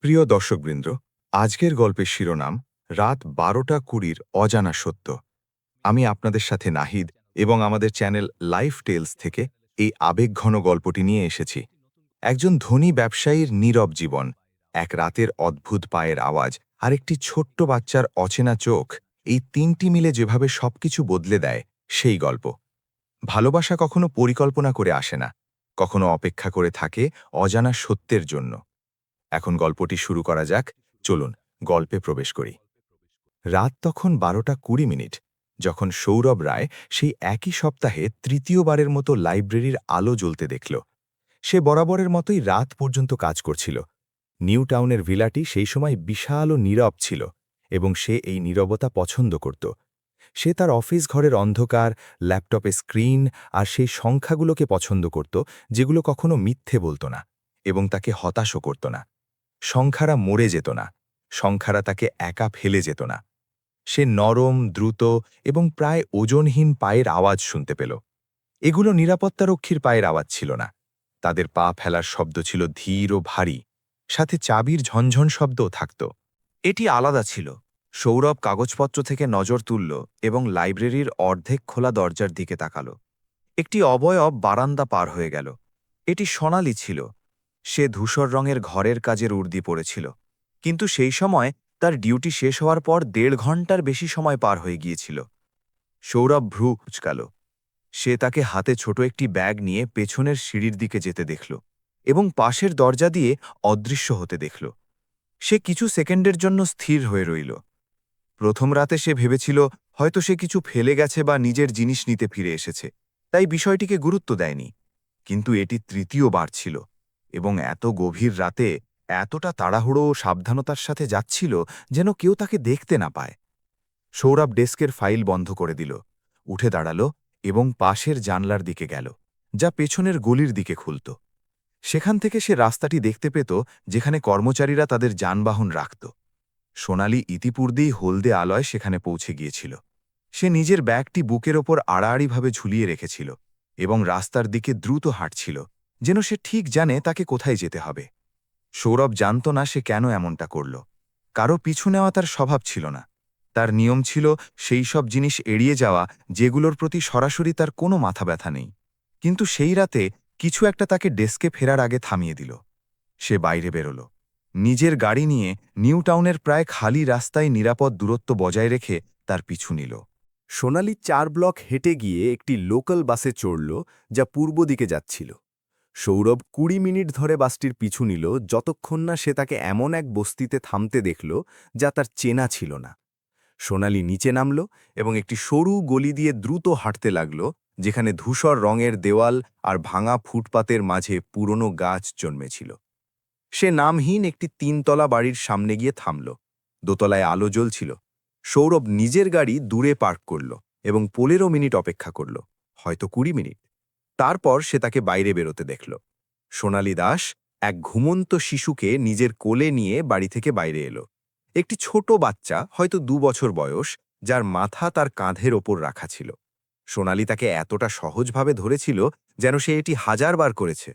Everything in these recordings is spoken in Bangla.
প্রিয় দর্শকবৃন্দ, আজকের গল্পের শিরোনাম রাত 12:20 অজানা সত্য। আমি আপনাদের সাথে নাহিদ এবং আমাদের চ্যানেল লাইফ টেলস থেকে এই আবেগঘন গল্পটি নিয়ে এসেছি। একজন ধনী ব্যবসায়ীর নীরব জীবন, এক রাতের অদ্ভুত পায়ের আওয়াজ আর একটি ছোট্ট বাচ্চার অচেনা চোখ, এই তিনটি মিলে যেভাবে সবকিছু বদলে দেয় সেই গল্প। ভালোবাসা কখনো পরিকল্পনা করে আসে না, কখনো অপেক্ষা করে থাকে অজানা সত্যের জন্য। এখন গল্পটি শুরু করা যাক। চলুন গল্পে প্রবেশ করি। রাত তখন 12:20, যখন সৌরভ রায় সেই একই সপ্তাহে তৃতীয়বারের মতো লাইব্রেরির আলো জ্বলতে দেখল। সে বরাবরের মতোই রাত পর্যন্ত কাজ করছিল। নিউ টাউনের ভিলাটি সেই সময় বিশাল ও নীরব ছিল, এবং সে এই নীরবতা পছন্দ করত। সে তার অফিস ঘরের অন্ধকার, ল্যাপটপে স্ক্রিন আর সেই সংখ্যাগুলোকে পছন্দ করত, যেগুলো কখনো মিথ্যে বলত না এবং তাকে হতাশও করত না। সংখ্যারা মরে যেত না, সংখ্যারা তাকে একা ফেলে যেত না। সে নরম, দ্রুত এবং প্রায় ওজনহীন পায়ের আওয়াজ শুনতে পেল। এগুলো নিরাপত্তারক্ষীর পায়ের আওয়াজ ছিল না। তাদের পা ফেলার শব্দ ছিল ধীর ও ভারী, সাথে চাবির ঝনঝন শব্দও থাকত। এটি আলাদা ছিল। সৌরভ কাগজপত্র থেকে নজর তুলল এবং লাইব্রেরির অর্ধেক খোলা দরজার দিকে তাকাল। একটি অবয়ব বারান্দা পার হয়ে গেল। এটি সোনালি ছিল। সে ধূসর রঙের ঘরের কাজের উর্দি পড়েছিল, কিন্তু সেই সময় তার ডিউটি শেষ হওয়ার পর 1.5 ঘন্টার বেশি সময় পার হয়ে গিয়েছিল। সৌরভ ভ্রু কুঁচকাল। সে তাকে হাতে ছোট একটি ব্যাগ নিয়ে পেছনের সিঁড়ির দিকে যেতে দেখল এবং পাশের দরজা দিয়ে অদৃশ্য হতে দেখল। সে কিছু সেকেন্ডের জন্য স্থির হয়ে রইল। প্রথম রাতে সে ভেবেছিল হয়তো সে কিছু ফেলে গেছে বা নিজের জিনিস নিতে ফিরে এসেছে, তাই বিষয়টিকে গুরুত্ব দেয়নি। কিন্তু এটি তৃতীয়বার ছিল, এবং এত গভীর রাতে এতটা তাড়াহুড়ো ও সাবধানতার সাথে যাচ্ছিল যেন কেউ তাকে দেখতে না পায়। সৌরভ ডেস্কের ফাইল বন্ধ করে দিল, উঠে দাঁড়াল এবং পাশের জানলার দিকে গেল, যা পেছনের গলির দিকে খুলত। সেখান থেকে সে রাস্তাটি দেখতে পেত যেখানে কর্মচারীরা তাদের যানবাহন রাখত। সোনালি ইতিপূর্বেই হলদে আলয় সেখানে পৌঁছে গিয়েছিল। সে নিজের ব্যাগটি বুকের ওপর আড়াআড়িভাবে ঝুলিয়ে রেখেছিল এবং রাস্তার দিকে দ্রুত হাঁটছিল, যেন সে ঠিক জানে তাকে কোথায় যেতে হবে। সৌরভ জানত না সে কেন এমনটা করল। কারো পিছু নেওয়া তার স্বভাব ছিল না। তার নিয়ম ছিল সেই সব জিনিস এড়িয়ে যাওয়া যেগুলোর প্রতি সরাসরি তার কোনো মাথা ব্যথা নেই। কিন্তু সেই রাতে কিছু একটা তাকে ডেস্কে ফেরার আগে থামিয়ে দিল। সে বাইরে বেরোল, নিজের গাড়ি নিয়ে নিউ টাউনের প্রায় খালি রাস্তায় নিরাপদ দূরত্ব বজায় রেখে তার পিছু নিল। সোনালি 4 ব্লক হেঁটে গিয়ে একটি লোকাল বাসে চড়ল, যা পূর্ব দিকে যাচ্ছিল। সৌরভ 20 মিনিট ধরে বাসটির পিছু নিল, যতক্ষণ না সে তাকে এমন এক বস্তিতে থামতে দেখল যা তার চেনা ছিল না। সোনালি নিচে নামল এবং একটি সরু গলি দিয়ে দ্রুত হাঁটতে লাগল, যেখানে ধূসর রঙের দেওয়াল আর ভাঙা ফুটপাতের মাঝে পুরনো গাছ জন্মেছিল। সে নামহীন একটি 3 তলা বাড়ির সামনে গিয়ে থামল। দোতলায় আলো জ্বলছিল। সৌরভ নিজের গাড়ি দূরে পার্ক করল এবং 15 মিনিট অপেক্ষা করল, হয়তো 20 মিনিট। তারপর সে তাকে বাইরে বেরোতে দেখল। সোনালি দাস এক ঘুমন্ত শিশুকে নিজের কোলে নিয়ে বাড়ি থেকে বাইরে এলো। একটি ছোট বাচ্চা, হয়তো 2 বছর বয়স, যার মাথা তার কাঁধের ওপর রাখা ছিল। সোনালি তাকে এতটা সহজভাবে ধরেছিল যেন সে এটি 1000 বার করেছে।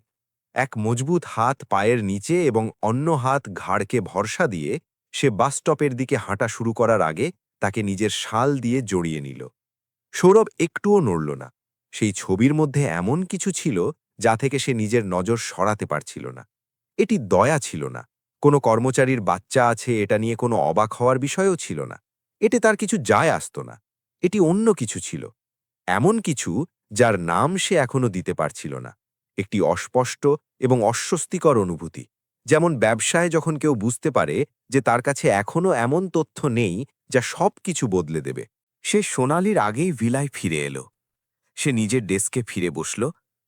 এক মজবুত হাত পায়ের নিচে এবং অন্য হাত ঘাড়কে ভরসা দিয়ে সে বাস স্টপের দিকে হাঁটা শুরু করার আগে তাকে নিজের শাল দিয়ে জড়িয়ে নিল। সৌরভ একটুও নড়ল না। সেই ছবির মধ্যে এমন কিছু ছিল যা থেকে সে নিজের নজর সরাতে পারছিল না। এটি দয়া ছিল না, কোনো কর্মচারীর বাচ্চা আছে এটা নিয়ে কোনো অবাক হওয়ার বিষয়ও ছিল না। এতে তার কিছু যায় আসত না। এটি অন্য কিছু ছিল, এমন কিছু যার নাম সে এখনো দিতে পারছিল না। একটি অস্পষ্ট এবং অস্বস্তিকর অনুভূতি, যেমন ব্যবসায় যখন কেউ বুঝতে পারে যে তার কাছে এখনো এমন তথ্য নেই যা সব কিছু বদলে দেবে। সে সোনালির আগেই ভিলায় ফিরে এলো। সে নিজের ডেস্কে ফিরে বসল,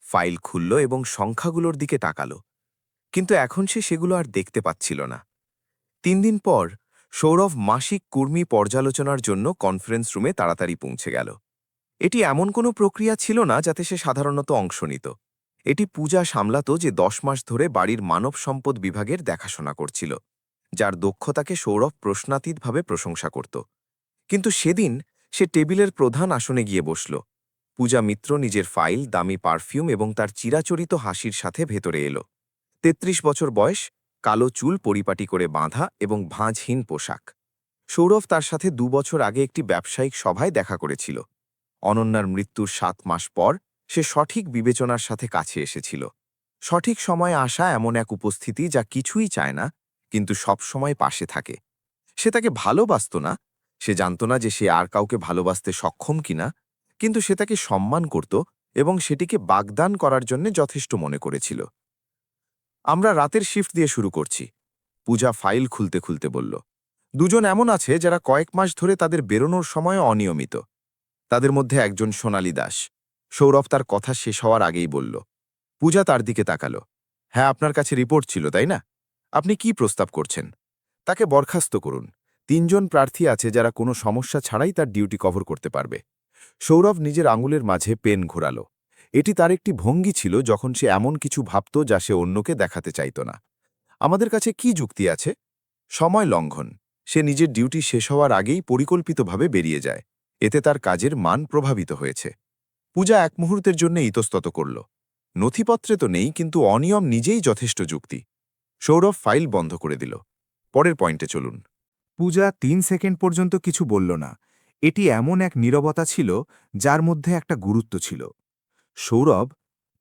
ফাইল খুলল এবং সংখ্যাগুলোর দিকে তাকালো। কিন্তু এখন সে সেগুলো আর দেখতে পাচ্ছিল না। 3 দিন পর সৌরভ মাসিক কর্মী পর্যালোচনার জন্য কনফারেন্স রুমে তাড়াতাড়ি পৌঁছে গেল। এটি এমন কোনো প্রক্রিয়া ছিল না যাতে সে সাধারণত অংশ নিত। এটি পূজা সামলাত, যে 10 মাস ধরে বাড়ির মানব সম্পদ বিভাগের দেখাশোনা করছিল, যার দক্ষতাকে সৌরভ প্রশ্নাতীতভাবে প্রশংসা করত। কিন্তু সেদিন সে টেবিলের প্রধান আসনে গিয়ে বসল। পূজা মিত্র নিজের ফাইল, দামি পারফিউম এবং তার চিরাচরিত হাসির সাথে ভেতরে এলো। 33 বছর বয়স, কালো চুল পরিপাটি করে বাঁধা এবং ভাঁজহীন পোশাক। সৌরভ তার সাথে ২ বছর আগে একটি ব্যবসায়িক সভায় দেখা করেছিল। অনন্যার মৃত্যুর ৭ মাস পর সে সঠিক বিবেচনার সাথে কাছে এসেছিল। সঠিক সময়ে আসা এমন এক উপস্থিতি যা কিছুই চায় না, কিন্তু সবসময় পাশে থাকে। সে তাকে ভালোবাসত না, সে জানত না যে সে আর কাউকে ভালোবাসতে সক্ষম কিনা, কিন্তু সে তাকে সম্মান করত এবং সেটিকে বাগদান করার জন্য যথেষ্ট মনে করেছিল। আমরা রাতের শিফট দিয়ে শুরু করছি, পূজা ফাইল খুলতে খুলতে বলল। দুজন এমন আছে যারা কয়েক মাস ধরে তাদের বেরোনোর সময় অনিয়মিত। তাদের মধ্যে একজন সোনালী দাস। সৌরভ তার কথা শেষ হওয়ার আগেই বলল। পূজা তার দিকে তাকালো। হ্যাঁ, আপনার কাছে রিপোর্ট ছিল, তাই না? আপনি কি প্রস্তাব করছেন? তাকে বরখাস্ত করুন। ৩ জন প্রার্থী আছে যারা কোনো সমস্যা ছাড়াই তার ডিউটি কভার করতে পারবে। সৌরভ নিজের আঙুলের মাঝে পেন ঘোরালো। এটি তার একটি ভঙ্গি ছিল যখন সে এমন কিছু ভাবত যা সে অন্যকে দেখাতে চাইত না। আমাদের কাছে কি যুক্তি আছে? সময় লঙ্ঘন। সে নিজের ডিউটি শেষ হওয়ার আগেই পরিকল্পিতভাবে বেরিয়ে যায়। এতে তার কাজের মান প্রভাবিত হয়েছে। পূজা এক মুহূর্তের জন্য ইতস্তত করল। নথিপত্রে তো নেই, কিন্তু অনিয়ম নিজেই যথেষ্ট যুক্তি। সৌরভ ফাইল বন্ধ করে দিল। পরের পয়েন্টে চলুন। পূজা ৩ সেকেন্ড পর্যন্ত কিছু বলল না। এটি এমন এক নীরবতা ছিল যার মধ্যে একটা গুরুত্ব ছিল। সৌরভ,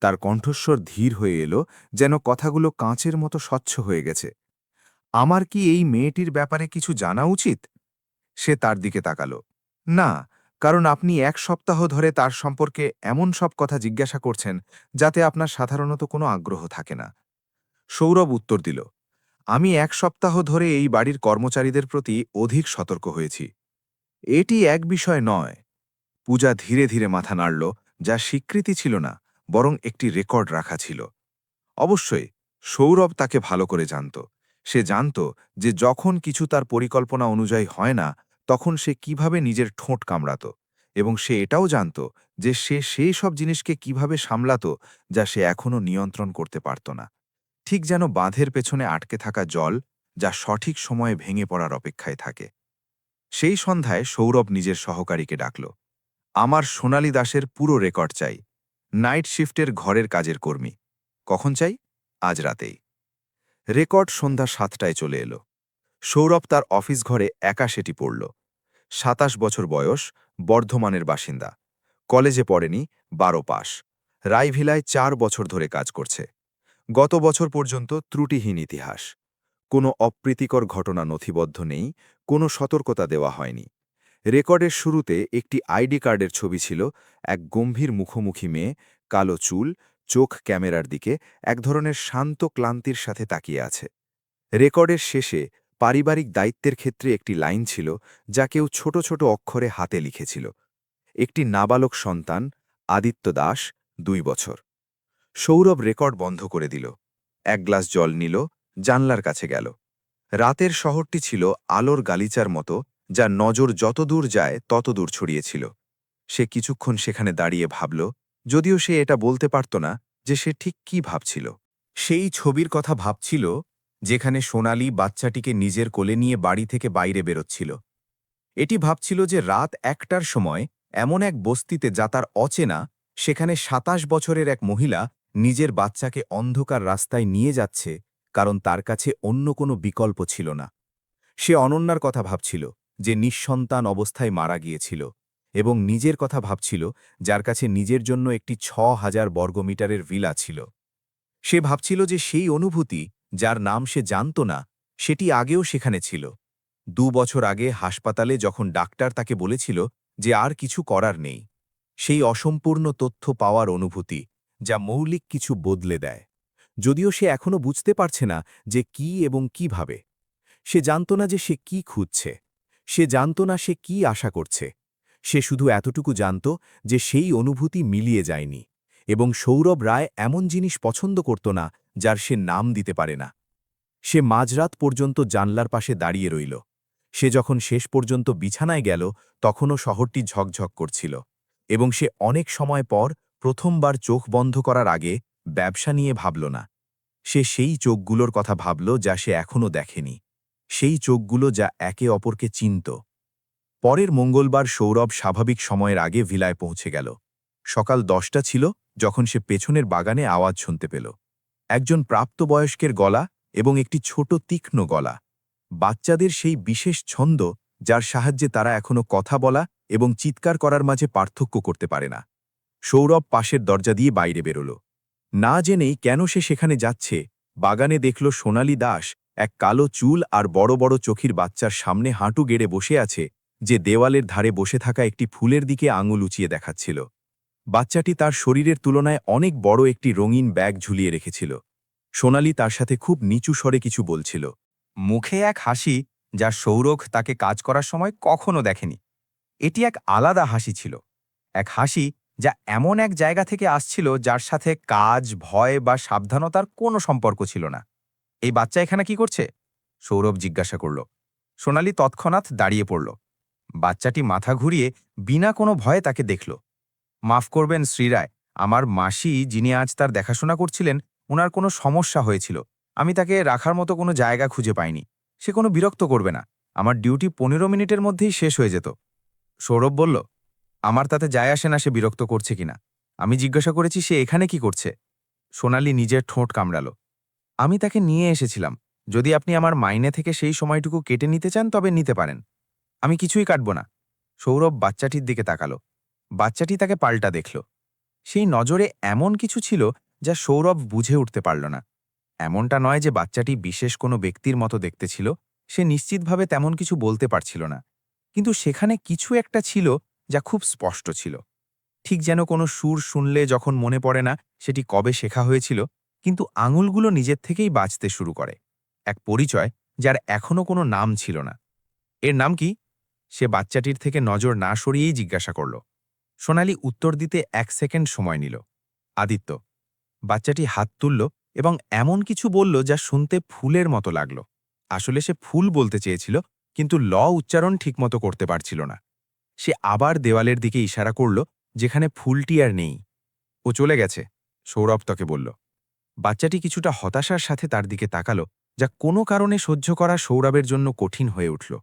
তার কণ্ঠস্বর ধীর হয়ে এলো, যেন কথাগুলো কাঁচের মতো স্বচ্ছ হয়ে গেছে। আমার কি এই মেয়েটির ব্যাপারে কিছু জানা উচিত? সে তার দিকে তাকালো। না, কারণ আপনি ১ সপ্তাহ ধরে তার সম্পর্কে এমন সব কথা জিজ্ঞাসা করছেন যাতে আপনার সাধারণত কোনো আগ্রহ থাকে না। সৌরভ উত্তর দিল, আমি ১ সপ্তাহ ধরে এই বাড়ির কর্মচারীদের প্রতি অধিক সতর্ক হয়েছি। এটি এক বিষয় নয়। পূজা ধীরে ধীরে মাথা নাড়ল, যা স্বীকৃতি ছিল না, বরং একটি রেকর্ড রাখা ছিল। অবশ্যই সৌরভ তাকে ভালো করে জানত। সে জানত যে যখন কিছু তার পরিকল্পনা অনুযায়ী হয় না, তখন সে কিভাবে নিজের ঠোঁট কামড়াত, এবং সে এটাও জানত যে সে সেই সব জিনিসকে কিভাবে সামলাত যা সে এখনও নিয়ন্ত্রণ করতে পারত না। ঠিক যেন বাঁধের পেছনে আটকে থাকা জল, যা সঠিক সময়ে ভেঙে পড়ার অপেক্ষায় থাকে। সেই সন্ধ্যায় সৌরভ নিজের সহকারীকে ডাকল। আমার সোনালী দাসের পুরো রেকর্ড চাই। নাইট শিফটের ঘরের কাজের কর্মী। কখন চাই? আজ রাতেই। রেকর্ড সন্ধ্যা ৭টায় চলে এলো। সৌরভ তার অফিস ঘরে একা সেটি পড়ল। ২৭ বছর বয়স, বর্ধমানের বাসিন্দা। কলেজে পড়েনি, ১২ পাস। রায়ভিলায় ৪ বছর ধরে কাজ করছে। গত বছর পর্যন্ত ত্রুটিহীন ইতিহাস। কোনো অপ্রীতিকর ঘটনা নথিবদ্ধ নেই, কোনো সতর্কতা দেওয়া হয়নি। রেকর্ডের শুরুতে একটি আইডি কার্ডের ছবি ছিল। এক গম্ভীর মুখোমুখি মেয়ে, কালো চুল, চোখ ক্যামেরার দিকে, এক ধরনের শান্ত ক্লান্তির সাথে তাকিয়ে আছে। রেকর্ডের শেষে পারিবারিক দায়িত্বের ক্ষেত্রে একটি লাইন ছিল, যা কেউ ছোট ছোট অক্ষরে হাতে লিখেছিল। একটি নাবালক সন্তান, আদিত্য দাস, ২ বছর। সৌরভ রেকর্ড বন্ধ করে দিল। ১ গ্লাস জল নিল, জানলার কাছে গেল। রাতের শহরটি ছিল আলোর গালিচার মতো, যা নজর যতদূর যায় ততদূর ছড়িয়েছিল। সে কিছুক্ষণ সেখানে দাঁড়িয়ে ভাবল, যদিও সে এটা বলতে পারত না যে সে ঠিক কি ভাবছিল। সেই ছবির কথা ভাবছিল, যেখানে সোনালী বাচ্চাটিকে নিজের কোলে নিয়ে বাড়ি থেকে বাইরে বেরোচ্ছিল। এটি ভাবছিল যে রাত ১টার সময় এমন এক বস্তিতে যা তার অচেনা, সেখানে ২৭ বছরের এক মহিলা নিজের বাচ্চাকে অন্ধকার রাস্তায় নিয়ে যাচ্ছে, কারণ তার কাছে অন্য কোনো বিকল্প ছিল না। সে অনন্যার কথা ভাবছিল, যে নিঃসন্তান অবস্থায় মারা গিয়েছিল, এবং নিজের কথা ভাবছিল, যার কাছে নিজের জন্য একটি ৬,০০০ বর্গমিটারের ভিলা ছিল। সে ভাবছিল যে সেই অনুভূতি, যার নাম সে জানত না, সেটি আগেও সেখানে ছিল। ২ বছর আগে হাসপাতালে যখন ডাক্তার তাকে বলেছিল যে আর কিছু করার নেই। সেই অসম্পূর্ণ তথ্য পাওয়ার অনুভূতি, যা মৌলিক কিছু বদলে দেয়। যদিও সে এখনও বুঝতে পারছে না যে কি এবং কিভাবে। সে জানত না যে সে কি খুঁজছে। সে জানত না সে কি আশা করছে। সে শুধু এতটুকু জানত যে সেই অনুভূতি মিলিয়ে যায়নি, এবং সৌরভ রায় এমন জিনিস পছন্দ করত না যার সে নাম দিতে পারে না। সে মাঝরাত পর্যন্ত জানলার পাশে দাঁড়িয়ে রইল। সে যখন শেষ পর্যন্ত বিছানায় গেল, তখনও শহরটি ঝকঝক করছিল, এবং সে অনেক সময় পর প্রথমবার চোখ বন্ধ করার আগে ব্যবসা নিয়ে ভাবল না। সে সেই চোখগুলোর কথা ভাবল যা সে এখনও দেখেনি, সেই চোখগুলো যা একে অপরকে চিনত। পরের মঙ্গলবার সৌরভ স্বাভাবিক সময়ের আগে ভিলায় পৌঁছে গেল। সকাল ১০টা ছিল যখন সে পেছনের বাগানে আওয়াজ শুনতে পেল। একজন প্রাপ্তবয়স্কের গলা, এবং একটি ছোট তীক্ষ্ণ গলা। বাচ্চাদের সেই বিশেষ ছন্দ যার সাহায্যে তারা এখনো কথা বলা এবং চিৎকার করার মাঝে পার্থক্য করতে পারে না। সৌরভ পাশের দরজা দিয়ে বাইরে বেরোল। না জেনেই কেন সে সেখানে যাচ্ছে, বাগানে দেখল সোনালী দাস এক কালো চুল আর বড় বড় চোখের বাচ্চার সামনে হাঁটু গেড়ে বসে আছে, যে দেওয়ালের ধারে বসে থাকা একটি ফুলের দিকে আঙুল উঁচিয়ে দেখাচ্ছিল। বাচ্চাটি তার শরীরের তুলনায় অনেক বড় একটি রঙিন ব্যাগ ঝুলিয়ে রেখেছিল। সোনালী তার সাথে খুব নিচু স্বরে কিছু বলছিল, মুখে এক হাসি যা সৌরভ তাকে কাজ করার সময় কখনো দেখেনি। এটি এক আলাদা হাসি ছিল, এক হাসি যা এমন এক জায়গা থেকে আসছিল যার সাথে কাজ, ভয় বা সাবধানতার কোনো সম্পর্ক ছিল না। এই বাচ্চা এখানে কি করছে? সৌরভ জিজ্ঞাসা করল। সোনালী তৎক্ষণাৎ দাঁড়িয়ে পড়ল। বাচ্চাটি মাথা ঘুরিয়ে বিনা কোনো ভয়ে তাকে দেখল। মাফ করবেন শ্রীরায়, আমার মাসি যিনি আজ তার দেখাশোনা করছিলেন, ওনার কোনো সমস্যা হয়েছিল। আমি তাকে রাখার মতো কোনো জায়গা খুঁজে পাইনি। সে কোনো বিরক্ত করবে না, আমার ডিউটি 15 মিনিটের মধ্যেই শেষ হয়ে যেত। সৌরভ বলল, আমার তাতে যায় আসে না সে বিরক্ত করছে কিনা। আমি জিজ্ঞাসা করেছি সে এখানে কি করছে। সোনালী নিজের ঠোঁট কামড়াল। আমি তাকে নিয়ে এসেছিলাম, যদি আপনি আমার মাইনে থেকে সেই সময়টুকু কেটে নিতে চান তবে নিতে পারেন। আমি কিছুই কাটব না। সৌরভ বাচ্চাটির দিকে তাকালো। বাচ্চাটি তাকে পাল্টা দেখল। সেই নজরে এমন কিছু ছিল যা সৌরভ বুঝে উঠতে পারল না। এমনটা নয় যে বাচ্চাটি বিশেষ কোনো ব্যক্তির মতো দেখতে ছিল, সে নিশ্চিতভাবে তেমন কিছু বলতে পারছিল না। কিন্তু সেখানে কিছু একটা ছিল যা খুব স্পষ্ট ছিল। ঠিক যেন কোনো সুর শুনলে যখন মনে পড়ে না সেটি কবে শেখা হয়েছিল, কিন্তু আঙুলগুলো নিজের থেকেই বাজতে শুরু করে। এক পরিচয় যার এখনো কোনো নাম ছিল না। এর নাম কি? সে বাচ্চাটির থেকে নজর না সরিয়েই জিজ্ঞাসা করল। সোনালী উত্তর দিতে 1 সেকেন্ড সময় নিল। আদিত্য। বাচ্চাটি হাত তুলল এবং এমন কিছু বলল যা শুনতে ফুলের মতো লাগল। আসলে সে ফুল বলতে চেয়েছিল, কিন্তু উচ্চারণ ঠিকমতো করতে পারছিল না। সে আবার দেওয়ালের দিকে ইশারা করল, যেখানে ফুলটি আর নেই। ও চলে গেছে, সৌরভ তাকে বলল। বাচ্চাটি কিছুটা হতাশার সাথে তার দিকে তাকালো, যা কোনো কারণে সহ্য করা সৌরভের জন্য কঠিন হয়ে উঠল।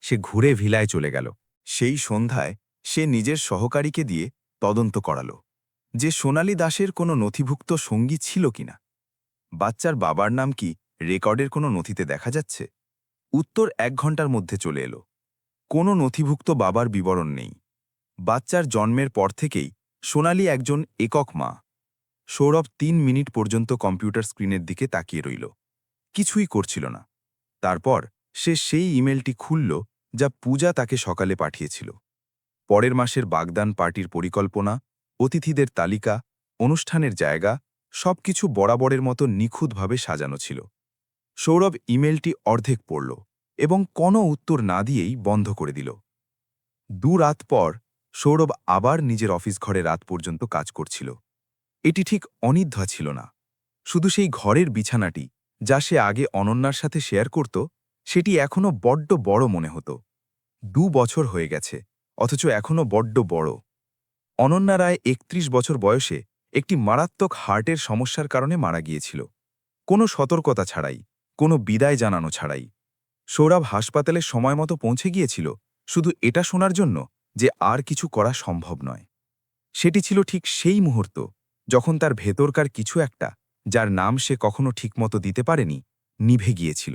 সে ঘুরে ভিলায় চলে গেল। সেই সন্ধ্যায় সে নিজের সহকারীকে দিয়ে তদন্ত করাল যে সোনালী দাসের কোনো নথিভুক্ত সঙ্গী ছিল কিনা। বাচ্চার বাবার নাম কি রেকর্ডের কোনো নথিতে দেখা যাচ্ছে? উত্তর 1 ঘন্টার মধ্যে চলে এলো। কোনো নথিভুক্ত বাবার বিবরণ নেই। বাচ্চার জন্মের পর থেকেই সোনালী একজন একক মা। সৌরভ 3 মিনিট পর্যন্ত কম্পিউটার স্ক্রিনের দিকে তাকিয়ে রইল, কিছুই করছিল না। তারপর সে সেই ইমেলটি খুলল যা পূজা তাকে সকালে পাঠিয়েছিল। পরের মাসের বাগদান পার্টির পরিকল্পনা, অতিথিদের তালিকা, অনুষ্ঠানের জায়গা সবকিছু বরাবরের মতো নিখুঁতভাবে সাজানো ছিল। সৌরভ ইমেলটি অর্ধেক পড়ল এবং কোনো উত্তর না দিয়েই বন্ধ করে দিল। 2 রাত পর সৌরভ আবার নিজের অফিস ঘরে রাত পর্যন্ত কাজ করছিল। এটি ঠিক অনিদ্রা ছিল না, শুধু সেই ঘরের বিছানাটি যা সে আগে অনন্যার সাথে শেয়ার করত, সেটি এখনও বড্ড বড় মনে হতো। 2 বছর হয়ে গেছে, অথচ এখনও বড্ড বড়। অনন্যা রায় 31 বছর বয়সে একটি মারাত্মক হার্টের সমস্যার কারণে মারা গিয়েছিল, কোনো সতর্কতা ছাড়াই, কোনো বিদায় জানানো ছাড়াই। সৌরভ হাসপাতালে সময়মতো পৌঁছে গিয়েছিল শুধু এটা শোনার জন্য যে আর কিছু করা সম্ভব নয়। সেটি ছিল ঠিক সেই মুহূর্ত যখন তার ভেতরকার কিছু একটা, যার নাম সে কখনো ঠিকমতো দিতে পারেনি, নিভে গিয়েছিল।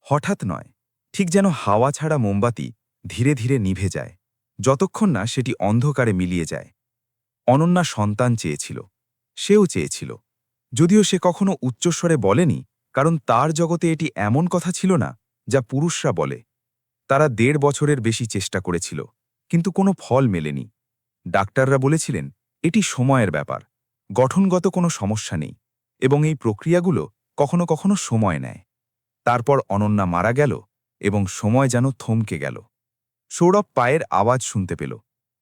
হঠাৎ নয়, ঠিক যেন হাওয়া ছাড়া মোমবাতি ধীরে ধীরে নিভে যায়, যতক্ষণ না সেটি অন্ধকারে মিলিয়ে যায়। অনন্যা সন্তান চেয়েছিল, সেও চেয়েছিল, যদিও সে কখনো উচ্চস্বরে বলেনি, কারণ তার জগতে এটি এমন কথা ছিল না যা পুরুষরা বলে। তারা 1.5 বছরের বেশি চেষ্টা করেছিল, কিন্তু কোনো ফল মেলেনি। ডাক্তাররা বলেছিলেন এটি সময়ের ব্যাপার, গঠনগত কোনো সমস্যা নেই, এবং এই প্রক্রিয়াগুলো কখনো কখনো সময় নেয়। তারপর অনন্যা মারা গেল এবং সময় যেন থমকে গেল। সৌরভ পায়ের আওয়াজ শুনতে পেল,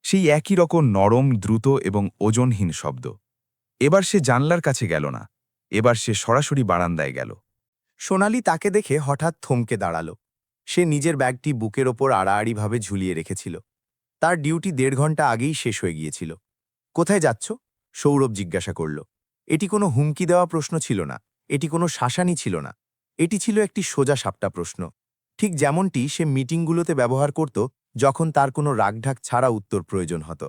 সেই একই রকম নরম, দ্রুত এবং ওজনহীন শব্দ। এবার সে জানলার কাছে গেল না, এবার সে সরাসরি বারান্দায় গেল। সোনালী তাকে দেখে হঠাৎ থমকে দাঁড়াল। সে নিজের ব্যাগটি বুকের ওপর আড়াআড়িভাবে ঝুলিয়ে রেখেছিল। তার ডিউটি 1.5 ঘন্টা আগেই শেষ হয়ে গিয়েছিল। কোথায় যাচ্ছ? সৌরভ জিজ্ঞাসা করল। এটি কোনো হুমকি দেওয়া প্রশ্ন ছিল না, এটি কোনো শাসানি ছিল না, এটি ছিল একটি সোজা সাপটা প্রশ্ন, ঠিক যেমনটি সে মিটিংগুলোতে ব্যবহার করত যখন তার কোনো রাগঢাক ছাড়া উত্তর প্রয়োজন হতো।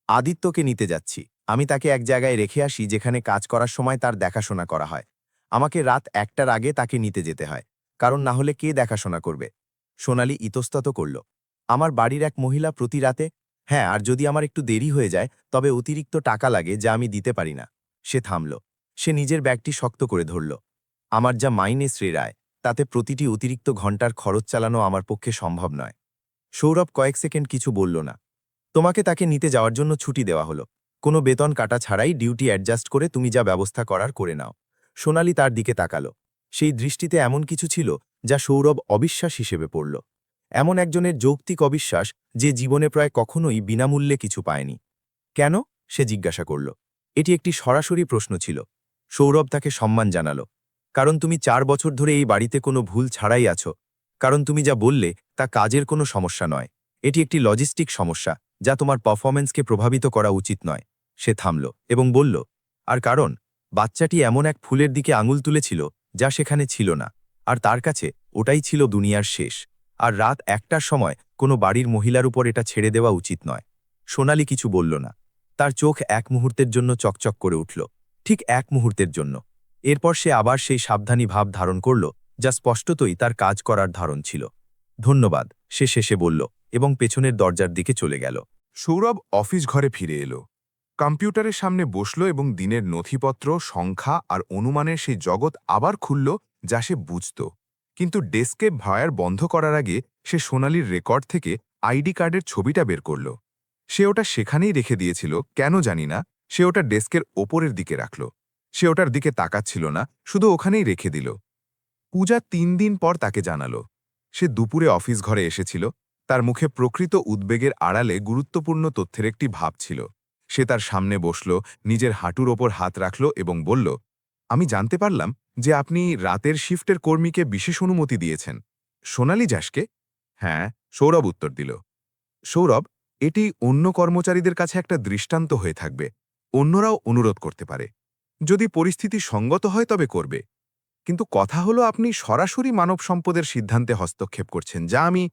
আদিত্যকে নিতে যাচ্ছি, আমি তাকে এক জায়গায় রেখে আসি যেখানে কাজ করার সময় তার দেখাশোনা করা হয়। আমাকে রাত 1টার আগে তাকে নিতে যেতে হয়, কারণ না হলে কে দেখাশোনা করবে? সোনালি ইতস্তত করল। আমার বাড়ির এক মহিলা প্রতি রাতে? হ্যাঁ, আর যদি আমার একটু দেরি হয়ে যায় তবে অতিরিক্ত টাকা লাগে যা আমি দিতে পারি না। সে থামল। সে নিজের ব্যাগটি শক্ত করে ধরল। আমার যা মাইনে শ্রীরায়, তাতে প্রতিটি অতিরিক্ত ঘন্টার খরচ চালানো আমার পক্ষে সম্ভব নয়। সৌরভ কয়েক সেকেন্ড কিছু বলল না। তোমাকে তাকে নিতে যাওয়ার জন্য ছুটি দেওয়া হলো। কোনো বেতন কাটা ছাড়াই ডিউটি অ্যাডজাস্ট করে তুমি যা ব্যবস্থা করার করে নাও। সোনালি তার দিকে তাকালো। সেই দৃষ্টিতে এমন কিছু ছিল যা সৌরভ অবিশ্বাস হিসেবে পড়ল। এমন একজনের যৌক্তিক অবিশ্বাস যে জীবনে প্রায় কখনোই বিনামূল্যে কিছু পায়নি। কেন? সে জিজ্ঞাসা করল। এটি একটি সরাসরি প্রশ্ন ছিল। সৌরভ তাকে সম্মান জানালো। কারণ তুমি 4 বছর ধরে এই বাড়িতে কোনো ভুল ছাড়াই আছো। কারণ তুমি যা বললে তা কাজের কোনো সমস্যা নয়। এটি একটি লজিস্টিক সমস্যা যা তোমার পারফরম্যান্সকে প্রভাবিত করা উচিত নয়। সে থামল এবং বলল, আর কারণ বাচ্চাটি এমন এক ফুলের দিকে আঙুল তুলেছিল যা সেখানে ছিল না, আর তার কাছে ওটাই ছিল দুনিয়ার শেষ। আর রাত 1টার সময় কোনো বাড়ির মহিলার উপর এটা ছেড়ে দেওয়া উচিত নয়। সোনালি কিছু বলল না। তার চোখ এক মুহূর্তের জন্য চকচক করে উঠল। ঠিক এক মুহূর্তের জন্য। এরপর সে আবার সেই সাবধানী ভাব ধারণ করল যা স্পষ্টতই তার কাজ করার ধারণ ছিল। ধন্যবাদ, সে শেষে বলল এবং পেছনের দরজার দিকে চলে গেল। সৌরভ অফিস ঘরে ফিরে এলো। কম্পিউটারের সামনে বসল এবং দিনের নথিপত্র, সংখ্যা আর অনুমানের সেই জগৎ আবার খুলল যা সে বুঝত। কিন্তু ডেস্কে ভায়ার বন্ধ করার আগে সে সোনালির রেকর্ড থেকে আইডি কার্ডের ছবিটা বের করল। সে ওটা সেখানেই রেখে দিয়েছিল, কেন জানি না। সে ওটা ডেস্কের ওপরের দিকে রাখল। সে ওটার দিকে তাকাচ্ছিল না, শুধু ওখানেই রেখে দিল। পূজা 3 দিন পর তাকে জানালো। সে দুপুরে অফিস ঘরে এসেছিল। তার মুখে প্রকৃত উদ্বেগের আড়ালে গুরুত্বপূর্ণ তথ্যের একটি ভাব ছিল। সে তার সামনে বসল, নিজের হাঁটুর ওপর হাত রাখল এবং বলল, আমি জানতে পারলাম যে আপনি রাতের শিফটের কর্মীকে বিশেষ অনুমতি দিয়েছেন। সোনালি যাসকে? হ্যাঁ, সৌরভ উত্তর দিল। সৌরভ, এটি অন্য কর্মচারীদের কাছে একটা দৃষ্টান্ত হয়ে থাকবে। অন্যরাও অনুরোধ করতে পারে। যদি পরিস্থিতি সঙ্গত হয় তবে করবে। কিন্তু কথা হলো আপনি সরাসরি মানব সম্পদের সিদ্ধান্তে হস্তক্ষেপ করছেন, যা আমি...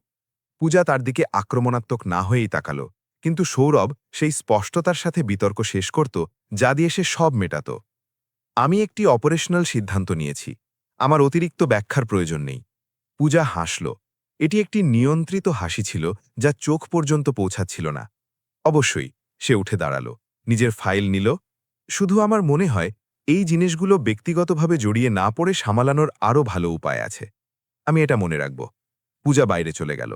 পূজা তার দিকে আক্রমণাত্মক না হয়েই তাকাল, কিন্তু সৌরভ সেই স্পষ্টতার সাথে বিতর্ক শেষ করত যা দিয়ে সে সব মেটাত। আমি একটি অপারেশনাল সিদ্ধান্ত নিয়েছি। আমার অতিরিক্ত ব্যাখ্যার প্রয়োজন নেই। পূজা হাসল। এটি একটি নিয়ন্ত্রিত হাসি ছিল যা চোখ পর্যন্ত পৌঁছাচ্ছিল না। অবশ্যই, সে উঠে দাঁড়াল, নিজের ফাইল নিল। শুধু আমার মনে হয় এই জিনিসগুলো ব্যক্তিগতভাবে জড়িয়ে না পড়ে সামলানোর আরও ভালো উপায় আছে। আমি এটা মনে রাখব। পূজা বাইরে চলে গেল।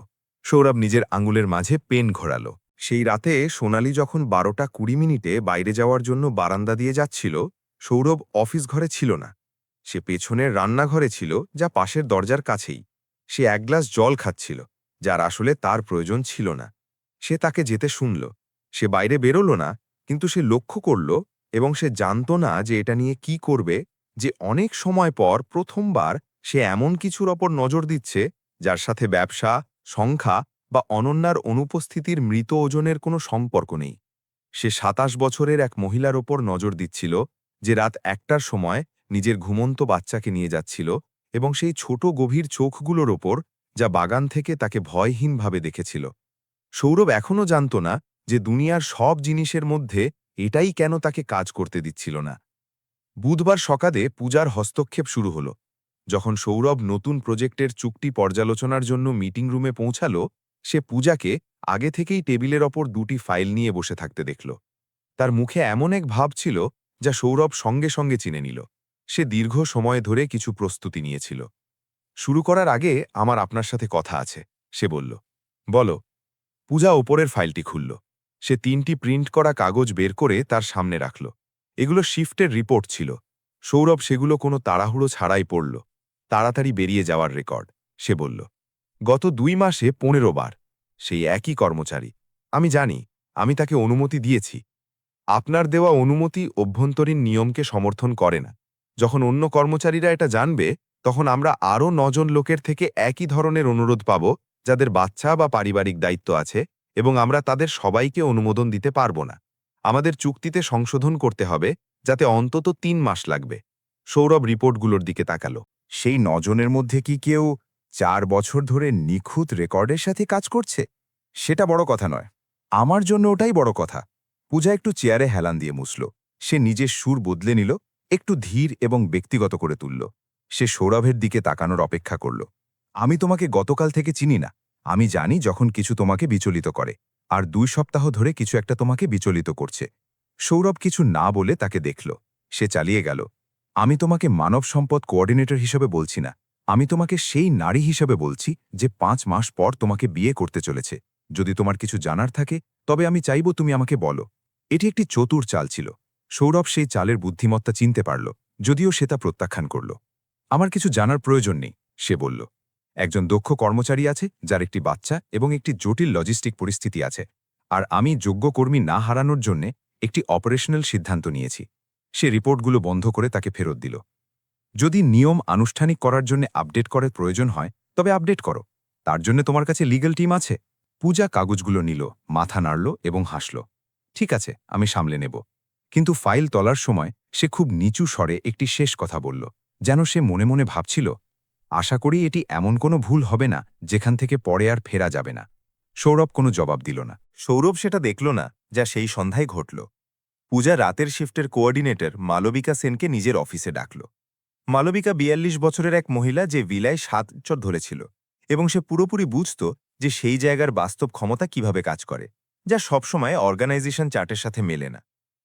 সৌরভ নিজের আঙুলের মাঝে পেন ঘোরাল। সেই রাতে সোনালি যখন 12:20 বাইরে যাওয়ার জন্য বারান্দা দিয়ে যাচ্ছিল, সৌরভ অফিস ঘরে ছিল না। সে পেছনের রান্নাঘরে ছিল, যা পাশের দরজার কাছেই। সে এক গ্লাস জল খাচ্ছিল, যার আসলে তার প্রয়োজন ছিল না। সে তাকে যেতে শুনল। সে বাইরে বেরোল না, কিন্তু সে লক্ষ্য করল এবং সে জানত না যে এটা নিয়ে কি করবে, যে অনেক সময় পর প্রথমবার সে এমন কিছুর ওপর নজর দিচ্ছে যার সাথে ব্যবসা, সংখ্যা বা অনন্যার অনুপস্থিতির মৃত ওজনের কোনো সম্পর্ক নেই। সে 27 বছরের এক মহিলার ওপর নজর দিচ্ছিল, যে রাত 1টার সময় নিজের ঘুমন্ত বাচ্চাকে নিয়ে যাচ্ছিল, এবং সেই ছোট গভীর চোখগুলোর ওপর যা বাগান থেকে তাকে ভয়হীনভাবে দেখেছিল। সৌরভ এখনও জানত না যে দুনিয়ার সব জিনিসের মধ্যে এটাই কেন তাকে কাজ করতে দিচ্ছিল না। বুধবার সকালে পূজার হস্তক্ষেপ শুরু হলো। যখন সৌরভ নতুন প্রজেক্টের চুক্তি পর্যালোচনার জন্য মিটিং রুমে পৌঁছাল, সে পূজাকে আগে থেকেই টেবিলের ওপর 2টি ফাইল নিয়ে বসে থাকতে দেখল। তার মুখে এমন এক ভাব ছিল যা সৌরভ সঙ্গে সঙ্গে চিনে নিল। সে দীর্ঘ সময় ধরে কিছু প্রস্তুতি নিয়েছিল। শুরু করার আগে আমার আপনার সাথে কথা আছে, সে বলল। বলো। পূজা ওপরের ফাইলটি খুলল। সে 3টি প্রিন্ট করা কাগজ বের করে তার সামনে রাখল। এগুলো শিফটের রিপোর্ট ছিল। সৌরভ সেগুলো কোনো তাড়াহুড়ো ছাড়াই পড়ল। তাড়াতাড়ি বেরিয়ে যাওয়ার রেকর্ড, সে বলল। গত 2 মাসে 15 বার। সেই একই কর্মচারী। আমি জানি, আমি তাকে অনুমতি দিয়েছি। আপনার দেওয়া অনুমতি অভ্যন্তরীণ নিয়মকে সমর্থন করে না। যখন অন্য কর্মচারীরা এটা জানবে, তখন আমরা আরও 9 জন লোকের থেকে একই ধরনের অনুরোধ পাব, যাদের বাচ্চা বা পারিবারিক দায়িত্ব আছে, এবং আমরা তাদের সবাইকে অনুমোদন দিতে পারব না। আমাদের চুক্তিতে সংশোধন করতে হবে, যাতে অন্তত 3 মাস লাগবে। সৌরভ রিপোর্টগুলোর দিকে তাকাল। সেই 9 জনের মধ্যে কি কেউ 4 বছর ধরে নিখুঁত রেকর্ডের সাথে কাজ করছে? সেটা বড় কথা নয়। আমার জন্য ওটাই বড় কথা। পূজা একটু চেয়ারে হেলান দিয়ে মুছল। সে নিজের সুর বদলে নিল, একটু ধীর এবং ব্যক্তিগত করে তুলল। সে সৌরভের দিকে তাকানোর অপেক্ষা করল। আমি তোমাকে গতকাল থেকে চিনি না। আমি জানি যখন কিছু তোমাকে বিচলিত করে, আর 2 সপ্তাহ ধরে কিছু একটা তোমাকে বিচলিত করছে। সৌরভ কিছু না বলে তাকে দেখল। সে চালিয়ে গেল। আমি তোমাকে মানব সম্পদ কোঅর্ডিনেটর হিসেবে বলছি না। আমি তোমাকে সেই নারী হিসেবে বলছি যে 5 মাস পর তোমাকে বিয়ে করতে চলেছে। যদি তোমার কিছু জানার থাকে তবে আমি চাইব তুমি আমাকে বলো। এটি একটি চতুর চাল ছিল। সৌরভ সেই চালের বুদ্ধিমত্তা চিনতে পারল, যদিও সে তা প্রত্যাখ্যান করল। আমার কিছু জানার প্রয়োজন নেই, সে বলল। একজন দক্ষ কর্মচারী আছে যার একটি বাচ্চা এবং একটি জটিল লজিস্টিক পরিস্থিতি আছে, আর আমি যোগ্য কর্মী না হারানোর জন্য একটি অপারেশনাল সিদ্ধান্ত নিয়েছি। সে রিপোর্টগুলো বন্ধ করে তাকে ফেরত দিল। যদি নিয়ম আনুষ্ঠানিক করার জন্য আপডেট করার প্রয়োজন হয় তবে আপডেট করো। তার জন্য তোমার কাছে লিগ্যাল টিম আছে। পূজা কাগজগুলো নিল, মাথা নাড়ল এবং হাসল। ঠিক আছে, আমি সামলে নেব। কিন্তু ফাইল তোলার সময় সে খুব নিচু স্বরে একটি শেষ কথা বলল, যেন সে মনে মনে ভাবছিল, আশা করি এটি এমন কোনো ভুল হবে না যেখান থেকে পরে আর ফেরা যাবে না। সৌরভ কোনো জবাব দিল না। সৌরভ সেটা দেখল না, যা সেই সন্ধ্যায় ঘটল। পূজা রাতের শিফটের কোঅর্ডিনেটর মালবিকা সেনকে নিজের অফিসে ডাকল। মালবিকা 42 বছরের এক মহিলা, যে ভিলায় 7 বছর ধরেছিল, এবং সে পুরোপুরি বুঝত যে সেই জায়গার বাস্তব ক্ষমতা কিভাবে কাজ করে, যা সবসময় অর্গানাইজেশন চার্টের সাথে মেলে না।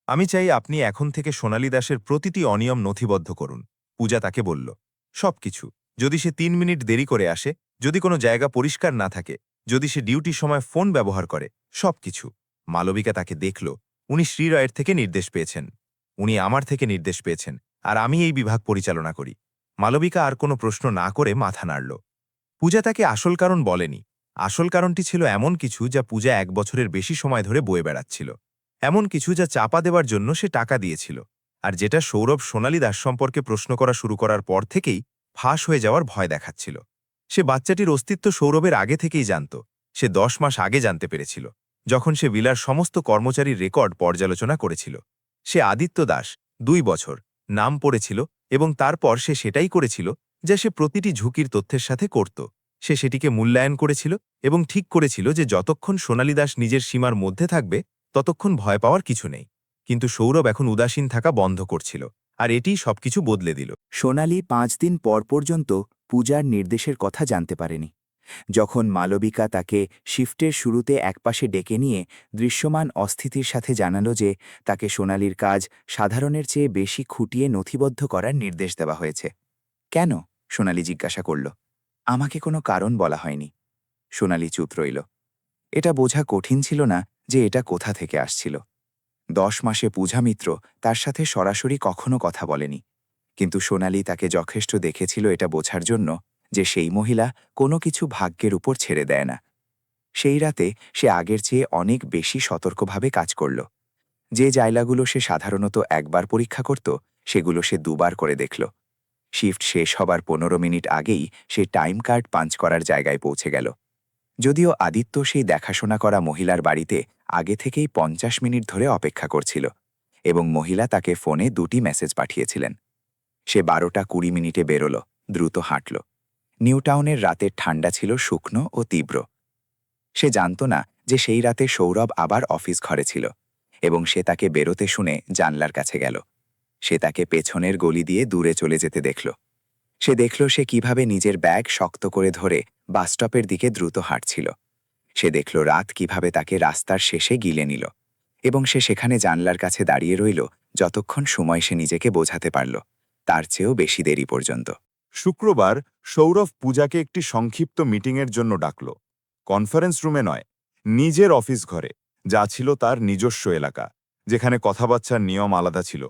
আমি চাই আপনি এখন থেকে সোনালী দাসের প্রতিটি অনিয়ম নথিবদ্ধ করুন, পূজা তাকে বলল। সবকিছু। যদি সে 3 মিনিট দেরি করে আসে, যদি কোনো জায়গা পরিষ্কার না থাকে, যদি সে ডিউটির সময় ফোন ব্যবহার করে, সবকিছু। মালবিকা তাকে দেখল। উনি শ্রীরয়ের থেকে নির্দেশ পেয়েছেন। উনি আমার থেকে নির্দেশ পেয়েছেন, আর আমি এই বিভাগ পরিচালনা করি। মালবিকা আর কোনো প্রশ্ন না করে মাথা নাড়ল। পূজা তাকে আসল কারণ বলেনি। আসল কারণটি ছিল এমন কিছু যা পূজা 1 বছরের বেশি সময় ধরে বয়ে বেড়াচ্ছিল। এমন কিছু যা চাপা দেওয়ার জন্য সে টাকা দিয়েছিল, আর যেটা সৌরভ সোনালী দাস সম্পর্কে প্রশ্ন করা শুরু করার পর থেকেই ফাঁস হয়ে যাওয়ার ভয় দেখাচ্ছিল। সে বাচ্চাটির অস্তিত্ব সৌরভের আগে থেকেই জানত। সে 10 মাস আগে জানতে পেরেছিল, যখন সে ভিলার সমস্ত কর্মচারীর রেকর্ড পর্যালোচনা করেছিল। সে আদিত্য দাস, 2 বছর, নাম পড়েছিল, এবং তারপর সে সেটাই করেছিল যা সে প্রতিটি ঝুঁকির তথ্যের সাথে করত। সে সেটিকে মূল্যায়ন করেছিল এবং ঠিক করেছিল যে যতক্ষণ সোনালী দাস নিজের সীমার মধ্যে থাকবে ততক্ষণ ভয় পাওয়ার কিছু নেই। কিন্তু সৌরভ এখন উদাসীন থাকা বন্ধ করছিল, আর এটিই সবকিছু বদলে দিল। সোনালী 5 দিন পর পর্যন্ত পূজার নির্দেশের কথা জানতে পারেনি। যখন মালবিকা তাকে শিফটের শুরুতে একপাশে ডেকে নিয়ে দৃশ্যমান অস্থিতির সাথে জানালো যে তাকে সোনালীর কাজ সাধারণের চেয়ে বেশি খুঁটিয়ে নথিবদ্ধ করার নির্দেশ দেওয়া হয়েছে। কেন? সোনালী জিজ্ঞাসা করল। আমাকে কোনো কারণ বলা হয়নি। সোনালী চুপ রইল। এটা বোঝা কঠিন ছিল না যে এটা কোথা থেকে আসছিল। 10 মাসে পূজা মিত্র তার সাথে সরাসরি কখনো কথা বলেনি, কিন্তু সোনালী তাকে যথেষ্ট দেখেছিল এটা বোঝার জন্য যে সেই মহিলা কোনো কিছু ভাগ্যের উপর ছেড়ে দেয় না। সেই রাতে সে আগের চেয়ে অনেক বেশি সতর্কভাবে কাজ করল। যে জায়গাগুলো সে সাধারণত একবার পরীক্ষা করত, সেগুলো সে 2 বার করে দেখল। শিফট শেষ হবার 15 মিনিট আগেই সে টাইম কার্ড পাঞ্চ করার জায়গায় পৌঁছে গেল। যদিও আদিত্য সেই দেখাশোনা করা মহিলার বাড়িতে আগে থেকেই 50 মিনিট ধরে অপেক্ষা করছিল, এবং মহিলা তাকে ফোনে 2টি মেসেজ পাঠিয়েছিলেন। সে 12:20 বেরোল, দ্রুত হাঁটল। নিউটাউনের রাতের ঠান্ডা ছিল শুকনো ও তীব্র। সে জানত না যে সেই রাতে সৌরভ আবার অফিস ঘরে ছিল, এবং সে তাকে বেরোতে শুনে জানলার কাছে গেল। সে তাকে পেছনের গলি দিয়ে দূরে চলে যেতে দেখল। সে দেখল সে কিভাবে নিজের ব্যাগ শক্ত করে ধরে বাসস্টপের দিকে দ্রুত হাঁটছিল। সে দেখল রাত কিভাবে তাকে রাস্তার শেষে গিলে নিল, এবং সে সেখানে জানলার কাছে দাঁড়িয়ে রইল যতক্ষণ সময় সে নিজেকে বোঝাতে পারল, তার চেয়েও বেশি দেরি পর্যন্ত। শুক্রবার সৌরভ পূজাকে একটি সংক্ষিপ্ত মিটিংয়ের জন্য ডাকল। কনফারেন্স রুমে নয়, নিজের অফিস ঘরে, যা ছিল তার নিজস্ব এলাকা, যেখানে কথাবার্তার নিয়ম আলাদা ছিল।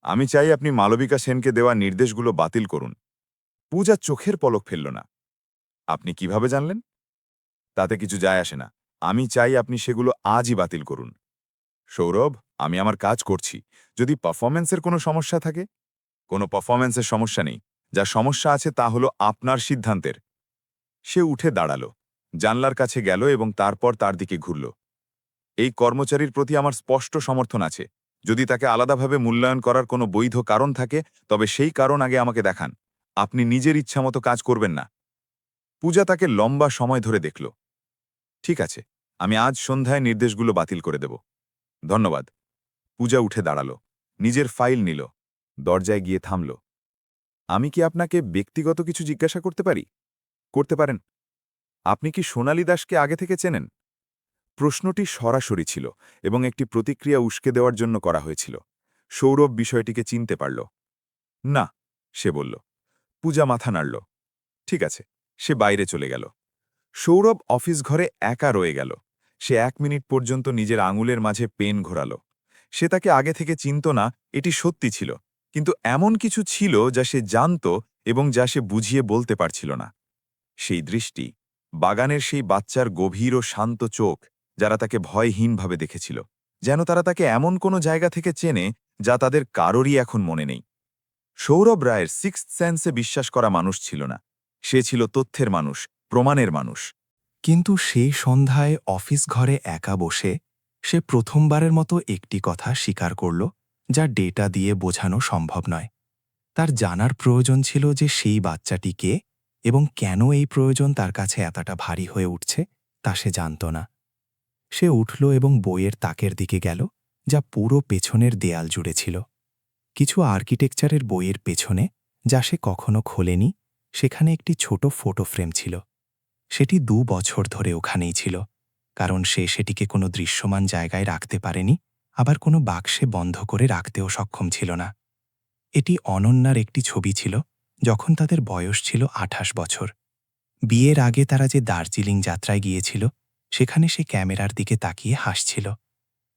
আমি চাই আপনি মালবিকা সেনকে দেওয়া নির্দেশগুলো বাতিল করুন। পূজা চোখের পলক ফেলল না। আপনি কিভাবে জানলেন? তাতে কিছু যায় আসে না। আমি চাই আপনি সেগুলো আজই বাতিল করুন। সৌরভ, আমি আমার কাজ করছি। যদি পারফরম্যান্সের কোনো সমস্যা থাকে, কোনো পারফরম্যান্সের সমস্যা নেই। যা সমস্যা আছে তা হলো আপনার সিদ্ধান্তের। সে উঠে দাঁড়াল, জানলার কাছে গেল এবং তারপর তার দিকে ঘুরল। এই কর্মচারীর প্রতি আমার স্পষ্ট সমর্থন আছে। যদি তাকে আলাদাভাবে মূল্যায়ন করার কোনো বৈধ কারণ থাকে, তবে সেই কারণ আগে আমাকে দেখান। আপনি নিজের ইচ্ছামতো কাজ করবেন না। পূজা তাকে লম্বা সময় ধরে দেখল। ঠিক আছে, আমি আজ সন্ধ্যায় নির্দেশগুলো বাতিল করে দেব। ধন্যবাদ। পূজা উঠে দাঁড়াল, নিজের ফাইল নিল, দরজায় গিয়ে থামল। আমি কি আপনাকে ব্যক্তিগত কিছু জিজ্ঞাসা করতে পারি? করতে পারেন। আপনি কি সোনালী দাসকে আগে থেকে চেনেন? প্রশ্নটি সরাসরি ছিল এবং একটি প্রতিক্রিয়া উস্কে দেওয়ার জন্য করা হয়েছিল। সৌরভ বিষয়টিকে চিনতে পারল। না, সে বলল। পূজা মাথা নাড়ল। ঠিক আছে, সে বাইরে চলে গেল। সৌরভ অফিস ঘরে একা রয়ে গেল। সে 1 মিনিট পর্যন্ত নিজের আঙুলের মাঝে পেন ঘোরাল। সে তাকে আগে থেকে চিনত না, এটি সত্যি ছিল, কিন্তু এমন কিছু ছিল যা সে জানত এবং যা সে বুঝিয়ে বলতে পারছিল না। সেই দৃষ্টি, বাগানের সেই বাচ্চার গভীর ও শান্ত চোখ, যারা তাকে ভয়হীনভাবে দেখেছিল, যেন তারা তাকে এমন কোনো জায়গা থেকে চেনে যা তাদের কারোরই এখন মনে নেই। সৌরভ রায়ের সিক্সথ সেন্সে বিশ্বাস করা মানুষ ছিল না। সে ছিল তথ্যের মানুষ, প্রমাণের মানুষ। কিন্তু সেই সন্ধ্যায় অফিস ঘরে একা বসে সে প্রথমবারের মতো একটি কথা স্বীকার করল, যা ডেটা দিয়ে বোঝানো সম্ভব নয়। তার জানার প্রয়োজন ছিল যে সেই বাচ্চাটি কে এবং কেন এই প্রয়োজন তার কাছে এতটা ভারী হয়ে উঠছে তা সে জানত না। সে উঠল এবং বইয়ের তাকের দিকে গেল, যা পুরো পেছনের দেয়াল জুড়ে ছিল। কিছু আর্কিটেকচারের বইয়ের পেছনে, যা সে কখনো খোলেনি, সেখানে একটি ছোট ফটো ফ্রেম ছিল। সেটি 2 বছর ধরে ওখানেই ছিল, কারণ সে সেটিকে কোনো দৃশ্যমান জায়গায় রাখতে পারেনি, আবার কোনো বাক্সে বন্ধ করে রাখতেও সক্ষম ছিল না। এটি অনন্যার একটি ছবি ছিল, যখন তাদের বয়স ছিল 28 বছর। বিয়ের আগে তারা যে দার্জিলিং যাত্রায় গিয়েছিল, সেখানে সে ক্যামেরার দিকে তাকিয়ে হাসছিল।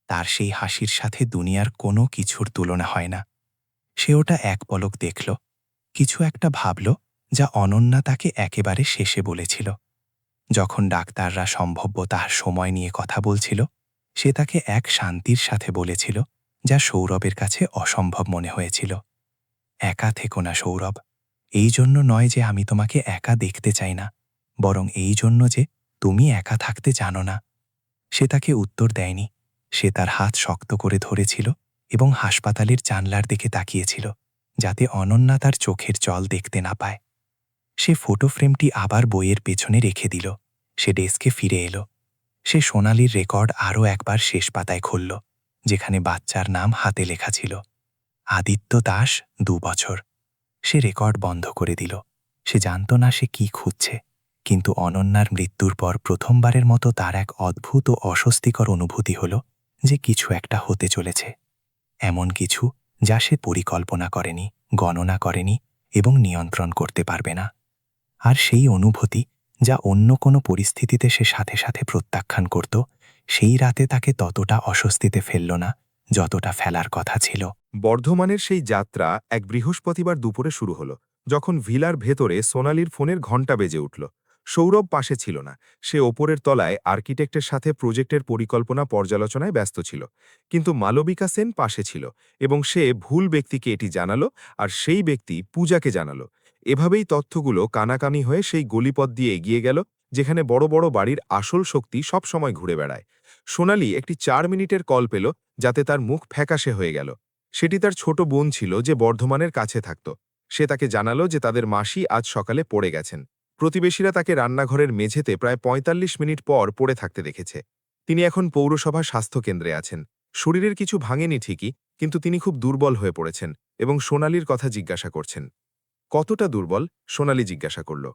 তার সেই হাসির সাথে দুনিয়ার কোনো কিছুর তুলনা হয় না। সে ওটা এক পলক দেখল, কিছু একটা ভাবল, যা অনন্যা তাকে একেবারে শেষে বলেছিল। যখন ডাক্তাররা সম্ভব্য তার সময় নিয়ে কথা বলছিল, সে তাকে এক শান্তির সাথে বলেছিল, যা সৌরভের কাছে অসম্ভব মনে হয়েছিল। একা থেকো না সৌরভ। এই জন্য নয় যে আমি তোমাকে একা দেখতে চাই না, বরং এই জন্য যে তুমি একা থাকতে জানো না। সে তাকে উত্তর দেয়নি। সে তার হাত শক্ত করে ধরেছিল এবং হাসপাতালের জানলার দিকে তাকিয়েছিল, যাতে অনন্যা তার চোখের জল দেখতে না পায়। সে ফটো ফ্রেমটি আবার বইয়ের পেছনে রেখে দিল। সে ডেস্কে ফিরে এলো। সে সোনালীর রেকর্ড আরও একবার শেষ পাতায় খুলল, যেখানে বাচ্চার নাম হাতে লেখা ছিল, আদিত্য দাস, 2 বছর। সে রেকর্ড বন্ধ করে দিল। সে জানত না সে কি খুঁজছে, কিন্তু অনন্যার মৃত্যুর পর প্রথমবারের মতো তার এক অদ্ভুত ও অস্বস্তিকর অনুভূতি হল যে কিছু একটা হতে চলেছে। এমন কিছু যা সে পরিকল্পনা করেনি, গণনা করেনি এবং নিয়ন্ত্রণ করতে পারবে না। আর সেই অনুভূতি, যা অন্য কোনো পরিস্থিতিতে সে সাথে সাথে প্রত্যাখ্যান করত, সেই রাতে তাকে ততটা অস্বস্তিতে ফেলল না যতটা ফেলার কথা ছিল। বর্ধমানের সেই যাত্রা এক বৃহস্পতিবার দুপুরে শুরু হলো, যখন ভিলার ভেতরে সোনালীর ফোনের ঘণ্টা বেজে উঠল। সৌরভ পাশে ছিল না। সে ওপরের তলায় আর্কিটেক্টের সাথে প্রজেক্টের পরিকল্পনা পর্যালোচনায় ব্যস্ত ছিল। কিন্তু মালবিকা সেন পাশে ছিল এবং সে ভুল ব্যক্তিকে এটি জানালো, আর সেই ব্যক্তি পূজাকে জানালো। এভাবেই তথ্যগুলো কানাকানি হয়ে সেই গলিপথ দিয়ে এগিয়ে গেল, যেখানে বড় বড় বাড়ির আসল শক্তি সবসময় ঘুরে বেড়ায়। সোনালী একটি 4 মিনিটের কল পেল, যাতে তার মুখ ফ্যাকাশে হয়ে গেল। সেটি তার ছোট বোন ছিল, যে বর্ধমানের কাছে থাকত। সে তাকে জানালো যে তাদের মাসি আজ সকালে পড়ে গেছেন। প্রতিবেশীরা তাকে রান্নাঘরের মেঝেতে প্রায় ৪৫ মিনিট পর পড়ে থাকতে দেখেছে। তিনি এখন পৌরসভা স্বাস্থ্যকেন্দ্রে আছেন। শরীরের কিছু ভাঙেনি ঠিকই, কিন্তু তিনি খুব দুর্বল হয়ে পড়েছেন এবং সোনালীর কথা জিজ্ঞাসা করছেন। কতটা দুর্বল? সোনালী জিজ্ঞাসা করল।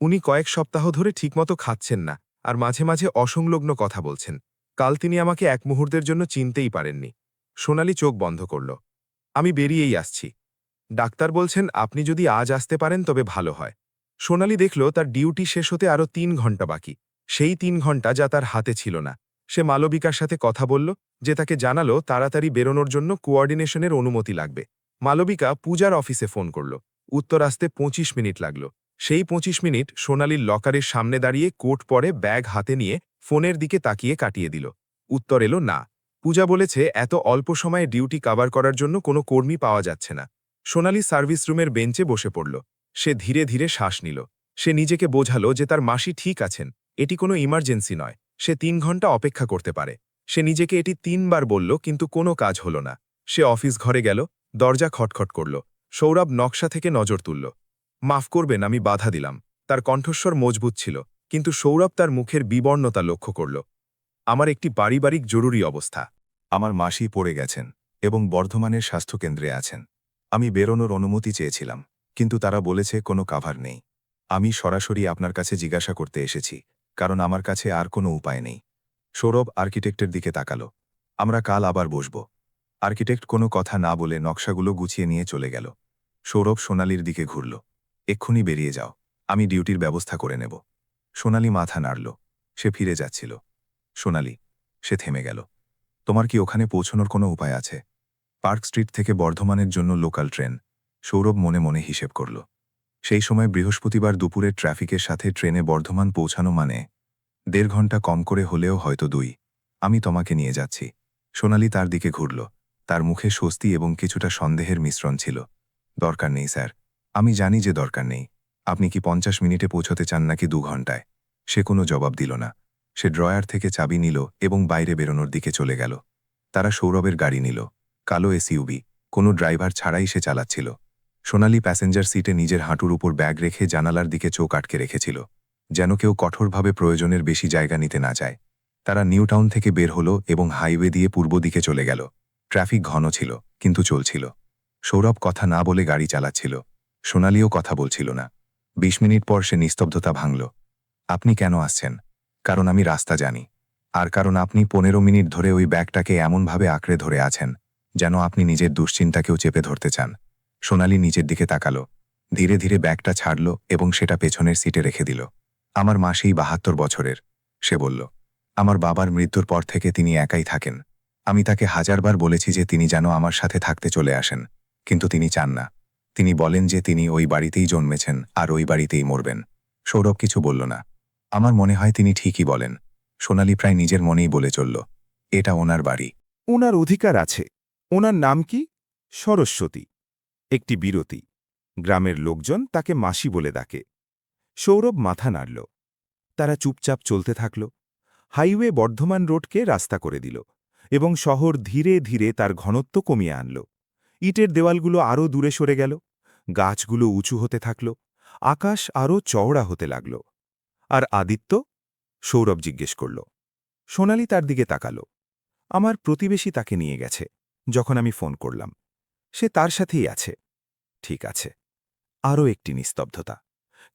উনি কয়েক সপ্তাহ ধরে ঠিকমতো খাচ্ছেন না, আর মাঝে মাঝে অসংলগ্ন কথা বলছেন। কাল তিনি আমাকে এক মুহূর্তের জন্য চিনতেই পারেননি। সোনালী চোখ বন্ধ করল। আমি বেরিয়েই আসছি। ডাক্তার বলছেন আপনি যদি আজ আসতে পারেন তবে ভালো হয়। সোনালী দেখল তার ডিউটি শেষ হতে আরও 3 ঘন্টা বাকি। সেই 3 ঘন্টা যা তার হাতে ছিল না। সে মালবিকার সাথে কথা বলল, যে তাকে জানালো তাড়াতাড়ি বেরোনোর জন্য কোঅর্ডিনেশনের অনুমতি লাগবে। মালবিকা পূজার অফিসে ফোন করল। উত্তর আসতে 25 মিনিট লাগল। সেই 25 মিনিট সোনালীর লকারের সামনে দাঁড়িয়ে কোট পরে ব্যাগ হাতে নিয়ে ফোনের দিকে তাকিয়ে কাটিয়ে দিল। উত্তর এলো না। পূজা বলেছে এত অল্প সময়ে ডিউটি কভার করার জন্য কোনো কর্মী পাওয়া যাচ্ছে না। সোনালী সার্ভিস রুমের বেঞ্চে বসে পড়ল। সে ধীরে ধীরে শ্বাস নিল। সে নিজেকে বোঝালো যে তার মাসি ঠিক আছেন, এটি কোনো ইমার্জেন্সি নয়। সে 3 ঘন্টা অপেক্ষা করতে পারে। সে নিজেকে এটি 3 বার বলল, কিন্তু কোনো কাজ হল না। সে অফিস ঘরে গেল, দরজা খটখট করল। সৌরভ নকশা থেকে নজর তুলল। মাফ করবেন, আমি বাধা দিলাম। তার কণ্ঠস্বর মজবুত ছিল, কিন্তু সৌরভ তার মুখের বিবর্ণতা লক্ষ্য করল। আমার একটি পারিবারিক জরুরি অবস্থা। আমার মাসি পড়ে গেছেন এবং বর্ধমানের স্বাস্থ্যকেন্দ্রে আছেন। আমি বেরোনোর অনুমতি চেয়েছিলাম, কিন্তু তারা বলেছে কোনো কাভার নেই। আমি সরাসরি আপনার কাছে জিজ্ঞাসা করতে এসেছি, কারণ আমার কাছে আর কোনো উপায় নেই। সৌরভ আর্কিটেক্টের দিকে তাকালো। আমরা কাল আবার বসব। আর্কিটেক্ট কোনো কথা না বলে নকশাগুলো গুছিয়ে নিয়ে চলে গেল। সৌরভ সোনালির দিকে ঘুরল। এক্ষুনি বেরিয়ে যাও, আমি ডিউটির ব্যবস্থা করে নেব। সোনালি মাথা নাড়ল। সে ফিরে যাচ্ছিল। সোনালি, সে থেমে গেল। তোমার কি ওখানে পৌঁছানোর কোনো উপায় আছে? পার্ক স্ট্রিট থেকে বর্ধমানের জন্য লোকাল ট্রেন। সৌরভ মনে মনে হিসেব করল। সেই সময় বৃহস্পতিবার দুপুরের ট্রাফিকের সাথে ট্রেনে বর্ধমান পৌঁছানো মানে ১.৫ ঘন্টা কম করে হলেও হয়তো ২। আমি তোমাকে নিয়ে যাচ্ছি। সোনালি তার দিকে ঘুরল। তার মুখে স্বস্তি এবং কিছুটা সন্দেহের মিশ্রণ ছিল। দরকার নেই স্যার, আমি জানি যে দরকার নেই। আপনি কি ৫০ মিনিটে পৌঁছতে চান নাকি ২ ঘন্টায়? সে কোনো জবাব দিল না। সে ড্রয়ার থেকে চাবি নিল এবং বাইরে বেরোনোর দিকে চলে গেল। তারা সৌরভের গাড়ি নিল। কালো এসইউভি, কোনো ড্রাইভার ছাড়াই সে চালাচ্ছিল। সোনালি প্যাসেঞ্জার সিটে নিজের হাঁটুর উপর ব্যাগ রেখে জানালার দিকে চোখ আটকে রেখেছিল, যেন কেউ কঠোরভাবে প্রয়োজনের বেশি জায়গা নিতে না চায়। তারা নিউ টাউন থেকে বের হলো এবং হাইওয়ে দিয়ে পূর্ব দিকে চলে গেল। ট্রাফিক ঘন ছিল, কিন্তু চলছিল। সৌরভ কথা না বলে গাড়ি চালাচ্ছিল। সোনালিও কথা বলছিল না। ২০ মিনিট পর সে নিস্তব্ধতা ভাঙল। আপনি কেন আসছেন? কারণ আমি রাস্তা জানি। আর কারণ আপনি ১৫ মিনিট ধরে ওই ব্যাগটাকে এমনভাবে আঁকড়ে ধরে আছেন, যেন আপনি নিজের দুশ্চিন্তাকেও চেপে ধরতে চান। সোনালি নিচের দিকে তাকালো। ধীরে ধীরে ব্যাগটা ছাড়ল এবং সেটা পেছনের সিটে রেখে দিল। আমার মা সেই ৭২ বছরের, সে বলল। আমার বাবার মৃত্যুর পর থেকে তিনি একাই থাকেন। আমি তাকে হাজারবার বলেছি যে তিনি যেন আমার সাথে থাকতে চলে আসেন, কিন্তু তিনি চান না। তিনি বলেন যে তিনি ওই বাড়িতেই জন্মেছেন আর ওই বাড়িতেই মরবেন। সৌরভ কিছু বলল না। আমার মনে হয় তিনি ঠিকই বলেন। সোনালি প্রায় নিজের মনেই বলে চলল, এটা ওনার বাড়ি। ওনার অধিকার আছে। ওনার নাম কি? সরস্বতী। একটি বিরতি। গ্রামের লোকজন তাকে মাসি বলে ডাকে। সৌরভ মাথা নাড়ল। তারা চুপচাপ চলতে থাকল। হাইওয়ে বর্ধমান রোডকে রাস্তা করে দিল এবং শহর ধীরে ধীরে তার ঘনত্ব কমিয়ে আনল। ইটের দেওয়ালগুলো আরও দূরে সরে গেল। গাছগুলো উঁচু হতে থাকল। আকাশ আরও চওড়া হতে লাগল। আর আদিত্য? সৌরভ জিজ্ঞেস করল। সোনালি তার দিকে তাকাল। আমার প্রতিবেশী তাকে নিয়ে গেছে যখন আমি ফোন করলাম। সে তার সাথেই আছে। ঠিক আছে। আরও একটি নিস্তব্ধতা,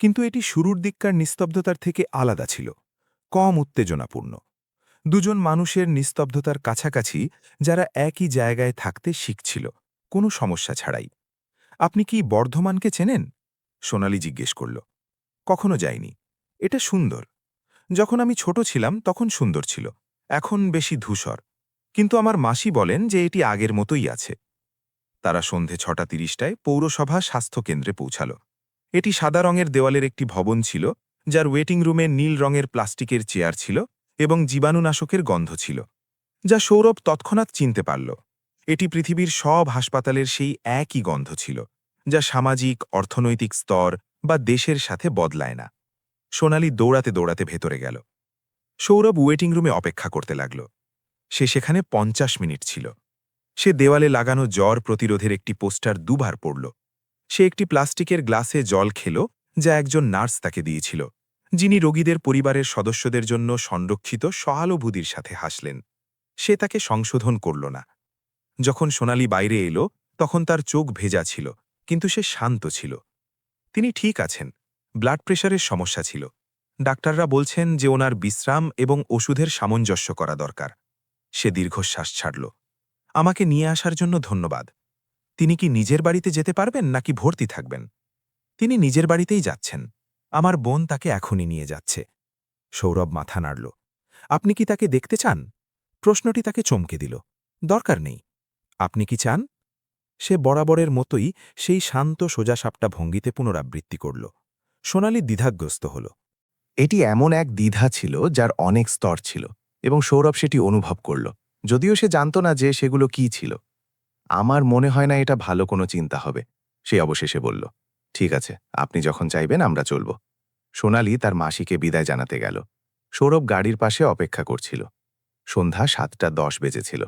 কিন্তু এটি শুরুর দিককার নিস্তব্ধতার থেকে আলাদা ছিল, কম উত্তেজনাপূর্ণ। দুজন মানুষের নিস্তব্ধতার কাছাকাছি, যারা একই জায়গায় থাকতে শিখছিল, কোনো সমস্যা ছাড়াই। আপনি কি বর্ধমানকে চেনেন? সোনালি জিজ্ঞেস করল। কখনো যাইনি। এটা সুন্দর। যখন আমি ছোট ছিলাম তখন সুন্দর ছিল, এখন বেশি ধূসর। কিন্তু আমার মাসি বলেন যে এটি আগের মতোই আছে। তারা সন্ধে ৬:৩০টায় পৌরসভা স্বাস্থ্যকেন্দ্রে পৌঁছাল। এটি সাদা রঙের দেওয়ালের একটি ভবন ছিল, যার ওয়েটিং রুমে নীল রঙের প্লাস্টিকের চেয়ার ছিল এবং জীবাণুনাশকের গন্ধ ছিল, যা সৌরভ তৎক্ষণাৎ চিনতে পারল। এটি পৃথিবীর সব হাসপাতালের সেই একই গন্ধ ছিল, যা সামাজিক, অর্থনৈতিক স্তর বা দেশের সাথে বদলায় না। সোনালি দৌড়াতে দৌড়াতে ভেতরে গেল। সৌরভ ওয়েটিং রুমে অপেক্ষা করতে লাগল। সে সেখানে ৫০ মিনিট ছিল। সে দেওয়ালে লাগানো জ্বর প্রতিরোধের একটি পোস্টার দুবার পড়ল। সে একটি প্লাস্টিকের গ্লাসে জল খেল, যা একজন নার্স তাকে দিয়েছিল, যিনি রোগীদের পরিবারের সদস্যদের জন্য সংরক্ষিত সহানুভূতির সাথে হাসলেন। সে তাকে সংশোধন করল না। যখন সোনালি বাইরে এলো, তখন তার চোখ ভেজা ছিল, কিন্তু সে শান্ত ছিল। তিনি ঠিক আছেন। ব্লাড প্রেশারের সমস্যা ছিল। ডাক্তাররা বলছেন যে ওনার বিশ্রাম এবং ওষুধের সামঞ্জস্য করা দরকার। সে দীর্ঘশ্বাস ছাড়ল। আমাকে নিয়ে আসার জন্য ধন্যবাদ। তিনি কি নিজের বাড়িতে যেতে পারবেন নাকি ভর্তি থাকবেন? তিনি নিজের বাড়িতেই যাচ্ছেন। আমার বোন তাকে এখনই নিয়ে যাচ্ছে। সৌরভ মাথা নাড়ল। আপনি কি তাকে দেখতে চান? প্রশ্নটি তাকে চমকে দিল। দরকার নেই। আপনি কি চান? সে বরাবরের মতোই সেই শান্ত সোজাসাপটা ভঙ্গিতে পুনরাবৃত্তি করল। সোনালি দ্বিধাগ্রস্ত হল। এটি এমন এক দ্বিধা ছিল যার অনেক স্তর ছিল, এবং সৌরভ সেটি অনুভব করল, যদিও সে জানত না যে সেগুলো কি ছিল। আমার মনে হয় না এটা ভালো কোনো চিন্তা হবে, সে অবশেষে বলল। ঠিক আছে, আপনি যখন চাইবেন আমরা চলব। সোনালি তার মাসিকে বিদায় জানাতে গেল। সৌরভ গাড়ির পাশে অপেক্ষা করছিল। সন্ধ্যা ৭:১০ বেজেছিল।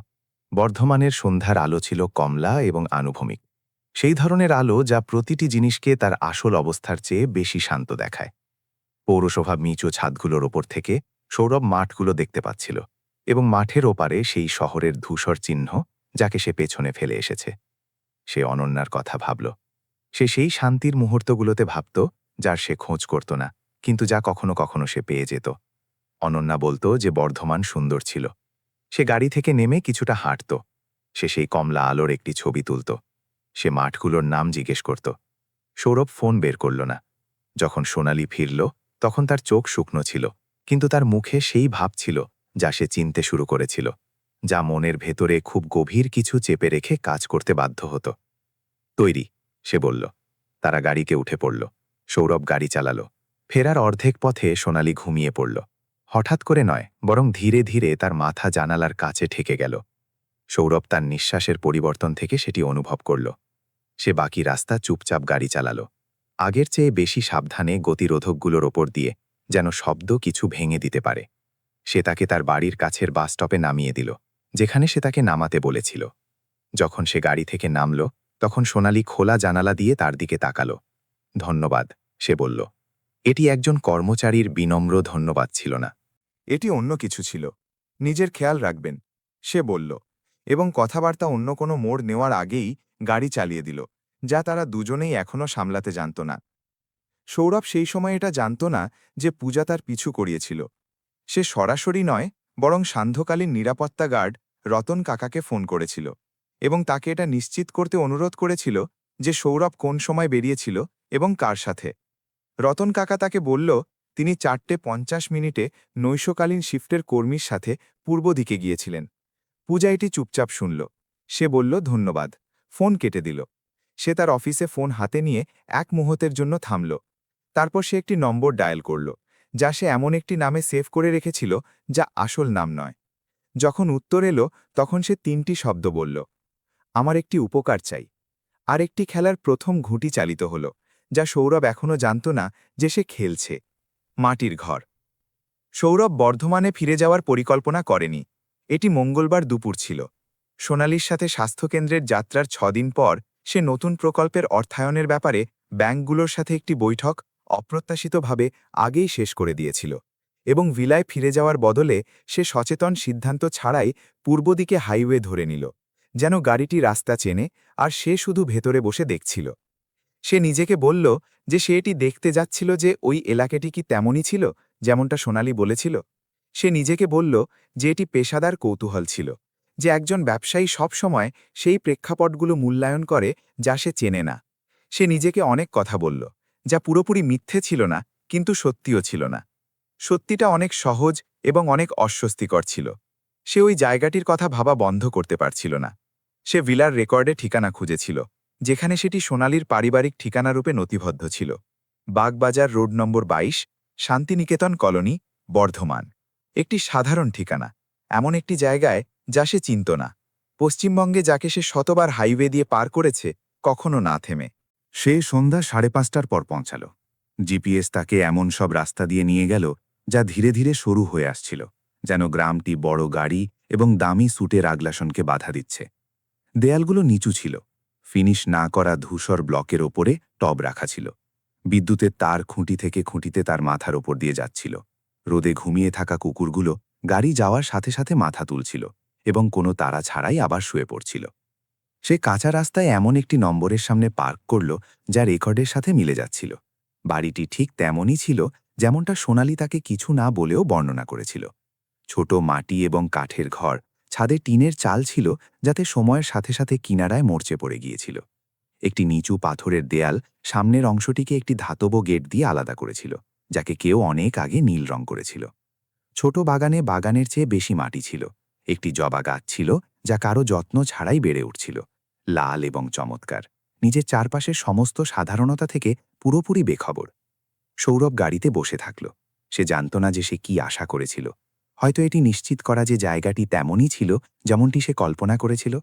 বর্ধমানের সন্ধ্যার আলো ছিল কমলা এবং আনুভূমিক, সেই ধরনের আলো যা প্রতিটি জিনিসকে তার আসল অবস্থার চেয়ে বেশি শান্ত দেখায়। পৌরসভা মিচু ছাদগুলোর ওপর থেকে সৌরভ মাঠগুলো দেখতে পাচ্ছিল, এবং মাঠের ওপারে সেই শহরের ধূসর চিহ্ন যাকে সে পেছনে ফেলে এসেছে। সে অনন্যার কথা ভাবল। সে সেই শান্তির মুহূর্তগুলোতে ভাবত যার সে খোঁজ করত না, কিন্তু যা কখনো কখনো সে পেয়ে যেত। অনন্যা বলতো যে বর্ধমান সুন্দর ছিল। সে গাড়ি থেকে নেমে কিছুটা হাঁটত। সে সেই কমলা আলোর একটি ছবি তুলত। সে মাঠগুলোর নাম জিজ্ঞেস করত। সৌরভ ফোন বের করল না। যখন সোনালি ফিরল, তখন তার চোখ শুকনো ছিল, কিন্তু তার মুখে সেই ভাব ছিল যা সে চিনতে শুরু করেছিল, যা মনের ভেতরে খুব গভীর কিছু চেপে রেখে কাজ করতে বাধ্য হতো। তৈরি, সে বলল। তারা গাড়িতে উঠে পড়ল। সৌরভ গাড়ি চালাল। ফেরার অর্ধেক পথে সোনালি ঘুমিয়ে পড়ল। হঠাৎ করে নয়, বরং ধীরে ধীরে তার মাথা জানালার কাছে ঠেকে গেল। সৌরভ তার নিঃশ্বাসের পরিবর্তন থেকে সেটি অনুভব করল। সে বাকি রাস্তা চুপচাপ গাড়ি চালাল, আগের চেয়ে বেশি সাবধানে, গতিরোধকগুলোর ওপর দিয়ে, যেন শব্দ কিছু ভেঙে দিতে পারে। সে তাকে তার বাড়ির কাছের বাস স্টপে নামিয়ে দিল, যেখানে সে তাকে নামাতে বলেছিল। যখন সে গাড়ি থেকে নামল, তখন সোনালি খোলা জানালা দিয়ে তার দিকে তাকাল। ধন্যবাদ, সে বলল। এটি একজন কর্মচারীর বিনম্র ধন্যবাদ ছিল না। এটি অন্য কিছু ছিল। নিজের খেয়াল রাখবেন, সে বলল, এবং কথাবার্তা অন্য কোনো মোড় নেওয়ার আগেই গাড়ি চালিয়ে দিল, যা তারা দুজনেই এখনও সামলাতে জানত না। সৌরভ সেই সময় এটা জানত না যে পূজা তার পিছু করিয়েছিল। সে সরাসরি নয়, বরং সান্ধ্যকালীন নিরাপত্তা গার্ড রতন কাকাকে ফোন করেছিল এবং তাকে এটা নিশ্চিত করতে অনুরোধ করেছিল যে সৌরভ কোন সময় বেরিয়েছিল এবং কার সাথে। রতন কাকা তাকে বলল তিনি 4:50 নৈশকালীন শিফটের কর্মীর সাথে পূর্ব দিকে গিয়েছিলেন। পূজা এটি চুপচাপ শুনল। সে বলল ধন্যবাদ, ফোন কেটে দিল। সে তার অফিসে ফোন হাতে নিয়ে এক মুহূর্তের জন্য থামল। তারপর সে একটি নম্বর ডায়াল করল, যা সে এমন একটি নামে সেভ করে রেখেছিল যা আসল নাম নয়। যখন উত্তর এলো, তখন সে 3টি শব্দ বলল, আমার একটি উপকার চাই। আর একটি খেলার প্রথম ঘুঁটি চালিত হল, যা সৌরভ এখনও জানত না যে সে খেলছে। মাটির ঘর। সৌরভ বর্ধমানে ফিরে যাওয়ার পরিকল্পনা করেনি। এটি মঙ্গলবার দুপুর ছিল। সোনালির সাথে স্বাস্থ্যকেন্দ্রের যাত্রার 6 দিন পর সে নতুন প্রকল্পের অর্থায়নের ব্যাপারে ব্যাংকগুলোর সাথে একটি বৈঠক অপ্রত্যাশিতভাবে আগেই শেষ করে দিয়েছিল, এবং ভিলায় ফিরে যাওয়ার বদলে সে সচেতন সিদ্ধান্ত ছাড়াই পূর্ব দিকে হাইওয়ে ধরে নিল, যেন গাড়িটি রাস্তা চেনে আর সে শুধু ভেতরে বসে দেখছিল। সে নিজেকে বলল যে সে এটি দেখতে যাচ্ছিল যে ওই এলাকাটি কি তেমনই ছিল যেমনটা সোনালি বলেছিল। সে নিজেকে বলল যে এটি পেশাদার কৌতূহল ছিল, যে একজন ব্যবসায়ী সবসময় সেই প্রেক্ষাপটগুলো মূল্যায়ন করে যা সে চেনে না। সে নিজেকে অনেক কথা বলল, যা পুরোপুরি মিথ্যে ছিল না, কিন্তু সত্যিও ছিল না। সত্যিটা অনেক সহজ এবং অনেক অস্বস্তিকর ছিল। সে ওই জায়গাটির কথা ভাবা বন্ধ করতে পারছিল না। সে ভিলার রেকর্ডে ঠিকানা খুঁজেছিল, যেখানে সেটি সোনালির পারিবারিক ঠিকানারূপে নথিবদ্ধ ছিল। Bagbazar road number 22, Santiniketan colony, Bardhaman. একটি সাধারণ ঠিকানা, এমন একটি জায়গায় যা সে চিনত না। পশ্চিমবঙ্গে যাকে সে শতবার হাইওয়ে দিয়ে পার করেছে, কখনো না থেমে। সে সন্ধ্যা 5:30টার পর পৌঁছাল। জিপিএস তাকে এমন সব রাস্তা দিয়ে নিয়ে গেল যা ধীরে ধীরে সরু হয়ে আসছিল, যেন গ্রামটি বড় গাড়ি এবং দামি স্যুটের আগ্রাসনকে বাধা দিচ্ছে। দেয়ালগুলো নিচু ছিল, ফিনিশ না করা ধূসর ব্লকের ওপরে টব রাখা ছিল। বিদ্যুতের তার খুঁটি থেকে খুঁটিতে তার মাথার ওপর দিয়ে যাচ্ছিল। রোদে ঘুমিয়ে থাকা কুকুরগুলো গাড়ি যাওয়ার সাথে সাথে মাথা তুলছিল এবং কোনো তাড়া ছাড়াই আবার শুয়ে পড়ছিল। সে কাঁচা রাস্তায় এমন একটি নম্বরের সামনে পার্ক করল যা রেকর্ডের সাথে মিলে যাচ্ছিল। বাড়িটি ঠিক তেমনই ছিল যেমনটা সোনালি তাকে কিছু না বলেও বর্ণনা করেছিল। ছোট মাটি এবং কাঠের ঘর, ছাদে টিনের চাল ছিল যাতে সময়ের সাথে সাথে কিনারায় মরচে পড়ে গিয়েছিল। একটি নিচু পাথরের দেয়াল সামনের অংশটিকে একটি ধাতব গেট দিয়ে আলাদা করেছিল, যাকে কেউ অনেক আগে নীল রং করেছিল। ছোট বাগানে বাগানের চেয়ে বেশি মাটি ছিল। একটি জবা গাছ ছিল যা কারো যত্ন ছাড়াই বেড়ে উঠছিল, লাল এবং চমৎকার, নিজের চারপাশের সমস্ত সাধারণতা থেকে পুরোপুরি বেখবর। সৌরভ গাড়িতে বসে থাকল। সে জানত না যে সে কি আশা করেছিল। হয়তো এটি নিশ্চিত করা যে জায়গাটি তেমনই ছিল যেমনটি সে কল্পনা করেছিল।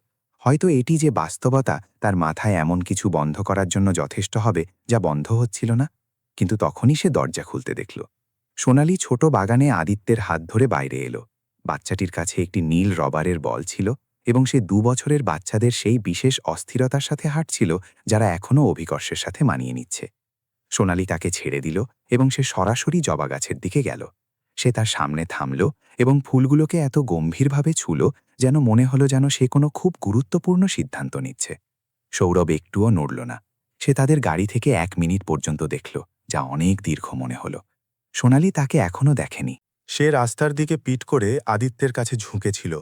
হয়তো এটি যে বাস্তবতা তার মাথায় এমন কিছু বন্ধ করার জন্য যথেষ্ট হবে যা বন্ধ হচ্ছিল না। কিন্তু তখনই সে দরজা খুলতে দেখল। সোনালি ছোট বাগানে আদিত্যের হাত ধরে বাইরে এলো। বাচ্চাটির কাছে একটি নীল রবারের বল ছিল এবং সে 2 বছরের বাচ্চাদের সেই বিশেষ অস্থিরতার সাথে হাঁটছিল যারা এখনও অভিকর্ষের সাথে মানিয়ে নিচ্ছে। সোনালি তাকে ছেড়ে দিল এবং সে সরাসরি জবা গাছের দিকে গেল। সে তার সামনে থামল এবং ফুলগুলোকে এত গম্ভীরভাবে ছুঁল যেন মনে হলো যেন সে কোনো খুব গুরুত্বপূর্ণ সিদ্ধান্ত নিচ্ছে। সৌরভ একটুও নড়ল না। সে তাদের গাড়ি থেকে 1 মিনিট পর্যন্ত দেখল, যা অনেক দীর্ঘ মনে হল। সোনালি তাকে এখনও দেখেনি। সে রাস্তার দিকে পিঠ করে আদিত্যের কাছে ঝুঁকেছিল,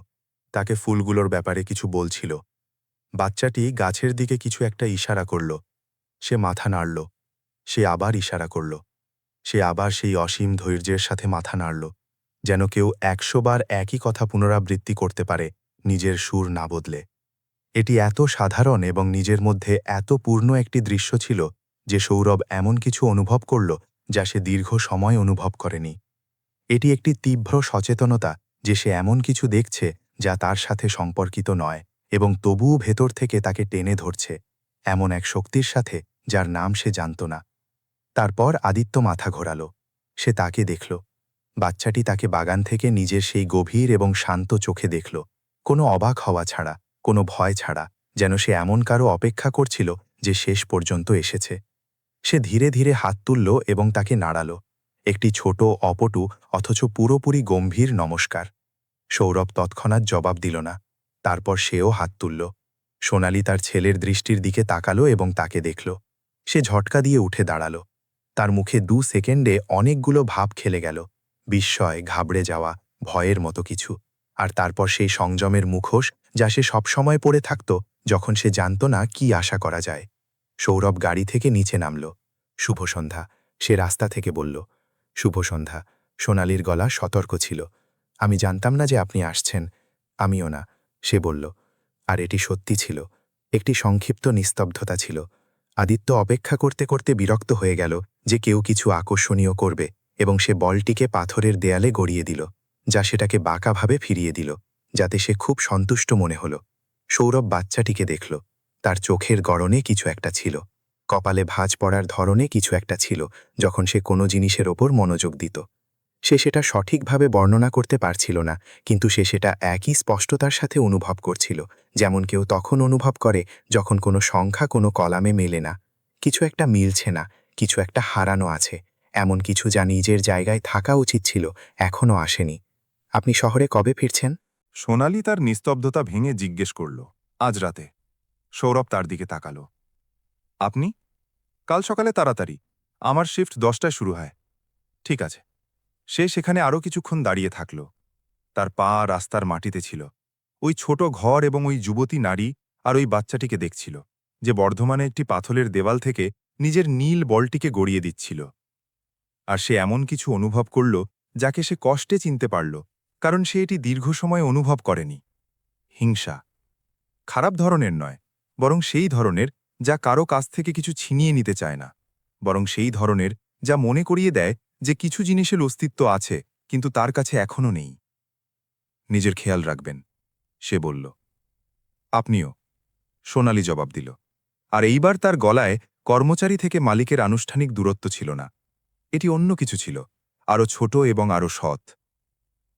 তাকে ফুলগুলোর ব্যাপারে কিছু বলছিল। বাচ্চাটি গাছের দিকে কিছু একটা ইশারা করল। সে মাথা নাড়ল। সে আবার ইশারা করল। সে আবার সেই অসীম ধৈর্যের সাথে মাথা নাড়ল, যেন কেউ 100 বার একই কথা পুনরাবৃত্তি করতে পারে, নিজের সুর না বদলে। এটি এত সাধারণ এবং নিজের মধ্যে এত পূর্ণ একটি দৃশ্য ছিল যে সৌরভ এমন কিছু অনুভব করল যা সে দীর্ঘ সময় অনুভব করেনি। এটি একটি তীব্র সচেতনতা যে সে এমন কিছু দেখছে যা তার সাথে সম্পর্কিত নয় এবং তবুও ভেতর থেকে তাকে টেনে ধরছে, এমন এক শক্তির সাথে যার নাম সে জানত না। তারপর আদিত্য মাথা ঘোরাল। সে তাকে দেখল। বাচ্চাটি তাকে বাগান থেকে নিজের সেই গভীর এবং শান্ত চোখে দেখল, কোনো অবাক হওয়া ছাড়া, কোনো ভয় ছাড়া, যেন সে এমন কারো অপেক্ষা করছিল যে শেষ পর্যন্ত এসেছে। সে ধীরে ধীরে হাত তুলল এবং তাকে নাড়াল, একটি ছোট, অপটু অথচ পুরোপুরি গম্ভীর নমস্কার। সৌরভ তৎক্ষণাৎ জবাব দিল না। তারপর সেও হাত তুলল। সোনালি তার ছেলের দৃষ্টির দিকে তাকালো এবং তাকে দেখল। সে ঝটকা দিয়ে উঠে দাঁড়াল। তার মুখে 2 সেকেন্ডে অনেকগুলো ভাব খেলে গেল, বিস্ময়, ঘাবড়ে যাওয়া, ভয়ের মতো কিছু। আর তারপর সেই সংযমের মুখোশ যা সে সবসময় পরে থাকত যখন সে জানত না কি আশা করা যায়। সৌরভ গাড়ি থেকে নিচে নামল। শুভ সন্ধ্যা, সে রাস্তা থেকে বলল। শুভ সন্ধ্যা। সোনালির গলা সতর্ক ছিল। আমি জানতাম না যে আপনি আসছেন। আমিও না, সে বলল। আর এটি সত্যি ছিল। একটি সংক্ষিপ্ত নিস্তব্ধতা ছিল। আদিত্য অপেক্ষা করতে করতে বিরক্ত হয়ে গেল যে কেউ কিছু আকর্ষণীয় করবে, এবং সে বলটিকে পাথরের দেয়ালে গড়িয়ে দিল, যা সেটাকে বাঁকাভাবে ফিরিয়ে দিল, যাতে সে খুব সন্তুষ্ট মনে হল। সৌরভ বাচ্চাটিকে দেখল। তার চোখের গড়নে কিছু একটা ছিল, কপালে ভাঁজ পড়ার ধরনে কিছু একটা ছিল যখন সে কোনো জিনিসের ওপর মনোযোগ দিত। সে সেটা সঠিকভাবে বর্ণনা করতে পারছিল না, কিন্তু সে সেটা একই স্পষ্টতার সাথে অনুভব করছিল, যেমন কেউ তখন অনুভব করে যখন কোনো সংখ্যা কোনো কলামে মেলে না। কিছু একটা মিলছে না, কিছু একটা হারানো আছে, এমন কিছু যা নিজের জায়গায় থাকা উচিত ছিল, এখনও আসেনি। আপনি শহরে কবে ফিরছেন? সোনালি তার নিস্তব্ধতা ভেঙে জিজ্ঞেস করল। আজ রাতে। সৌরভ তার দিকে তাকাল। আপনি? কাল সকালে তাড়াতাড়ি। আমার শিফট 10টায় শুরু হয়। ঠিক আছে। সে সেখানে আরও কিছুক্ষণ দাঁড়িয়ে থাকল। তার পা রাস্তার মাটিতে ছিল। ওই ছোট ঘর এবং ওই যুবতী নারী আর ওই বাচ্চাটিকে দেখছিল, যে বর্ধমানে একটি পাথরের দেওয়াল থেকে নিজের নীল বলটিকে গড়িয়ে দিচ্ছিল। আর সে এমন কিছু অনুভব করল যাকে সে কষ্টে চিনতে পারল, কারণ সে এটি দীর্ঘ সময় অনুভব করেনি। হিংসা। খারাপ ধরনের নয়, বরং সেই ধরনের যা কারো কাছ থেকে কিছু ছিনিয়ে নিতে চায় না, বরং সেই ধরনের যা মনে করিয়ে দেয় যে কিছু জিনিসের অস্তিত্ব আছে, কিন্তু তার কাছে এখনও নেই। নিজের খেয়াল রাখবেন, সে বলল। আপনিও, সোনালি জবাব দিল। আর এইবার তার গলায় কর্মচারী থেকে মালিকের আনুষ্ঠানিক দূরত্ব ছিল না। এটি অন্য কিছু ছিল, আরও ছোট এবং আরও সৎ।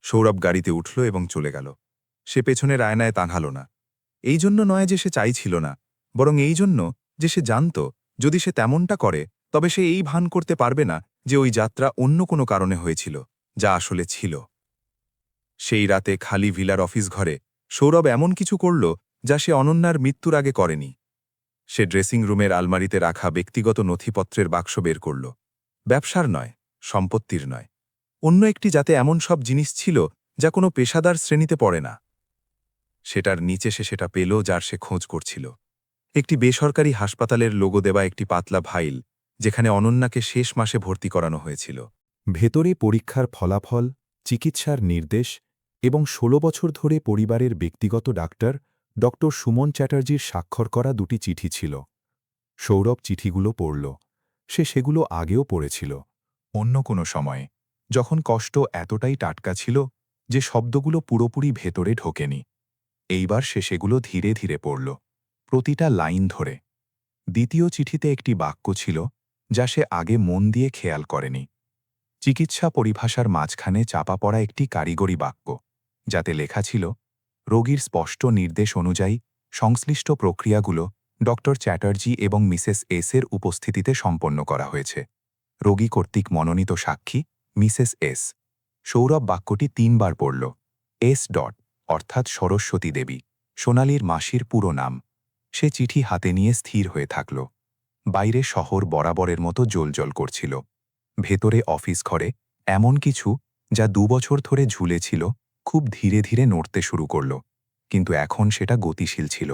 সৌরভ গাড়িতে উঠল এবং চলে গেল। সে পেছনের আয়নায় তাকাল না। এই জন্য নয় যে সে চাইছিল না, বরং এই জন্য যে সে জানত যদি সে তেমনটা করে তবে সে এই ভান করতে পারবে না যে ওই যাত্রা অন্য কোনো কারণে হয়েছিল, যা আসলে ছিল। সেই রাতে খালি ভিলার অফিস ঘরে সৌরভ এমন কিছু করল যা সে অনন্যার মৃত্যুর আগে করেনি। সে ড্রেসিং রুমের আলমারিতে রাখা ব্যক্তিগত নথিপত্রের বাক্স বের করল। ব্যবসার নয়, সম্পত্তির নয়, অন্য একটি, যাতে এমন সব জিনিস ছিল যা কোনো পেশাদার শ্রেণীতে পড়ে না। সেটার নিচে সে সেটা পেল যার সে খোঁজ করছিল, একটি বেসরকারি হাসপাতালের লোগো দেওয়া একটি পাতলা ফাইল, যেখানে অনন্যাকে শেষ মাসে ভর্তি করানো হয়েছিল। ভেতরে পরীক্ষার ফলাফল, চিকিৎসার নির্দেশ এবং 16 বছর ধরে পরিবারের ব্যক্তিগত ডাক্তার ড সুমন চ্যাটার্জির স্বাক্ষর করা 2টি চিঠি ছিল। সৌরভ চিঠিগুলো পড়ল। সে সেগুলো আগেও পড়েছিল, অন্য কোনো সময়ে, যখন কষ্ট এতটাই টাটকা ছিল যে শব্দগুলো পুরোপুরি ভেতরে ঢোকেনি। এইবার সে সেগুলো ধীরে ধীরে পড়ল, প্রতিটা লাইন ধরে। দ্বিতীয় চিঠিতে একটি বাক্য ছিল যা সে আগে মন দিয়ে খেয়াল করেনি। চিকিৎসা পরিভাষার মাঝখানে চাপা পড়া একটি কারিগরি বাক্য, যাতে লেখা ছিল, রোগীর স্পষ্ট নির্দেশ অনুযায়ী সংশ্লিষ্ট প্রক্রিয়াগুলো ড চ্যাটার্জি এবং মিসেস এসের উপস্থিতিতে সম্পন্ন করা হয়েছে। রোগী কর্তৃক মনোনীত সাক্ষী মিসেস এস। সৌরভ বাক্যটি 3 বার পড়ল। এস. অর্থাৎ সরস্বতী দেবী, সোনালির মাসির পুরো নাম। সে চিঠি হাতে নিয়ে স্থির হয়ে থাকল। বাইরে শহর বরাবরের মতো জ্বলজ্বল করছিল। ভেতরে অফিস ঘরে এমন কিছু যা 2 বছর ধরে ঝুলেছিল খুব ধীরে ধীরে নড়তে শুরু করল, কিন্তু এখন সেটা গতিশীল ছিল।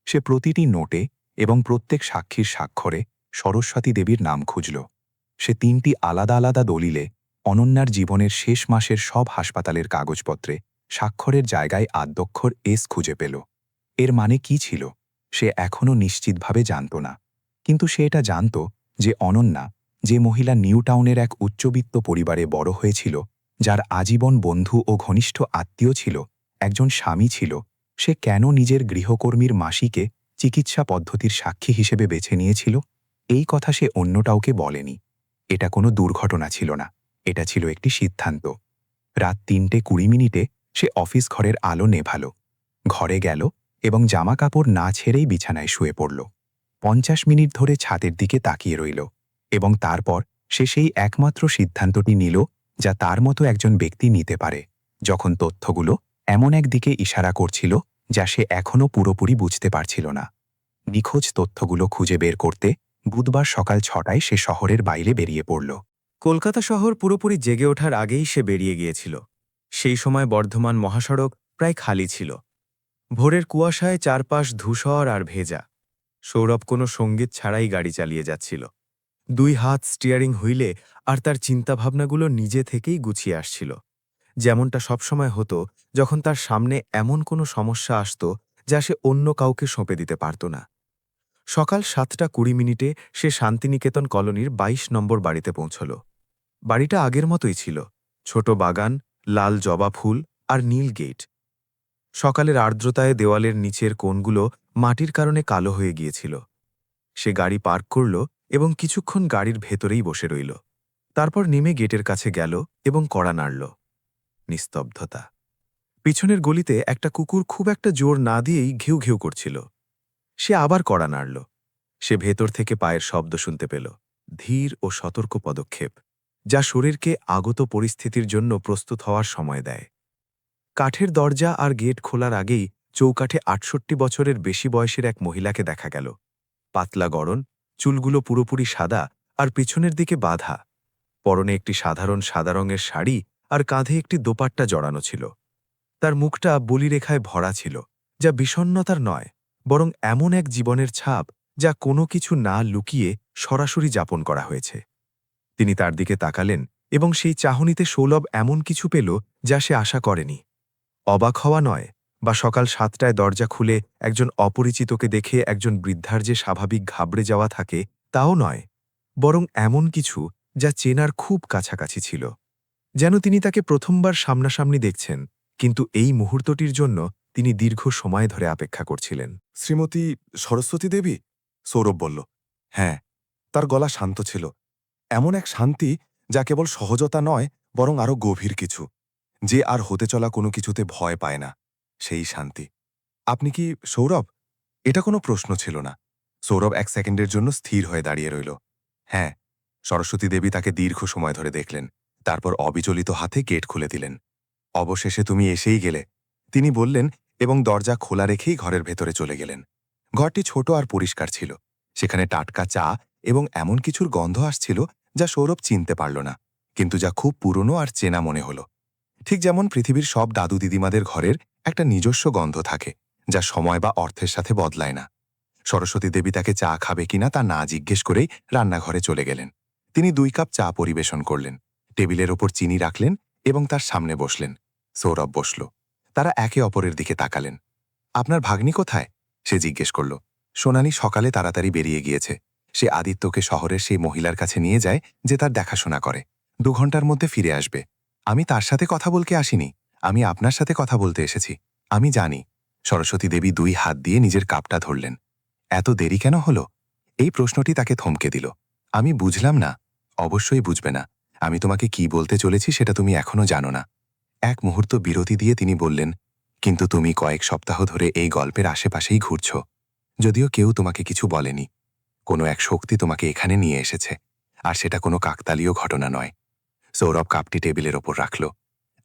সে প্রতিটি নোটে এবং প্রত্যেক সাক্ষীর স্বাক্ষরে সরস্বতী দেবীর নাম খুঁজল। সে 3টি আলাদা আলাদা দলিলে অনন্যার জীবনের শেষ মাসের সব হাসপাতালের কাগজপত্রে স্বাক্ষরের জায়গায় আদ্যক্ষর এস খুঁজে পেল। এর মানে কি ছিল সে এখনও নিশ্চিতভাবে জানত না, কিন্তু সে এটা জানত যে অনন্যা, যে মহিলা নিউ টাউনের এক উচ্চবিত্ত পরিবারে বড় হয়েছিল, যার আজীবন বন্ধু ও ঘনিষ্ঠ আত্মীয় ছিল, একজন স্বামী ছিল, সে কেন নিজের গৃহকর্মীর মাসিকে চিকিৎসা পদ্ধতির সাক্ষী হিসেবে বেছে নিয়েছিল। এই কথা সে অন্য কাউকে বলেনি। এটা কোনো দুর্ঘটনা ছিল না, এটা ছিল একটি সিদ্ধান্ত। রাত 3:20 সে অফিস ঘরের আলো নেভাল, ঘরে গেল এবং জামাকাপড় না ছেড়েই বিছানায় শুয়ে পড়ল। 50 মিনিট ধরে ছাদের দিকে তাকিয়ে রইল এবং তারপর সে সেই একমাত্র সিদ্ধান্তটি নিল যা তার মতো একজন ব্যক্তি নিতে পারে, যখন তথ্যগুলো এমন এক দিকে ইশারা করছিল যা সে এখনও পুরোপুরি বুঝতে পারছিল না। নিখোঁজ তথ্যগুলো খুঁজে বের করতে বুধবার সকাল 6টায় সে শহরের বাইরে বেরিয়ে পড়ল। কলকাতা শহর পুরোপুরি জেগে ওঠার আগেই সে বেরিয়ে গিয়েছিল। সেই সময় বর্ধমান মহাসড়ক প্রায় খালি ছিল। ভোরের কুয়াশায় চারপাশ ধূসর আর ভেজা। সৌরভ কোনো সঙ্গীত ছাড়াই গাড়ি চালিয়ে যাচ্ছিল। 2 হাত স্টিয়ারিং হুইলে, আর তার চিন্তাভাবনাগুলো নিজে থেকেই গুছিয়ে আসছিল, যেমনটা সবসময় হতো যখন তার সামনে এমন কোনো সমস্যা আসত যা সে অন্য কাউকে সঁপে দিতে পারত না। সকাল 7:20 সে শান্তিনিকেতন কলোনির 22 নম্বর বাড়িতে পৌঁছল। বাড়িটা আগের মতোই ছিল, ছোট বাগান, লাল জবা ফুল আর নীল গেট। সকালের আর্দ্রতায় দেওয়ালের নিচের কোণগুলো মাটির কারণে কালো হয়ে গিয়েছিল। সে গাড়ি পার্ক করল এবং কিছুক্ষণ গাড়ির ভেতরেই বসে রইল। তারপর নেমে গেটের কাছে গেল এবং কড়া নাড়ল। নিস্তব্ধতা। পিছনের গলিতে একটা কুকুর খুব একটা জোর না দিয়েই ঘেউ ঘেউ করছিল। সে আবার কড়া নাড়ল। সে ভেতর থেকে পায়ের শব্দ শুনতে পেল, ধীর ও সতর্ক পদক্ষেপ, যা শরীরকে আগত পরিস্থিতির জন্য প্রস্তুত হওয়ার সময় দেয়। কাঠের দরজা আর গেট খোলার আগেই চৌকাঠে 68 বছরের বেশি বয়সের এক মহিলাকে দেখা গেল। পাতলা গড়ন, চুলগুলো পুরোপুরি সাদা আর পিছনের দিকে বাঁধা। পরনে একটি সাধারণ সাদা রঙের শাড়ি আর কাঁধে একটি দোপাট্টা জড়ানো ছিল। তার মুখটা বলিরেখায় ভরা ছিল, যা বিষণ্ণতার নয়, বরং এমন এক জীবনের ছাপ যা কোনো কিছু না লুকিয়ে সরাসরি যাপন করা হয়েছে। তিনি তার দিকে তাকালেন এবং সেই চাহনিতে সৌলভ এমন কিছু পেল যা সে আশা করেনি। অবাক হওয়া নয়, বা সকাল 7টায় দরজা খুলে একজন অপরিচিতকে দেখে একজন বৃদ্ধার যে স্বাভাবিক ঘাবড়ে যাওয়া থাকে তাও নয়, বরং এমন কিছু যা চেনার খুব কাছাকাছি ছিল। যেন তিনি তাকে প্রথমবার সামনাসামনি দেখছেন, কিন্তু এই মুহূর্তটির জন্য তিনি দীর্ঘ সময় ধরে অপেক্ষা করছিলেন। শ্রীমতী সরস্বতী দেবী? সৌরভ বলল। হ্যাঁ। তার গলা শান্ত ছিল, এমন এক শান্তি যা কেবল সহজতা নয়, বরং আরও গভীর কিছু, যে আর হতে চলা কোনো কিছুতে ভয় পায় না, সেই শান্তি। আপনি কি সৌরভ? এটা কোনো প্রশ্ন ছিল না। সৌরভ 1 সেকেন্ডের জন্য স্থির হয়ে দাঁড়িয়ে রইল। হ্যাঁ। সরস্বতী দেবী তাকে দীর্ঘ সময় ধরে দেখলেন, তারপর অবিচলিত হাতে গেট খুলে দিলেন। অবশেষে তুমি এসেই গেলে, তিনি বললেন এবং দরজা খোলা রেখেই ঘরের ভেতরে চলে গেলেন। ঘরটি ছোট আর পরিষ্কার ছিল। সেখানে টাটকা চা এবং এমন কিছুর গন্ধ আসছিল যা সৌরভ চিনতে পারল না, কিন্তু যা খুব পুরনো আর চেনা মনে হল। ঠিক যেমন পৃথিবীর সব দাদু দিদিমাদের ঘরের একটা নিজস্ব গন্ধ থাকে, যা সময় বা অর্থের সাথে বদলায় না। সরস্বতী দেবী তাকে চা খাবে কিনা তা না জিজ্ঞেস করেই রান্নাঘরে চলে গেলেন। তিনি 2 কাপ চা পরিবেশন করলেন, টেবিলের ওপর চিনি রাখলেন এবং তার সামনে বসলেন। সৌরভ বসল। তারা একে অপরের দিকে তাকালেন। আপনার ভাগ্নি কোথায়? সে জিজ্ঞেস করল। সোনালি সকালে তাড়াতাড়ি বেরিয়ে গিয়েছে। সে আদিত্যকে শহরের সেই মহিলার কাছে নিয়ে যায় যে তার দেখাশোনা করে। 2 ঘন্টার মধ্যে ফিরে আসবে। আমি তার সাথে কথা বলতে আসিনি, আমি আপনার সাথে কথা বলতে এসেছি। আমি জানি। সরস্বতী দেবী 2 হাত দিয়ে নিজের কাপটা ধরলেন। এত দেরি কেন হলো? এই প্রশ্নটি তাকে থমকে দিল। আমি বুঝলাম না। অবশ্যই বুঝবে না। আমি তোমাকে কি বলতে চলেছি সেটা তুমি এখনো জানো না। এক মুহূর্ত বিরতি দিয়ে তিনি বললেন, কিন্তু তুমি কয়েক সপ্তাহ ধরে এই গল্পের আশেপাশেই ঘুরছ, যদিও কেউ তোমাকে কিছু বলেনি। কোনো এক শক্তি তোমাকে এখানে নিয়ে এসেছে, আর সেটা কোনো কাকতালীয় ঘটনা নয়। সৌরভ কাপটি টেবিলের ওপর রাখল।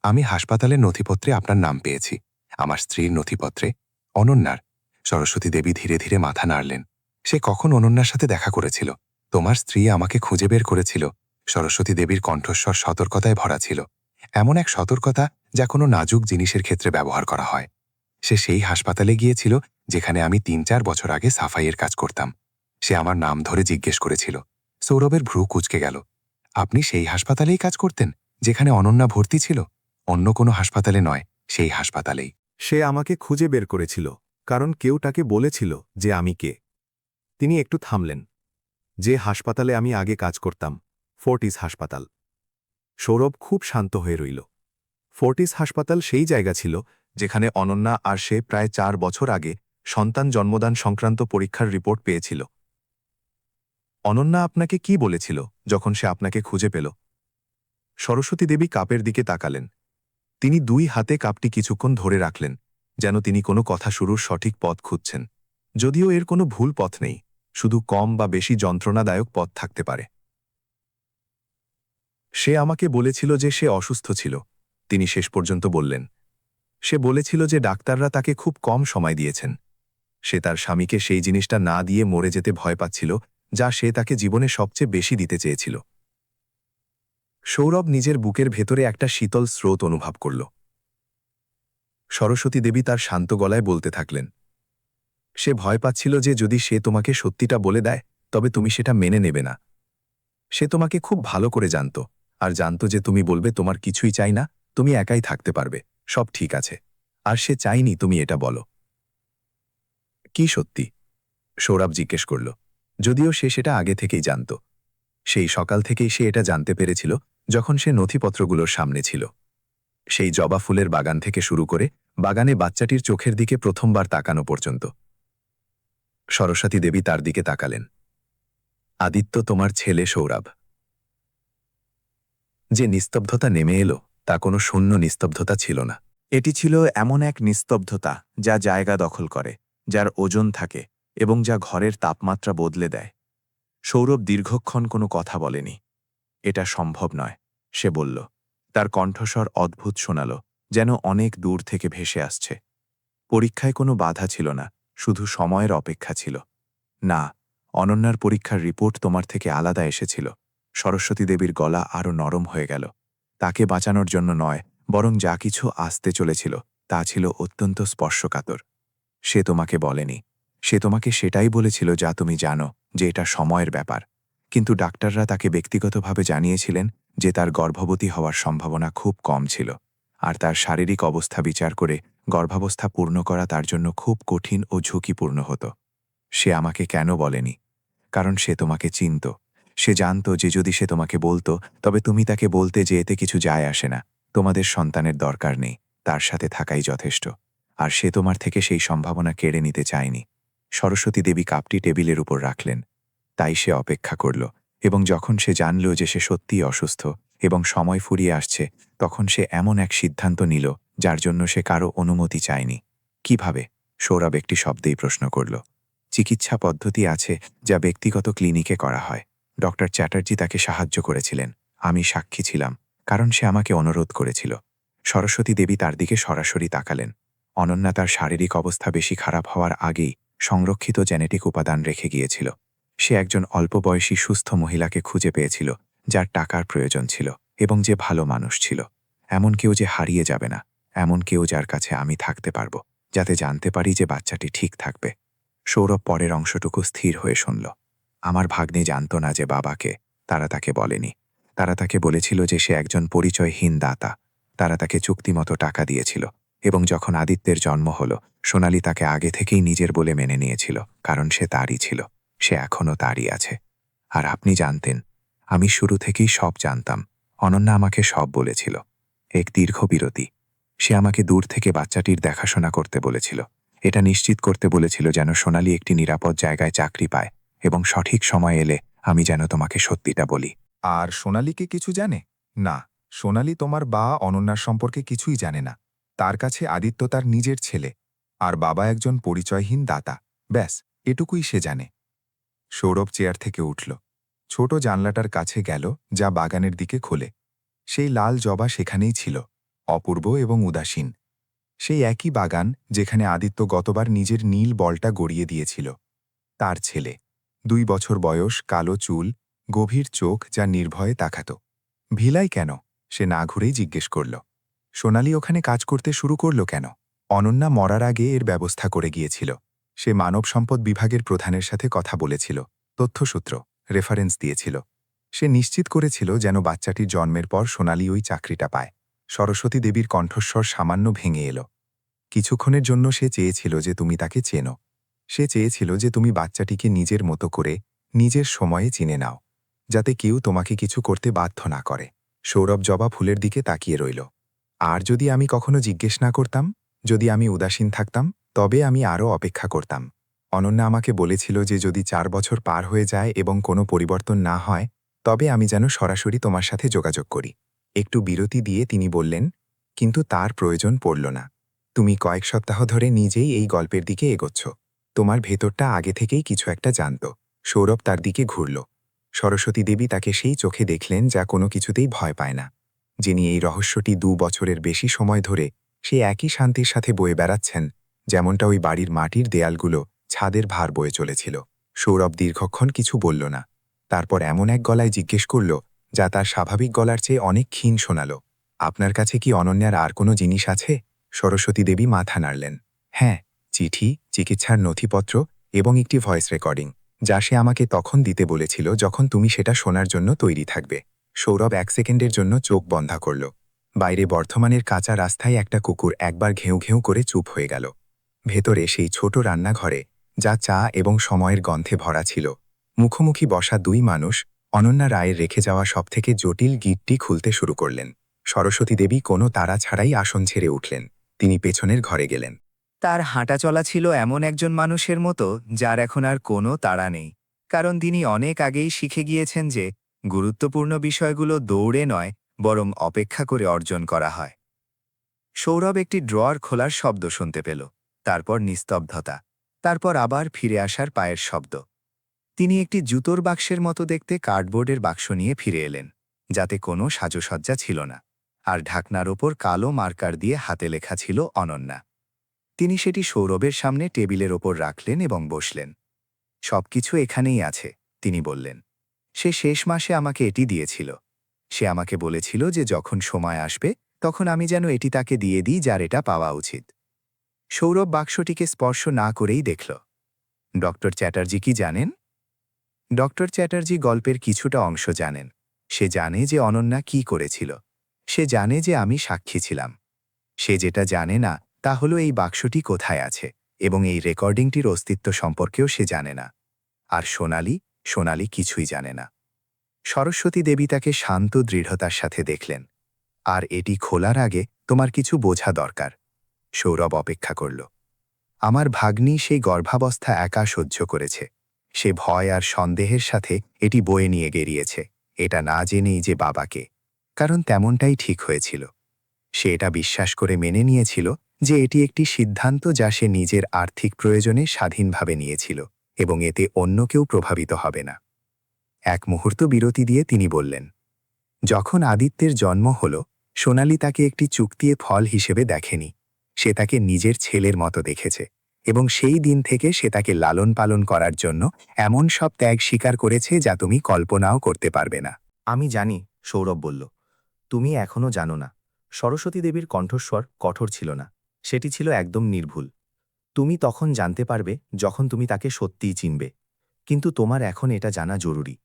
আমি হাসপাতালের নথিপত্রে আপনার নাম পেয়েছি, আমার স্ত্রীর নথিপত্রে, অনন্যার। সরস্বতী দেবী ধীরে ধীরে মাথা নাড়লেন। সে কখন অনন্যার সাথে দেখা করেছিল? তোমার স্ত্রী আমাকে খুঁজে বের করেছিল। সরস্বতী দেবীর কণ্ঠস্বর সতর্কতায় ভরা ছিল, এমন এক সতর্কতা যা কোনো নাজুক জিনিসের ক্ষেত্রে ব্যবহার করা হয়। সে সেই হাসপাতালে গিয়েছিল যেখানে আমি ৩-৪ বছর আগে সাফাইয়ের কাজ করতাম। সে আমার নাম ধরে জিজ্ঞেস করেছিল। সৌরভের ভ্রু কুঁচকে গেল। আপনি সেই হাসপাতালেই কাজ করতেন যেখানে অনন্যা ভর্তি ছিল? অন্য কোনো হাসপাতালে নয়, সেই হাসপাতালেই। সে আমাকে খুঁজে বের করেছিল, কারণ কেউ তাকে বলেছিল যে আমি কে। তিনি একটু থামলেন। যে হাসপাতালে আমি আগে কাজ করতাম, ফোর্টিস হাসপাতাল। সৌরভ খুব শান্ত হয়ে রইল। ফোর্টিস হাসপাতাল সেই জায়গা ছিল যেখানে অনন্যা আর সে প্রায় ৪ বছর আগে সন্তান জন্মদান সংক্রান্ত পরীক্ষার রিপোর্ট পেয়েছিল। অনন্যা আপনাকে কি বলেছিল যখন সে আপনাকে খুঁজে পেল? সরস্বতী দেবী কাপের দিকে তাকালেন। তিনি ২ হাতে কাপটি কিছুক্ষণ ধরে রাখলেন, যেন তিনি কোনো কথা শুরুর সঠিক পথ খুঁজছেন। যদিও এর কোনো ভুল পথ নেই, শুধু কম বা বেশি যন্ত্রণাদায়ক পথ থাকতে পারে। সে আমাকে বলেছিল যে সে অসুস্থ ছিল, তিনি শেষ পর্যন্ত বললেন। সে বলেছিল যে ডাক্তাররা তাকে খুব কম সময় দিয়েছেন। সে তার স্বামীকে সেই জিনিসটা না দিয়ে মরে যেতে ভয় পাচ্ছিল যা সে তাকে জীবনে সবচেয়ে বেশি দিতে চেয়েছিল। সৌরভ নিজের বুকের ভেতরে একটা শীতল স্রোত অনুভব করল। সরস্বতী দেবী তার শান্ত গলায় বলতে থাকলেন। সে ভয় পাচ্ছিল যে যদি সে তোমাকে সত্যিটা বলে দেয় তবে তুমি সেটা মেনে নেবে না। সে তোমাকে খুব ভালো করে জানত, আর জানত যে তুমি বলবে তোমার কিছুই চাই না, তুমি একাই থাকতে পারবে, সব ঠিক আছে। আর সে চাইনি তুমি এটা বলো। কি সত্যি? সৌরভ জিজ্ঞেস করল, যদিও সে সেটা আগে থেকেই জানত। সেই সকাল থেকেই সে এটা জানতে পেরেছিল যখন সে নথিপত্রগুলোর সামনে ছিল। সেই জবা ফুলের বাগান থেকে শুরু করে বাগানে বাচ্চাটির চোখের দিকে প্রথমবার তাকানো পর্যন্ত। সরস্বতী দেবী তার দিকে তাকালেন। আদিত্য তোমার ছেলে সৌরভ। যে নিস্তব্ধতা নেমে এলো তা কোনো শূন্য নিস্তব্ধতা ছিল না। এটি ছিল এমন এক নিস্তব্ধতা যা জায়গা দখল করে, যার ওজন থাকে এবং যা ঘরের তাপমাত্রা বদলে দেয়। সৌরভ দীর্ঘক্ষণ কোনো কথা বলেনি। এটা সম্ভব নয়, সে বলল। তার কণ্ঠস্বর অদ্ভুত শোনাল, যেন অনেক দূর থেকে ভেসে আসছে। পরীক্ষায় কোনো বাধা ছিল না, শুধু সময়ের অপেক্ষা ছিল। না, অনন্যার পরীক্ষার রিপোর্ট তোমার থেকে আলাদা এসেছিল। সরস্বতী দেবীর গলা আরও নরম হয়ে গেল। তাকে বাঁচানোর জন্য নয়, বরং যা কিছু আসতে চলেছিল তা ছিল অত্যন্ত স্পর্শকাতর। সে তোমাকে বলেনি। সে তোমাকে সেটাই বলেছিল যা তুমি জানো, যে এটা সময়ের ব্যাপার। কিন্তু ডাক্তাররা তাকে ব্যক্তিগতভাবে জানিয়েছিলেন যে তার গর্ভবতী হওয়ার সম্ভাবনা খুব কম ছিল, আর তার শারীরিক অবস্থা বিচার করে গর্ভাবস্থা পূর্ণ করা তার জন্য খুব কঠিন ও ঝুঁকিপূর্ণ হতো। সে আমাকে কেন বলেনি? কারণ সে তোমাকে চিনত। সে জানত যে যদি সে তোমাকে বলতো তবে তুমি তাকে বলতে যে এতে কিছু যায় আসে না, তোমাদের সন্তানের দরকার নেই, তার সাথে থাকাই যথেষ্ট। আর সে তোমার থেকে সেই সম্ভাবনা কেড়ে নিতে চায়নি। সরস্বতী দেবী কাপটি টেবিলের উপর রাখলেন। তাই সে অপেক্ষা করল, এবং যখন সে জানল যে সে সত্যিই অসুস্থ এবং সময় ফুরিয়ে আসছে, তখন সে এমন এক সিদ্ধান্ত নিল যার জন্য সে কারো অনুমতি চায়নি। কিভাবে? সৌরভ একটি শব্দেই প্রশ্ন করল। চিকিৎসা পদ্ধতি আছে যা ব্যক্তিগত ক্লিনিকে করা হয়। ডক্টর চ্যাটার্জি তাকে সাহায্য করেছিলেন। আমি সাক্ষী ছিলাম, কারণ সে আমাকে অনুরোধ করেছিল। সরস্বতী দেবী তার দিকে সরাসরি তাকালেন। অনন্যা তার শারীরিক অবস্থা বেশি খারাপ হওয়ার আগেই সংরক্ষিত জেনেটিক উপাদান রেখে গিয়েছিল। সে একজন অল্প বয়সী সুস্থ মহিলাকে খুঁজে পেয়েছিল যার টাকার প্রয়োজন ছিল এবং যে ভালো মানুষ ছিল। এমন কেউ যে হারিয়ে যাবে না, এমন কেউ যার কাছে আমি থাকতে পারব, যাতে জানতে পারি যে বাচ্চাটি ঠিক থাকবে। সৌরভ পরের অংশটুকু স্থির হয়ে শুনল। আমার ভাগ্নে জানত না যে বাবাকে, তারা তাকে বলেনি। তারা তাকে বলেছিল যে সে একজন পরিচয়হীন দাতা। তারা তাকে চুক্তিমতো টাকা দিয়েছিল, এবং যখন আদিত্যের জন্ম হল, সোনালি তাকে আগে থেকেই নিজের বলে মেনে নিয়েছিল, কারণ সে তারই ছিল। সে এখনও তারই আছে। আর আপনি জানতেন, আমি শুরু থেকেই সব জানতাম। অনন্যা আমাকে সব বলেছিল। এক দীর্ঘ বিরতি। সে আমাকে দূর থেকে বাচ্চাটির দেখাশোনা করতে বলেছিল। এটা নিশ্চিত করতে বলেছিল যেন সোনালি একটি নিরাপদ জায়গায় চাকরি পায়, এবং সঠিক সময় এলে আমি যেন তোমাকে সত্যিটা বলি। আর সোনালীকে কিছু জানে? না, সোনালী তোমার বা অনন্যার সম্পর্কে কিছুই জানে না। তার কাছে আদিত্য তার নিজের ছেলে, আর বাবা একজন পরিচয়হীন দাতা। ব্যাস, এটুকুই সে জানে। সৌরভ চেয়ার থেকে উঠল। ছোট জানলাটার কাছে গেল, যা বাগানের দিকে খোলে। সেই লাল জবা সেখানেই ছিল, অপূর্ব এবং উদাসীন। সেই একই বাগান যেখানে আদিত্য গতবার নিজের নীল বলটা গড়িয়ে দিয়েছিল। তার ছেলে, 2 বছর বয়স, কালো চুল, গভীর চোখ যা নির্ভয়ে তাকাত। ভিলাই কেন? সে না ঘুরেই জিজ্ঞেস করল। সোনালি ওখানে কাজ করতে শুরু করল কেন? অনন্যা মরার আগে এর ব্যবস্থা করে গিয়েছিল। সে মানব সম্পদ বিভাগের প্রধানের সাথে কথা বলেছিল, তথ্যসূত্র, রেফারেন্স দিয়েছিল। সে নিশ্চিত করেছিল যেন বাচ্চাটির জন্মের পর সোনালি ওই চাকরিটা পায়। সরস্বতী দেবীর কণ্ঠস্বর সামান্য ভেঙে এলো। কিছুক্ষণের জন্য সে চেয়েছিল যে তুমি তাকে চেনো। সে চেয়েছিল যে তুমি বাচ্চাটিকে নিজের মতো করে, নিজের সময়ে চিনে নাও, যাতে কেউ তোমাকে কিছু করতে বাধ্য না করে। সৌরভ জবা ফুলের দিকে তাকিয়ে রইল। আর যদি আমি কখনো জিজ্ঞেস না করতাম, যদি আমি উদাসীন থাকতাম, তবে আমি আরও অপেক্ষা করতাম। অনন্যা আমাকে বলেছিল যে যদি 4 বছর পার হয়ে যায় এবং কোনো পরিবর্তন না হয়, তবে আমি যেন সরাসরি তোমার সাথে যোগাযোগ করি। একটু বিরতি দিয়ে তিনি বললেন, কিন্তু তার প্রয়োজন পড়ল না। তুমি কয়েক সপ্তাহ ধরে নিজেই এই গল্পের দিকে এগোচ্ছ। তোমার ভেতরটা আগে থেকেই কিছু একটা জানত। সৌরভ তার দিকে ঘুরল। সরস্বতী দেবী তাকে সেই চোখে দেখলেন যা কোনো কিছুতেই ভয় পায় না। যিনি এই রহস্যটি 2 বছরের বেশি সময় ধরে সে একই শান্তির সাথে বয়ে বেড়াচ্ছেন, যেমনটা ওই বাড়ির মাটির দেয়ালগুলো ছাদের ভার বয়ে চলেছিল। সৌরভ দীর্ঘক্ষণ কিছু বলল না। তারপর এমন এক গলায় জিজ্ঞেস করল যা তার স্বাভাবিক গলার চেয়ে অনেক ক্ষীণ শোনাল, আপনার কাছে কি অনন্যার আর কোনো জিনিস আছে? সরস্বতী দেবী মাথা নাড়লেন। হ্যাঁ, চিঠি, চিকিৎসার নথিপত্র এবং একটি ভয়েস রেকর্ডিং, যা সে আমাকে তখন দিতে বলেছিল যখন তুমি সেটা শোনার জন্য তৈরি থাকবে। সৌরভ 1 সেকেন্ডের জন্য চোখ বন্ধ করল। বাইরে বর্ধমানের কাঁচা রাস্তায় একটা কুকুর একবার ঘেউ ঘেউ করে চুপ হয়ে গেল। ভেতরে সেই ছোট রান্নাঘরে, যা চা এবং সময়ের গন্ধে ভরা ছিল, মুখোমুখি বসা 2 মানুষ অনন্যা রায়ের রেখে যাওয়া সবথেকে জটিল গিটটি খুলতে শুরু করলেন। সরস্বতী দেবী কোনো তাড়া ছাড়াই আসন ছেড়ে উঠলেন। তিনি পেছনের ঘরে গেলেন। তার হাঁটা চলা ছিল এমন একজন মানুষের মতো যার এখন আর কোনো তাড়া নেই, কারণ তিনি অনেক আগেই শিখে গিয়েছেন যে গুরুত্বপূর্ণ বিষয়গুলো দৌড়ে নয়, বরং অপেক্ষা করে অর্জন করা হয়। সৌরভ একটি ড্রয়ার খোলার শব্দ শুনতে পেল, তারপর নিস্তব্ধতা, তারপর আবার ফিরে আসার পায়ের শব্দ। তিনি একটি জুতোর বাক্সের মতো দেখতে কার্ডবোর্ডের বাক্স নিয়ে ফিরে এলেন, যাতে কোনো সাজসজ্জা ছিল না, আর ঢাকনার ওপর কালো মার্কার দিয়ে হাতে লেখা ছিল অনন্যা। তিনি সেটি সৌরভের সামনে টেবিলের ওপর রাখলেন এবং বসলেন। সবকিছু এখানেই আছে, তিনি বললেন। সে শেষ মাসে আমাকে এটি দিয়েছিল। সে আমাকে বলেছিল যে যখন সময় আসবে তখন আমি যেন এটি তাকে দিয়ে দিই, যার এটা পাওয়া উচিত। সৌরভ বাক্সটিকে স্পর্শ না করেই দেখল। ডক্টর চ্যাটার্জি কি জানেন? ডক্টর চ্যাটার্জি গল্পের কিছুটা অংশ জানেন। সে জানে যে অনন্যা কি করেছিল। সে জানে যে আমি সাক্ষী ছিলাম। সে যেটা জানে না তা হলো এই বাক্সটি কোথায় আছে, এবং এই রেকর্ডিংটির অস্তিত্ব সম্পর্কেও সে জানে না। আর সোনালি কিছুই জানে না। সরস্বতী দেবী তাকে শান্ত দৃঢ়তার সাথে দেখলেন। আর এটি খোলার আগে তোমার কিছু বোঝা দরকার। সৌরভ অপেক্ষা করল। আমার ভাগ্নি সেই গর্ভাবস্থা একা সহ্য করেছে। সে ভয় আর সন্দেহের সাথে এটি বয়ে নিয়ে গেরিয়েছে, এটা না জেনেই যে বাবাকে, কারণ তেমনটাই ঠিক হয়েছিল। সে এটা বিশ্বাস করে মেনে নিয়েছিল যে এটি একটি সিদ্ধান্ত যা সে নিজের আর্থিক প্রয়োজনে স্বাধীনভাবে নিয়েছিল, এবং এতে অন্য কেউ প্রভাবিত হবে না। এক মুহূর্ত বিরতি দিয়ে তিনি বললেন, যখন আদিত্যের জন্ম হল, সোনালি তাকে একটি চুক্তিয়ে ফল হিসেবে দেখেনি। সে তাকে নিজের ছেলের মতো দেখেছে, এবং সেই দিন থেকে সে তাকে লালন পালন করার জন্য এমন সব ত্যাগ স্বীকার করেছে যা তুমি কল্পনাও করতে পারবে না। আমি জানি, সৌরভ বলল। তুমি এখনও জানো না। সরস্বতী দেবীর কণ্ঠস্বর কঠোর ছিল না, সেটি ছিল একদম নির্ভুল। তুমি তখন জানতে পারবে যখন তুমি তাকে সত্যিই চিনবে। কিন্তু তোমার এখন এটা জানা জরুরি।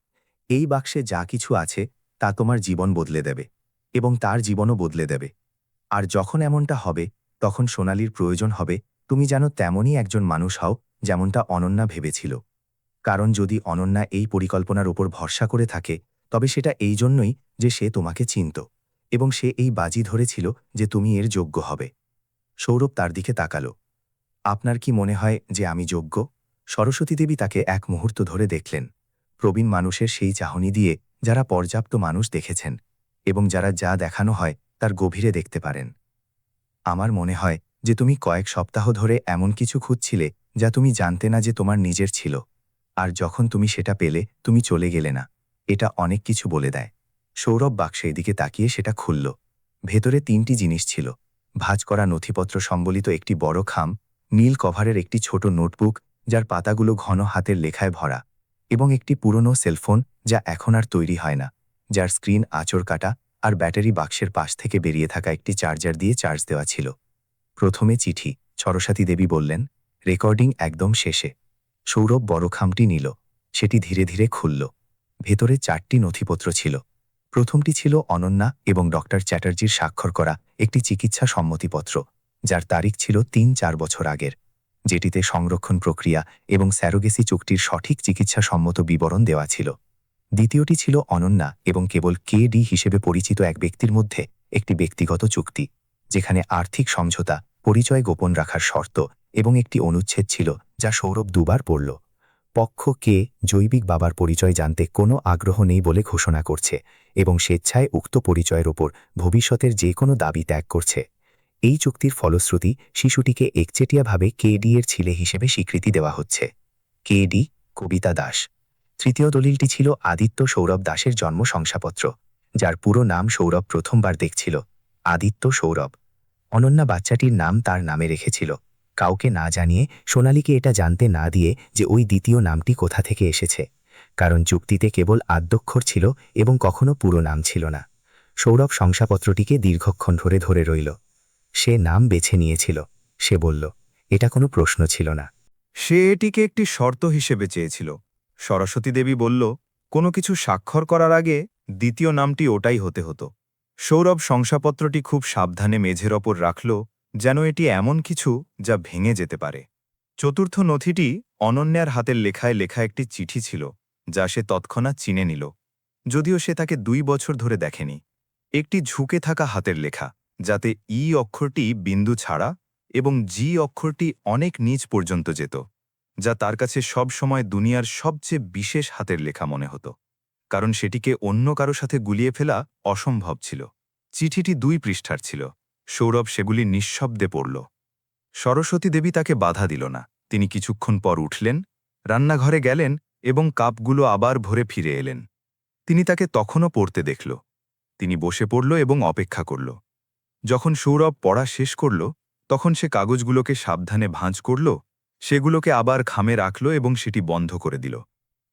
এই বাক্সে যা কিছু আছে তা তোমার জীবন বদলে দেবে, এবং তার জীবনও বদলে দেবে। আর যখন এমনটা হবে, তখন সোনালির প্রয়োজন হবে তুমি যেন তেমনই একজন মানুষ হও যেমনটা অনন্যা ভেবেছিল। কারণ যদি অনন্যা এই পরিকল্পনার উপর ভরসা করে থাকে, তবে সেটা এই জন্যই যে সে তোমাকে চিনত, এবং সে এই বাজি ধরেছিল যে তুমি এর যোগ্য হবে। সৌরভ তার দিকে তাকাল। আপনার কি মনে হয় যে আমি যোগ্য? সরস্বতী দেবী তাকে এক মুহূর্ত ধরে দেখলেন, প্রবীণ মানুষের সেই চাহনি দিয়ে যারা পর্যাপ্ত মানুষ দেখেছেন, এবং যারা যা দেখানো হয় তার গভীরে দেখতে পারেন। আমার মনে হয় যে তুমি কয়েক সপ্তাহ ধরে এমন কিছু খুঁজছিলে যা তুমি জানতে না যে তোমার নিজের ছিল, আর যখন তুমি সেটা পেলে তুমি চলে গেলে না। এটা অনেক কিছু বলে দেয়। সৌরভ বাক্সের দিকে তাকিয়ে সেটা খুলল। ভেতরে 3টি জিনিস ছিল, ভাঁজ করা নথিপত্র সম্বলিত একটি বড় খাম, নীল কভারের একটি ছোট নোটবুক যার পাতাগুলো ঘন হাতের লেখায় ভরা, এবং একটি পুরনো সেলফোন যা এখন আর তৈরি হয় না, যার স্ক্রিন আঁচড় কাটা আর ব্যাটারি বাক্সের পাশ থেকে বেরিয়ে থাকা একটি চার্জার দিয়ে চার্জ দেওয়া ছিল। প্রথমে চিঠি। সরস্বতী দেবী বললেন, রেকর্ডিং একদম শেষে। সৌরভ বড় খামটি নিল। সেটি ধীরে ধীরে খুলল। ভেতরে 4টি নথিপত্র ছিল। প্রথমটি ছিল অনন্যা এবং ডক্টর চ্যাটার্জির স্বাক্ষর করা একটি চিকিৎসা সম্মতিপত্র, যার তারিখ ছিল 3-4 বছর আগের, যেটিতে সংরক্ষণ প্রক্রিয়া এবং স্যারোগেসি চুক্তির সঠিক চিকিৎসা সম্মত বিবরণ দেওয়া ছিল। দ্বিতীয়টি ছিল অনন্যা এবং কেবল KD হিসেবে পরিচিত এক ব্যক্তির মধ্যে একটি ব্যক্তিগত চুক্তি, যেখানে আর্থিক সমঝোতা, পরিচয় গোপন রাখার শর্ত এবং একটি অনুচ্ছেদ ছিল যা সৌরভ দুবার পড়ল। পক্ষ কে জৈবিক বাবার পরিচয় জানতে কোনো আগ্রহ নেই বলে ঘোষণা করছে এবং স্বেচ্ছায় উক্ত পরিচয়ের ওপর ভবিষ্যতের যে কোনো দাবি ত্যাগ করছে। এই চুক্তির ফলশ্রুতি শিশুটিকে একচেটিয়াভাবে KD এর ছেলে হিসেবে স্বীকৃতি দেওয়া হচ্ছে। KD কবিতা দাস। তৃতীয় দলিলটি ছিল আদিত্য সৌরভ দাসের জন্ম শংসাপত্র, যার পুরো নাম সৌরভ প্রথমবার দেখছিল, আদিত্য সৌরভ। অনন্যা বাচ্চাটির নাম তার নামে রেখেছিল, কাউকে না জানিয়ে, সোনালীকে এটা জানতে না দিয়ে যে ওই দ্বিতীয় নামটি কোথা থেকে এসেছে, কারণ চুক্তিতে কেবল আদ্যক্ষর ছিল এবং কখনো পুরো নাম ছিল না। সৌরভ শংসাপত্রটিকে দীর্ঘক্ষণ ধরে রইল। সে নাম বেছে নিয়েছিল। সে বলল, এটা কোনো প্রশ্ন ছিল না। সে এটিকে একটি শর্ত হিসেবে চেয়েছিল। সরস্বতী দেবী বলল, কোনো কিছু স্বাক্ষর করার আগে দ্বিতীয় নামটি ওটাই হতে হতো। সৌরভ শংসাপত্রটি খুব সাবধানে মেঝের ওপর রাখল, যেন এটি এমন কিছু যা ভেঙে যেতে পারে। চতুর্থ নথিটি অনন্যার হাতের লেখায় লেখা একটি চিঠি ছিল, যা সে তৎক্ষণাৎ চিনে নিল, যদিও সে তাকে 2 বছর ধরে দেখেনি। একটি ঝুঁকে থাকা হাতের লেখা, যাতে ই অক্ষরটি বিন্দু ছাড়া এবং জি অক্ষরটি অনেক নিচ পর্যন্ত যেত, যা তার কাছে সব সময় দুনিয়ার সবচেয়ে বিশেষ হাতের লেখা মনে হতো, কারণ সেটিকে অন্য কারো সাথে গুলিয়ে ফেলা অসম্ভব ছিল। চিঠিটি 2 পৃষ্ঠার ছিল। সৌরভ সেগুলি নিঃশব্দে পড়ল। সরস্বতী দেবী তাকে বাধা দিল না। তিনি কিছুক্ষণ পর উঠলেন, রান্নাঘরে গেলেন এবং কাপগুলো আবার ভরে ফিরে এলেন। তিনি তাকে তখনও পড়তে দেখল। তিনি বসে পড়ল এবং অপেক্ষা করল। যখন সৌরভ পড়া শেষ করল, তখন সে কাগজগুলোকে সাবধানে ভাঁজ করল, সেগুলোকে আবার খামে রাখল এবং সেটি বন্ধ করে দিল।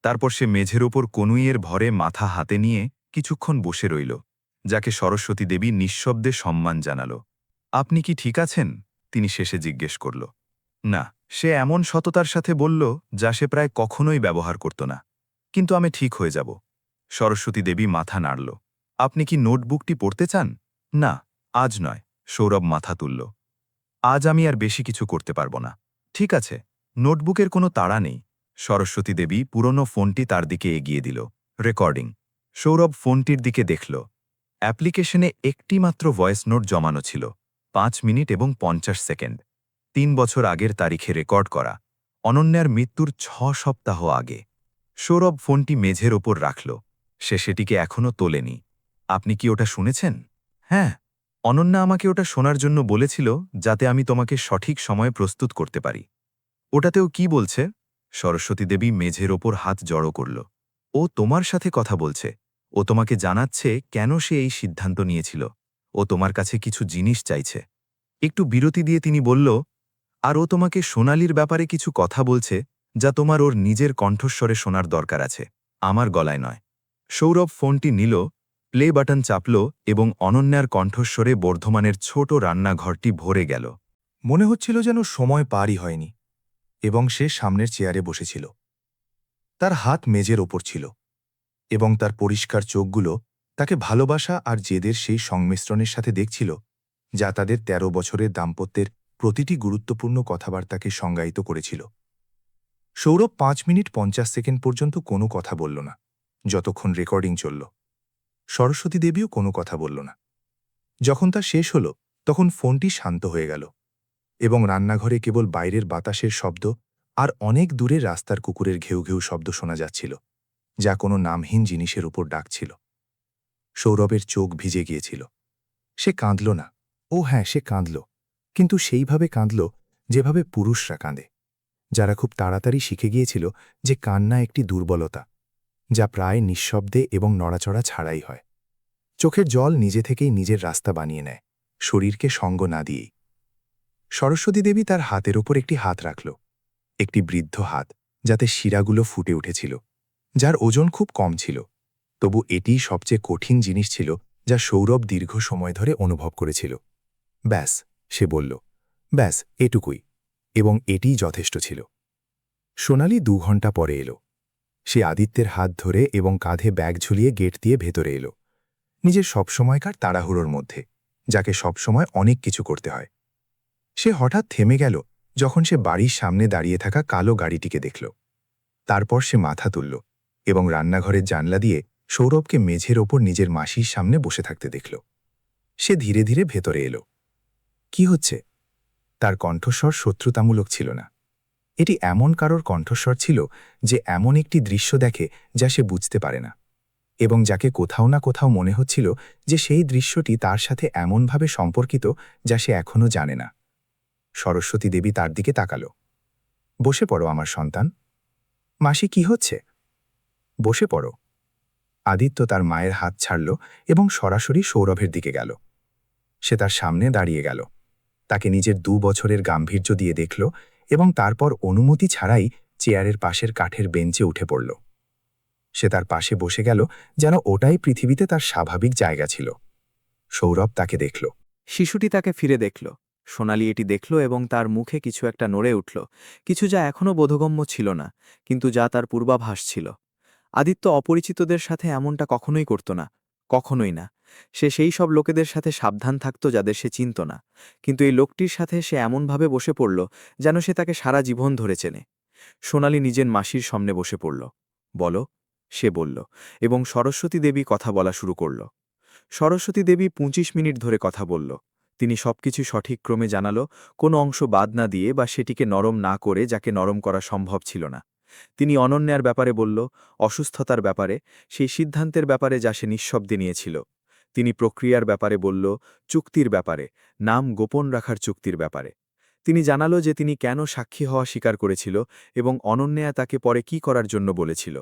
তারপর সে মেঝের ওপর কনুইয়ের ভরে মাথা হাতে নিয়ে কিছুক্ষণ বসে রইল, যাকে সরস্বতী দেবী নিঃশব্দে সম্মান জানাল। আপনি কি ঠিক আছেন? তিনি শেষে জিজ্ঞেস করল। না, সে এমন সততার সাথে বলল যা সে প্রায় কখনোই ব্যবহার করত না। কিন্তু আমি ঠিক হয়ে যাব। সরস্বতী দেবী মাথা নাড়ল। আপনি কি নোটবুকটি পড়তে চান? না, আজ নয়। সৌরভ মাথা তুলল। আজ আমি আর বেশি কিছু করতে পারব না। ঠিক আছে, নোটবুকের কোনো তাড়া নেই। সরস্বতী দেবী পুরনো ফোনটি তার দিকে এগিয়ে দিল। রেকর্ডিং। সৌরভ ফোনটির দিকে দেখল। অ্যাপ্লিকেশনে একটি মাত্র ভয়েস নোট জমানো ছিল, 5 মিনিট এবং 50 সেকেন্ড। 3 বছর আগের তারিখে রেকর্ড করা, অনন্যার মৃত্যুর 6 সপ্তাহ আগে। সৌরভ ফোনটি মেঝের ওপর রাখল। সে সেটিকে এখনও তোলেনি। আপনি কি ওটা শুনেছেন? হ্যাঁ, অনন্যা আমাকে ওটা শোনার জন্য বলেছিল, যাতে আমি তোমাকে সঠিক সময়ে প্রস্তুত করতে পারি। ওটাতেও কি বলছে? সরস্বতী দেবী মেঝের ওপর হাত জড়ো করল। ও তোমার সাথে কথা বলছে। ও তোমাকে জানাচ্ছে কেন সে এই সিদ্ধান্ত নিয়েছিল। ও তোমার কাছে কিছু জিনিস চাইছে। একটু বিরতি দিয়ে তিনি বলল, আর ও তোমাকে সোনালীর ব্যাপারে কিছু কথা বলছে, যা তোমার ওর নিজের কণ্ঠস্বরে শোনার দরকার আছে, আমার গলায় নয়। সৌরভ ফোনটি নিল, প্লে বাটন চাপল এবং অনন্যার কণ্ঠস্বরে বর্ধমানের ছোট রান্নাঘরটি ভরে গেল। মনে হচ্ছিল যেন সময় পারই হয়নি, এবং সে সামনের চেয়ারে বসেছিল। তার হাত মেঝের ওপর ছিল, এবং তার পরিষ্কার চোখগুলো তাকে ভালোবাসা আর জেদের সেই সংমিশ্রণের সাথে দেখছিল, যা তাদের 13 বছরের দাম্পত্যের প্রতিটি গুরুত্বপূর্ণ কথাবার্তাকে সংজ্ঞায়িত করেছিল। সৌরভ 5 মিনিট 50 সেকেন্ড পর্যন্ত কোনো কথা বলল না, যতক্ষণ রেকর্ডিং চলল। সরস্বতী দেবীও কোনো কথা বলল না। যখন তা শেষ হল, তখন ফোনটি শান্ত হয়ে গেল, এবং রান্নাঘরে কেবল বাইরের বাতাসের শব্দ আর অনেক দূরে রাস্তার কুকুরের ঘেউ ঘেউ শব্দ শোনা যাচ্ছিল, যা কোনো নামহীন জিনিসের উপর ডাকছিল। সৌরভের চোখ ভিজে গিয়েছিল। সে কাঁদল না। ও হ্যাঁ, সে কাঁদল, কিন্তু সেইভাবে কাঁদল যেভাবে পুরুষরা কাঁদে, যারা খুব তাড়াতাড়ি শিখে গিয়েছিল যে কান্না একটি দুর্বলতা, যা প্রায় নিঃশব্দে এবং নড়াচড়া ছাড়াই হয়। চোখের জল নিজে থেকেই নিজের রাস্তা বানিয়ে নেয়, শরীরকে সঙ্গ না দিয়েই। সরস্বতী দেবী তার হাতের ওপর একটি হাত রাখল, একটি বৃদ্ধ হাত, যাতে শিরাগুলো ফুটে উঠেছিল, যার ওজন খুব কম ছিল। তবু এটিই সবচেয়ে কঠিন জিনিস ছিল যা সৌরভ দীর্ঘ সময় ধরে অনুভব করেছিল। ব্যাস, সে বলল, ব্যাস এটুকুই, এবং এটিই যথেষ্ট ছিল। সোনালি 2 ঘন্টা পরে এলো। সে আদিত্যের হাত ধরে এবং কাঁধে ব্যাগ ঝুলিয়ে গেট দিয়ে ভেতরে এলো, নিজের সবসময়কার তাড়াহুড়োর মধ্যে, যাকে সবসময় অনেক কিছু করতে হয়। সে হঠাৎ থেমে গেল যখন সে বাড়ির সামনে দাঁড়িয়ে থাকা কালো গাড়িটিকে দেখল। তারপর সে মাথা তুলল এবং রান্নাঘরের জানলা দিয়ে সৌরভকে মেঝের ওপর নিজের মাসির সামনে বসে থাকতে দেখল। সে ধীরে ধীরে ভেতরে এলো। কি হচ্ছে? তার কণ্ঠস্বর শত্রুতামূলক ছিল না। এটি এমন কারোর কণ্ঠস্বর ছিল যে এমন একটি দৃশ্য দেখে যা সে বুঝতে পারে না, এবং যাকে কোথাও না কোথাও মনে হচ্ছিল যে সেই দৃশ্যটি তার সাথে এমনভাবে সম্পর্কিত যা সে এখনও জানে না। সরস্বতী দেবী তার দিকে তাকাল। বসে পড়ো আমার সন্তান। মাসি, কি হচ্ছে? বসে পড়ো। আদিত্য তার মায়ের হাত ছাড়ল এবং সরাসরি সৌরভের দিকে গেল। সে তার সামনে দাঁড়িয়ে গেল, তাকে নিজের 2 বছরের গাম্ভীর্য দিয়ে দেখল এবং তারপর অনুমতি ছাড়াই চেয়ারের পাশের কাঠের বেঞ্চে উঠে পড়ল। সে তার পাশে বসে গেল যেন ওটাই পৃথিবীতে তার স্বাভাবিক জায়গা ছিল। সৌরভ তাকে দেখল। শিশুটি তাকে ফিরে দেখল। সোনালি এটি দেখল এবং তার মুখে কিছু একটা নড়ে উঠল, কিছু যা এখনও বোধগম্য ছিল না, কিন্তু যা তার পূর্বাভাস ছিল। আদিত্য অপরিচিতদের সাথে এমনটা কখনোই করত না, কখনোই না। সে সেই সব লোকেদের সাথে সাবধান থাকত যাদের সে চিনত না, কিন্তু এই লোকটির সাথে সে এমনভাবে বসে পড়ল যেন সে তাকে সারা জীবন ধরে চেনে। সোনালি নিজের মাসির সামনে বসে পড়ল। বলো, সে বলল, এবং সরস্বতী দেবী কথা বলা শুরু করল। সরস্বতী দেবী 25 মিনিট ধরে কথা বলল। তিনি সবকিছু সঠিক ক্রমে জানালো, কোনো অংশ বাদ না দিয়ে বা সেটিকে নরম না করে যাকে নরম করা সম্ভব ছিল না। তিনি অনন্যার ব্যাপারে বলল, অসুস্থতার ব্যাপারে, সেই সিদ্ধান্তের ব্যাপারে যা সে নিঃশব্দে নিয়েছিল। তিনি প্রক্রিয়ার ব্যাপারে বলল, চুক্তির ব্যাপারে, নাম গোপন রাখার চুক্তির ব্যাপারে। তিনি জানালো যে তিনি কেন সাক্ষী হওয়া স্বীকার করেছিল এবং অনন্যা তাকে পরে কি করার জন্য বলেছিল।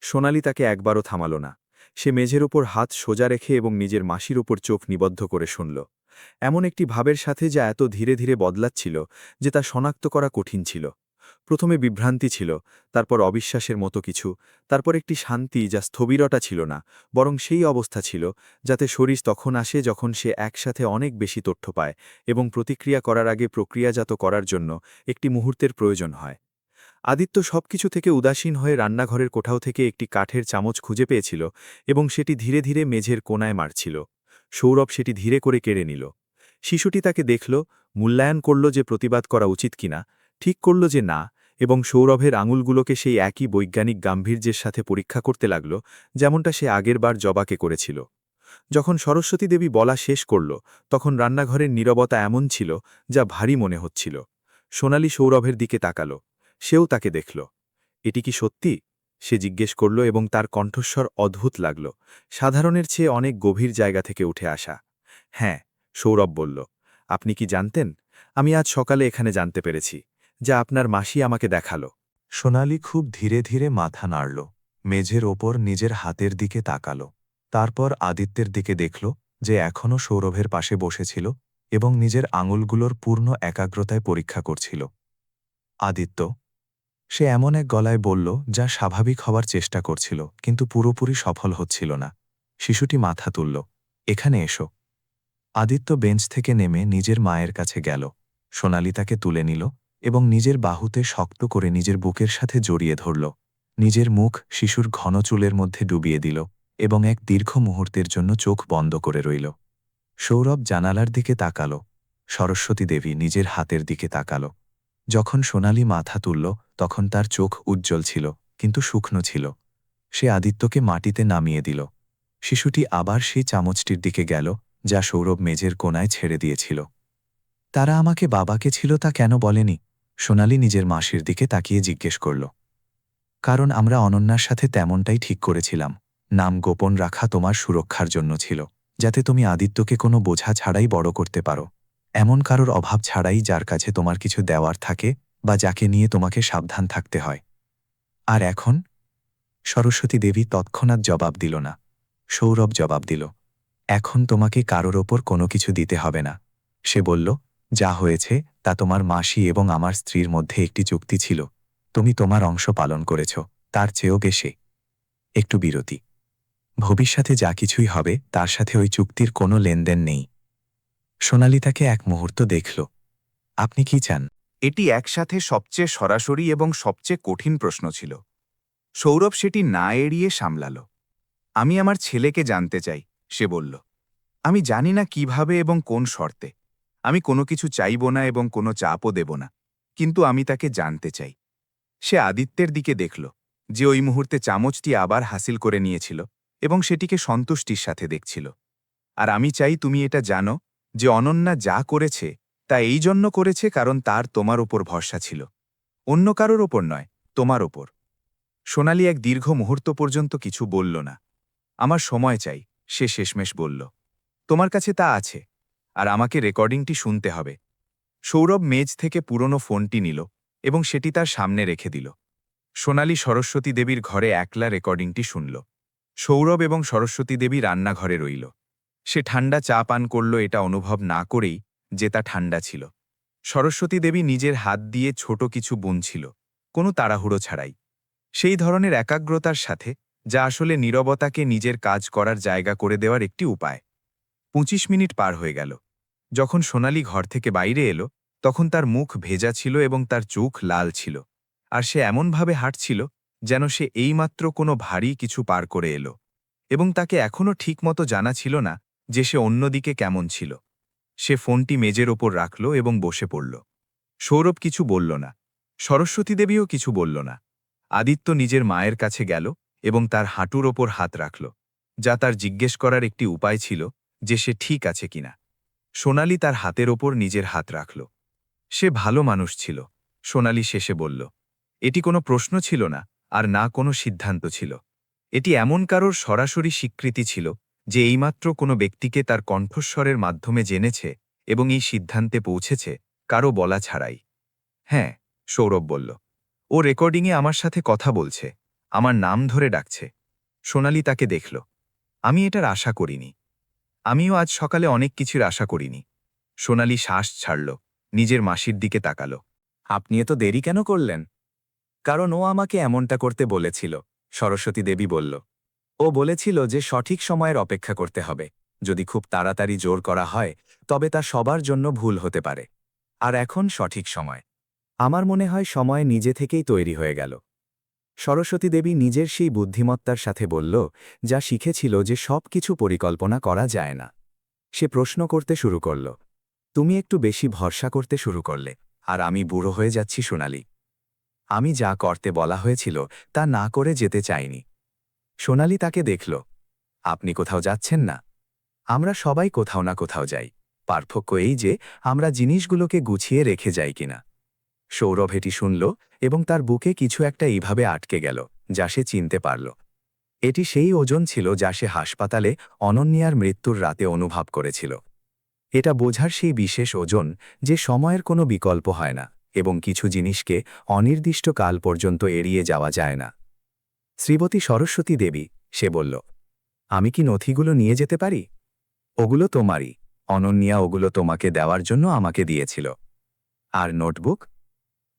সোনালি তাকে একবারও থামাল না। সে মেঝের ওপর হাত সোজা রেখে এবং নিজের মাসির ওপর চোখ নিবদ্ধ করে শুনল, এমন একটি ভাবের সাথে যা এত ধীরে ধীরে বদলাচ্ছিল যে তা শনাক্ত করা কঠিন ছিল। প্রথমে বিভ্রান্তি ছিল, তারপর অবিশ্বাসের মতো কিছু, তারপর একটি শান্তি যা স্থবিরতা ছিল না, বরং সেই অবস্থা ছিল যাতে শরীর তখন আসে যখন সে একসাথে অনেক বেশি তথ্য পায় এবং প্রতিক্রিয়া করার আগে প্রক্রিয়াজাত করার জন্য একটি মুহূর্তের প্রয়োজন হয়। আদিত্য সবকিছু থেকে উদাসীন হয়ে রান্নাঘরের কোঠাও থেকে একটি কাঠের চামচ খুঁজে পেয়েছিল এবং সেটি ধীরে ধীরে মেঝের কোণায় মারছিল। সৌরভ সেটি ধীরে করে কেড়ে নিল। শিশুটি তাকে দেখল, মূল্যায়ন করল যে প্রতিবাদ করা উচিত কিনা, ঠিক করল যে না, এবং সৌরভের আঙুলগুলোকে সেই একই বৈজ্ঞানিক গাম্ভীর্যের সাথে পরীক্ষা করতে লাগল যেমনটা সে আগেরবার জবাকে করেছিল। যখন সরস্বতী দেবী বলা শেষ করল, তখন রান্নাঘরের নীরবতা এমন ছিল যা ভারী মনে হচ্ছিল। সোনালি সৌরভের দিকে তাকাল। সেও তাকে দেখল। এটি কি সত্যি? সে জিজ্ঞেস করল এবং তার কণ্ঠস্বর অদ্ভুত লাগল, সাধারণের চেয়ে অনেক গভীর জায়গা থেকে উঠে আসা। হ্যাঁ, সৌরভ বলল। আপনি কি জানতেন? আমি আজ সকালে এখানে জানতে পেরেছি, যা আপনার মাসি আমাকে দেখালো। সোনালি খুব ধীরে ধীরে মাথা নাড়ল, মেঝের ওপর নিজের হাতের দিকে তাকাল। তারপর আদিত্যের দিকে দেখল, যে এখনও সৌরভের পাশে বসেছিল এবং নিজের আঙুলগুলোর পূর্ণ একাগ্রতায় পরীক্ষা করছিল। আদিত্য, সে এমন এক গলায় বলল যা স্বাভাবিক হওয়ার চেষ্টা করছিল কিন্তু পুরোপুরি সফল হচ্ছিল না। শিশুটি মাথা তুলল। এখানে এসো। আদিত্য বেঞ্চ থেকে নেমে নিজের মায়ের কাছে গেল। সোনালি তাকে তুলে নিল এবং নিজের বাহুতে শক্ত করে নিজের বুকের সাথে জড়িয়ে ধরল। নিজের মুখ শিশুর ঘন চুলের মধ্যে ডুবিয়ে দিল এবং এক দীর্ঘ মুহূর্তের জন্য চোখ বন্ধ করে রইল। সৌরভ জানালার দিকে তাকাল। সরস্বতী দেবী নিজের হাতের দিকে তাকাল। যখন সোনালি মাথা তুলল তখন তার চোখ উজ্জ্বল ছিল কিন্তু শুকনো ছিল। সে আদিত্যকে মাটিতে নামিয়ে দিল। শিশুটি আবার সেই চামচটির দিকে গেল যা সৌরভ মেঝের কোণায় ছেড়ে দিয়েছিল। তারা আমাকে বাবাকে ছিল তা কেন বলেনি? সোনালি নিজের মাসির দিকে তাকিয়ে জিজ্ঞেস করল। কারণ আমরা অনন্যার সাথে তেমনটাই ঠিক করেছিলাম। নাম গোপন রাখা তোমার সুরক্ষার জন্য ছিল, যাতে তুমি আদিত্যকে কোনো বোঝা ছাড়াই বড় করতে পারো, এমন কারোর অভাব ছাড়াই যার কাছে তোমার কিছু দেওয়ার থাকে বা যাকে নিয়ে তোমাকে সাবধান থাকতে হয়। আর এখন? সরস্বতী দেবী তৎক্ষণাৎ জবাব দিল না। সৌরভ জবাব দিল। এখন তোমাকে কারোর ওপর কোনো কিছু দিতে হবে না। সে বলল, যা হয়েছে তা তোমার মাসি এবং আমার স্ত্রীর মধ্যে একটি চুক্তি ছিল। তুমি তোমার অংশ পালন করেছ, তার চেয়েও বেশি। একটু বিরতি। ভবিষ্যতে যা কিছুই হবে তার সাথে ওই চুক্তির কোনো লেনদেন নেই। সোনালি তাকে এক মুহূর্ত দেখল। আপনি কি চান? এটি একসাথে সবচেয়ে সরাসরি এবং সবচেয়ে কঠিন প্রশ্ন ছিল। সৌরভ সেটি না এড়িয়ে সামলাল। আমি আমার ছেলেকে জানতে চাই, সে বলল। আমি জানি না কিভাবে এবং কোন শর্তে। আমি কোনো কিছু চাইব না এবং কোনো চাপও দেব না, কিন্তু আমি তাকে জানতে চাই। সে আদিত্যের দিকে দেখল, যে ওই মুহূর্তে চামচটি আবার হাসিল করে নিয়েছিল এবং সেটিকে সন্তুষ্টির সাথে দেখছিল। আর আমি চাই তুমি এটা জানো যে অনন্যা যা করেছে তা এই জন্য করেছে কারণ তার তোমার ওপর ভরসা ছিল, অন্য কারোর ওপর নয়, তোমার ওপর। সোনালি এক দীর্ঘ মুহূর্ত পর্যন্ত কিছু বলল না। আমার সময় চাই, সে শেষমেশ বলল। তোমার কাছে তা আছে, আর আমাকে রেকর্ডিংটি শুনতে হবে। সৌরভ মেজ থেকে পুরনো ফোনটি নিল এবং সেটি তার সামনে রেখে দিল। সোনালি সরস্বতী দেবীর ঘরে একলা রেকর্ডিংটি শুনল। সৌরভ এবং সরস্বতী দেবী রান্নাঘরে রইল। সে ঠান্ডা চা পান করল, এটা অনুভব না করেই যে তা ঠান্ডা ছিল। সরস্বতী দেবী নিজের হাত দিয়ে ছোট কিছু বুনছিল, কোনো তাড়াহুড়ো ছাড়াই, সেই ধরনের একাগ্রতার সাথে যা আসলে নীরবতাকে নিজের কাজ করার জায়গা করে দেওয়ার একটি উপায়। ২৫ মিনিট পার হয়ে গেল। যখন সোনালি ঘর থেকে বাইরে এলো, তখন তার মুখ ভেজা ছিল এবং তার চোখ লাল ছিল, আর সে এমনভাবে হাঁটছিল যেন সে এইমাত্র কোনো ভারী কিছু পার করে এলো, এবং তাকে এখনও ঠিকমতো জানা ছিল না যে সে অন্যদিকে কেমন ছিল। সে ফোনটি মেজের ওপর রাখল এবং বসে পড়ল। সৌরভ কিছু বলল না, সরস্বতী দেবীও কিছু বলল না। আদিত্য নিজের মায়ের কাছে গেল এবং তার হাঁটুর ওপর হাত রাখল, যা তার জিজ্ঞেস করার একটি উপায় ছিল যে সে ঠিক আছে কিনা। সোনালি তার হাতের ওপর নিজের হাত রাখল। সে ভালো মানুষ ছিল, সোনালি শেষে বলল। এটি কোনো প্রশ্ন ছিল না, আর না কোনো সিদ্ধান্ত ছিল। এটি এমন কারোর সরাসরি স্বীকৃতি ছিল যে এইমাত্র কোনো ব্যক্তিকে তার কণ্ঠস্বরের মাধ্যমে জেনেছে এবং এই সিদ্ধান্তে পৌঁছেছে কারো বলা ছাড়াই। হ্যাঁ, সৌরভ বলল। ও রেকর্ডিংয়ে আমার সাথে কথা বলছে, আমার নাম ধরে ডাকছে। সোনালি তাকে দেখল। আমি এটার আশা করিনি। আমিও আজ সকালে অনেক কিছুর আশা করিনি। সোনালি শ্বাস ছাড়ল, নিজের মাসির দিকে তাকাল। আপনি এত দেরি কেন করলেন? কারণ ও আমাকে এমনটা করতে বলেছিল, সরস্বতী দেবী বলল। ও বলেছিল যে সঠিক সময়ের অপেক্ষা করতে হবে। যদি খুব তাড়াতাড়ি জোর করা হয় তবে তা সবার জন্য ভুল হতে পারে। আর এখন সঠিক সময়। আমার মনে হয় সময় নিজে থেকেই তৈরি হয়ে গেল। সরস্বতী দেবী নিজের সেই বুদ্ধিমত্তার সাথে বলল, যা শিখেছিল যে সব কিছু পরিকল্পনা করা যায় না। সে প্রশ্ন করতে শুরু করল। তুমি একটু বেশি ভরসা করতে শুরু করলে, আর আমি বুড়ো হয়ে যাচ্ছি সোনালি। আমি যা করতে বলা হয়েছিল তা না করে যেতে চাইনি। সোনালি তাকে দেখল। আপনি কোথাও যাচ্ছেন না। আমরা সবাই কোথাও না কোথাও যাই। পার্থক্য এই যে আমরা জিনিসগুলোকে গুছিয়ে রেখে যাই কিনা। সৌরভ এটি শুনল এবং তার বুকে কিছু একটা এইভাবে আটকে গেল যা সে চিনতে পারল। এটি সেই ওজন ছিল যা সে হাসপাতালে অনন্যার মৃত্যুর রাতে অনুভব করেছিল। এটা বোঝার সেই বিশেষ ওজন যে সময়ের কোনো বিকল্প হয় না এবং কিছু জিনিসকে অনির্দিষ্টকাল পর্যন্ত এড়িয়ে যাওয়া যায় না। শ্রীমতী সরস্বতী দেবী, সে বলল, আমি কি নথিগুলো নিয়ে যেতে পারি? ওগুলো তোমারই। অনন্যা ওগুলো তোমাকে দেওয়ার জন্য আমাকে দিয়েছিল। আর নোটবুক?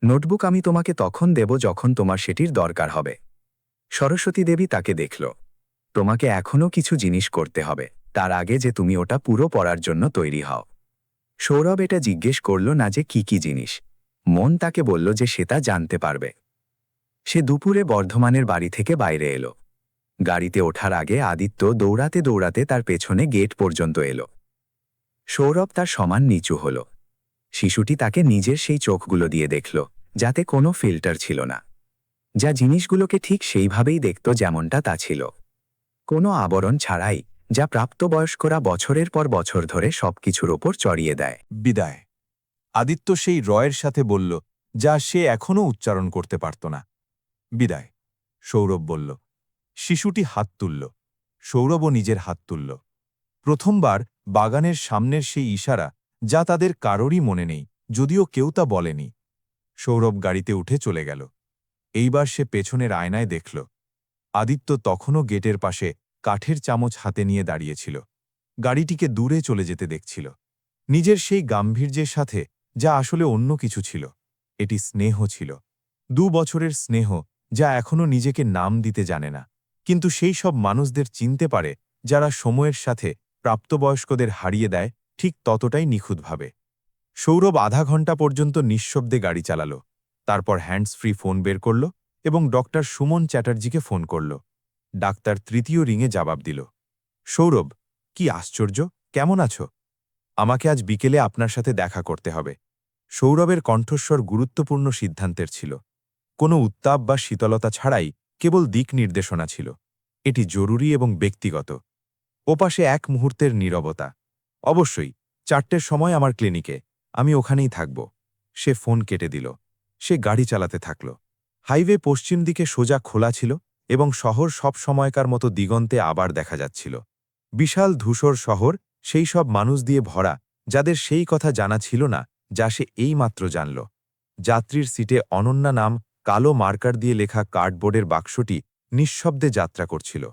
নোটবুক আমি তোমাকে তখন দেব যখন তোমার সেটির দরকার হবে। সরস্বতী দেবী তাকে দেখল। তোমাকে এখনও কিছু জিনিস করতে হবে, তার আগে যে তুমি ওটা পুরো পড়ার জন্য তৈরি হও। সৌরভ এটা জিজ্ঞেস করল না যে কি কি জিনিস। মন তাকে বলল যে সে তা জানতে পারবে। সে দুপুরে বর্ধমানের বাড়ি থেকে বাইরে এলো। গাড়িতে ওঠার আগে আদিত্য দৌড়াতে দৌড়াতে তার পেছনে গেট পর্যন্ত এলো। সৌরভ তার সমান নিচু হল। শিশুটি তাকে নিজের সেই চোখগুলো দিয়ে দেখল, যাতে কোনো ফিল্টার ছিল না, যা জিনিসগুলোকে ঠিক সেইভাবেই দেখত যেমনটা তা ছিল, কোনো আবরণ ছাড়াই, যা প্রাপ্তবয়স্করা বছরের পর বছর ধরে সবকিছুর ওপর চড়িয়ে দেয়। বিদায়। আদিত্য সেই রয়ের সাথে বলল, যা সে এখনও উচ্চারণ করতে পারত না। বিদায়, সৌরভ বলল। শিশুটি হাত তুলল। সৌরভও নিজের হাত তুলল। প্রথমবার বাগানের সামনের সেই ইশারা, যা তাদের কারোরই মনে নেই, যদিও কেউ তা বলেনি। সৌরভ গাড়িতে উঠে চলে গেল। এইবার সে পেছনের আয়নায় দেখল। আদিত্য তখনও গেটের পাশে কাঠের চামচ হাতে নিয়ে দাঁড়িয়েছিল। গাড়িটিকে দূরে চলে যেতে দেখছিল। নিজের সেই গাম্ভীর্যের সাথে, যা আসলে অন্য কিছু ছিল। এটি স্নেহ ছিল। 2 বছরের স্নেহ, যা এখনও নিজেকে নাম দিতে জানে না, কিন্তু সেই সব মানুষদের চিনতে পারে যারা সময়ের সাথে প্রাপ্তবয়স্কদের হারিয়ে দেয় ঠিক ততটাই নিখুঁতভাবে। সৌরভ আধা ঘন্টা পর্যন্ত নিঃশব্দে গাড়ি চালাল। তারপর হ্যান্ডস ফ্রি ফোন বের করল এবং ডক্টর সুমন চ্যাটার্জিকে ফোন করল। ডাক্তার তৃতীয় রিংয়ে জবাব দিল। সৌরভ, কি আশ্চর্য, কেমন আছো? আমাকে আজ বিকেলে আপনার সাথে দেখা করতে হবে। সৌরভের কণ্ঠস্বর গুরুত্বপূর্ণ সিদ্ধান্তের ছিল। কোনো উত্তাপ বা শীতলতা ছাড়াই কেবল দিক নির্দেশনা ছিল। এটি জরুরি এবং ব্যক্তিগত। ওপাশে এক মুহূর্তের নীরবতা। অবশ্যই, 4টের সময় আমার ক্লিনিকে, আমি ওখানেই থাকব। সে ফোন কেটে দিল। সে গাড়ি চালাতে থাকল। হাইওয়ে পশ্চিম দিকে সোজা খোলা ছিল এবং শহর সব সময়কার মতো দিগন্তে আবার দেখা যাচ্ছিল। বিশাল ধূসর শহর, সেই সব মানুষ দিয়ে ভরা যাদের সেই কথা জানা ছিল না যা সে এইমাত্র জানল। যাত্রীর সিটে অনন্যা নাম কালো মার্কার দিয়ে লেখা কার্ডবোর্ডের বাক্সটি নিঃশব্দে যাত্রা করছিল।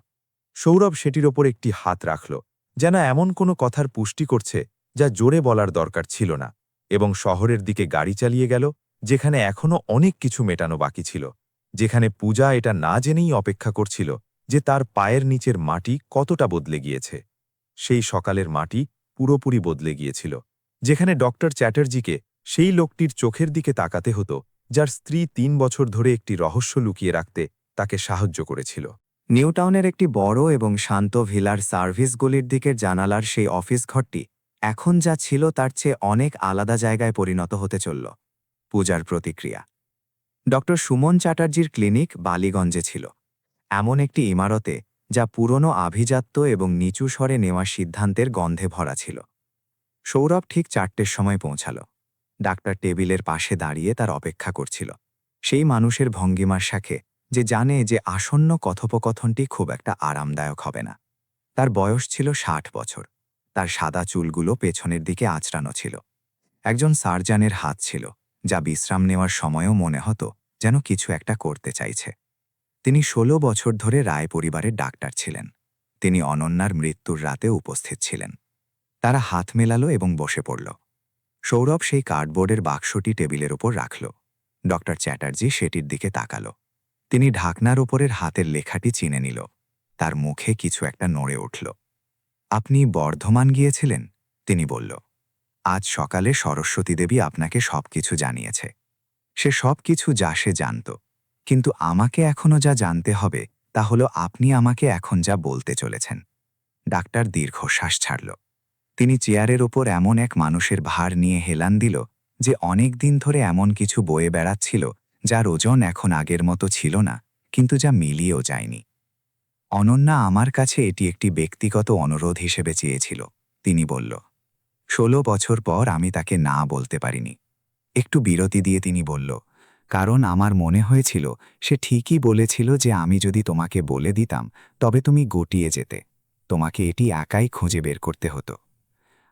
সৌরভ সেটির ওপর একটি হাত রাখল, যেন এমন কোনো কথার পুষ্টি করছে যা জোরে বলার দরকার ছিল না, এবং শহরের দিকে গাড়ি চালিয়ে গেল, যেখানে এখনও অনেক কিছু মেটানো বাকি ছিল, যেখানে পূজা এটা না জেনেই অপেক্ষা করছিল যে তার পায়ের নিচের মাটি কতটা বদলে গিয়েছে। সেই সকালের মাটি পুরোপুরি বদলে গিয়েছিল, যেখানে ডক্টর চ্যাটার্জিকে সেই লোকটির চোখের দিকে তাকাতে হতো যার স্ত্রী 3 বছর ধরে একটি রহস্য লুকিয়ে রাখতে তাকে সাহায্য করেছিল। নিউটাউনের একটি বড় এবং শান্ত ভিলার সার্ভিসগুলির দিকের জানালার সেই অফিস ঘরটি এখন যা ছিল তার চেয়ে অনেক আলাদা জায়গায় পরিণত হতে চলল। পূজার প্রতিক্রিয়া। ডক্টর সুমন চ্যাটার্জির ক্লিনিক বালিগঞ্জে ছিল, এমন একটি ইমারতে যা পুরনো আভিজাত্য এবং নিচু স্বরে নেওয়া সিদ্ধান্তের গন্ধে ভরা ছিল। সৌরভ ঠিক 4টের সময় পৌঁছাল। ডাক্তার টেবিলের পাশে দাঁড়িয়ে তার অপেক্ষা করছিল, সেই মানুষের ভঙ্গিমার সাথে যে জানে যে আসন্ন কথোপকথনটি খুব একটা আরামদায়ক হবে না। তার বয়স ছিল 60 বছর। তার সাদা চুলগুলো পেছনের দিকে আঁচড়ানো ছিল। একজন সার্জনের হাত ছিল, যা বিশ্রাম নেওয়ার সময়ও মনে হতো যেন কিছু একটা করতে চাইছে। তিনি 16 বছর ধরে রায় পরিবারের ডাক্তার ছিলেন। তিনি অনন্যার মৃত্যুর রাতে উপস্থিত ছিলেন। তারা হাত মেলালো এবং বসে পড়ল। সৌরভ সেই কার্ডবোর্ডের বাক্সটি টেবিলের ওপর রাখল। ডক্টর চ্যাটার্জি সেটির দিকে তাকালো। তিনি ঢাকনার ওপরের হাতের লেখাটি চিনে নিল। তার মুখে কিছু একটা নড়ে উঠল। আপনি বর্ধমান গিয়েছিলেন? তিনি বলল। আজ সকালে সরস্বতী দেবী আপনাকে সবকিছু জানিয়েছে। সে সবকিছু যা সে জানত, কিন্তু আমাকে এখনও যা জানতে হবে তা হলো আপনি আমাকে এখন যা বলতে চলেছেন। ডাক্তার দীর্ঘশ্বাস ছাড়ল। তিনি চেয়ারের ওপর এমন এক মানুষের ভার নিয়ে হেলান দিল যে অনেক দিন ধরে এমন কিছু বয়ে বেড়াচ্ছিল যার ওজন এখন আগের মতো ছিল না, কিন্তু যা মিলিয়েও যায়নি। অনন্যা আমার কাছে এটি একটি ব্যক্তিগত অনুরোধ হিসেবে চেয়েছিল, তিনি বলল। 16 বছর পর আমি তাকে না বলতে পারিনি। একটু বিরতি দিয়ে তিনি বলল, কারণ আমার মনে হয়েছিল সে ঠিকই বলেছিল যে আমি যদি তোমাকে বলে দিতাম তবে তুমি গটিয়ে যেতে। তোমাকে এটি একাই খুঁজে বের করতে হতো।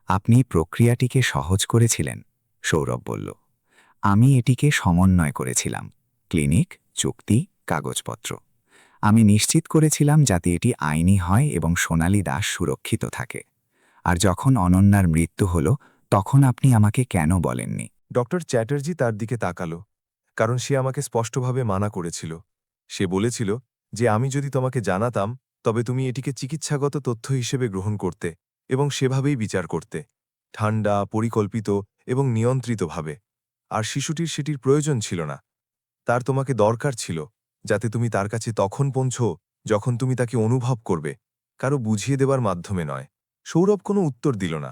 আপনি প্রক্রিয়াটিকে সহজ করেছিলেন, সৌরভ বলল। আমি এটিকে সমন্বয় করেছিলাম, ক্লিনিক, চুক্তি, কাগজপত্র। আমি নিশ্চিত করেছিলাম যাতে এটি আইনি হয় এবং সোনালী দাস সুরক্ষিত থাকে। আর যখন অনন্যার মৃত্যু হল তখন আপনি আমাকে কেন বলেননি? ডক্টর চ্যাটার্জি তার দিকে তাকালো, কারণ সে আমাকে স্পষ্টভাবে মানা করেছিল। সে বলেছিল যে আমি যদি তোমাকে জানাতাম তবে তুমি এটিকে চিকিৎসাগত তথ্য হিসেবে গ্রহণ করতে এবং সেভাবেই বিচার করতে, ঠান্ডা, পরিকল্পিত এবং নিয়ন্ত্রিতভাবে। আর শিশুটির সেটির প্রয়োজন ছিল না। তার তোমাকে দরকার ছিল যাতে তুমি তার কাছে তখন পৌঁছো যখন তুমি তাকে অনুভব করবে, কারো বুঝিয়ে দেবার মাধ্যমে নয়। সৌরভ কোনো উত্তর দিল না,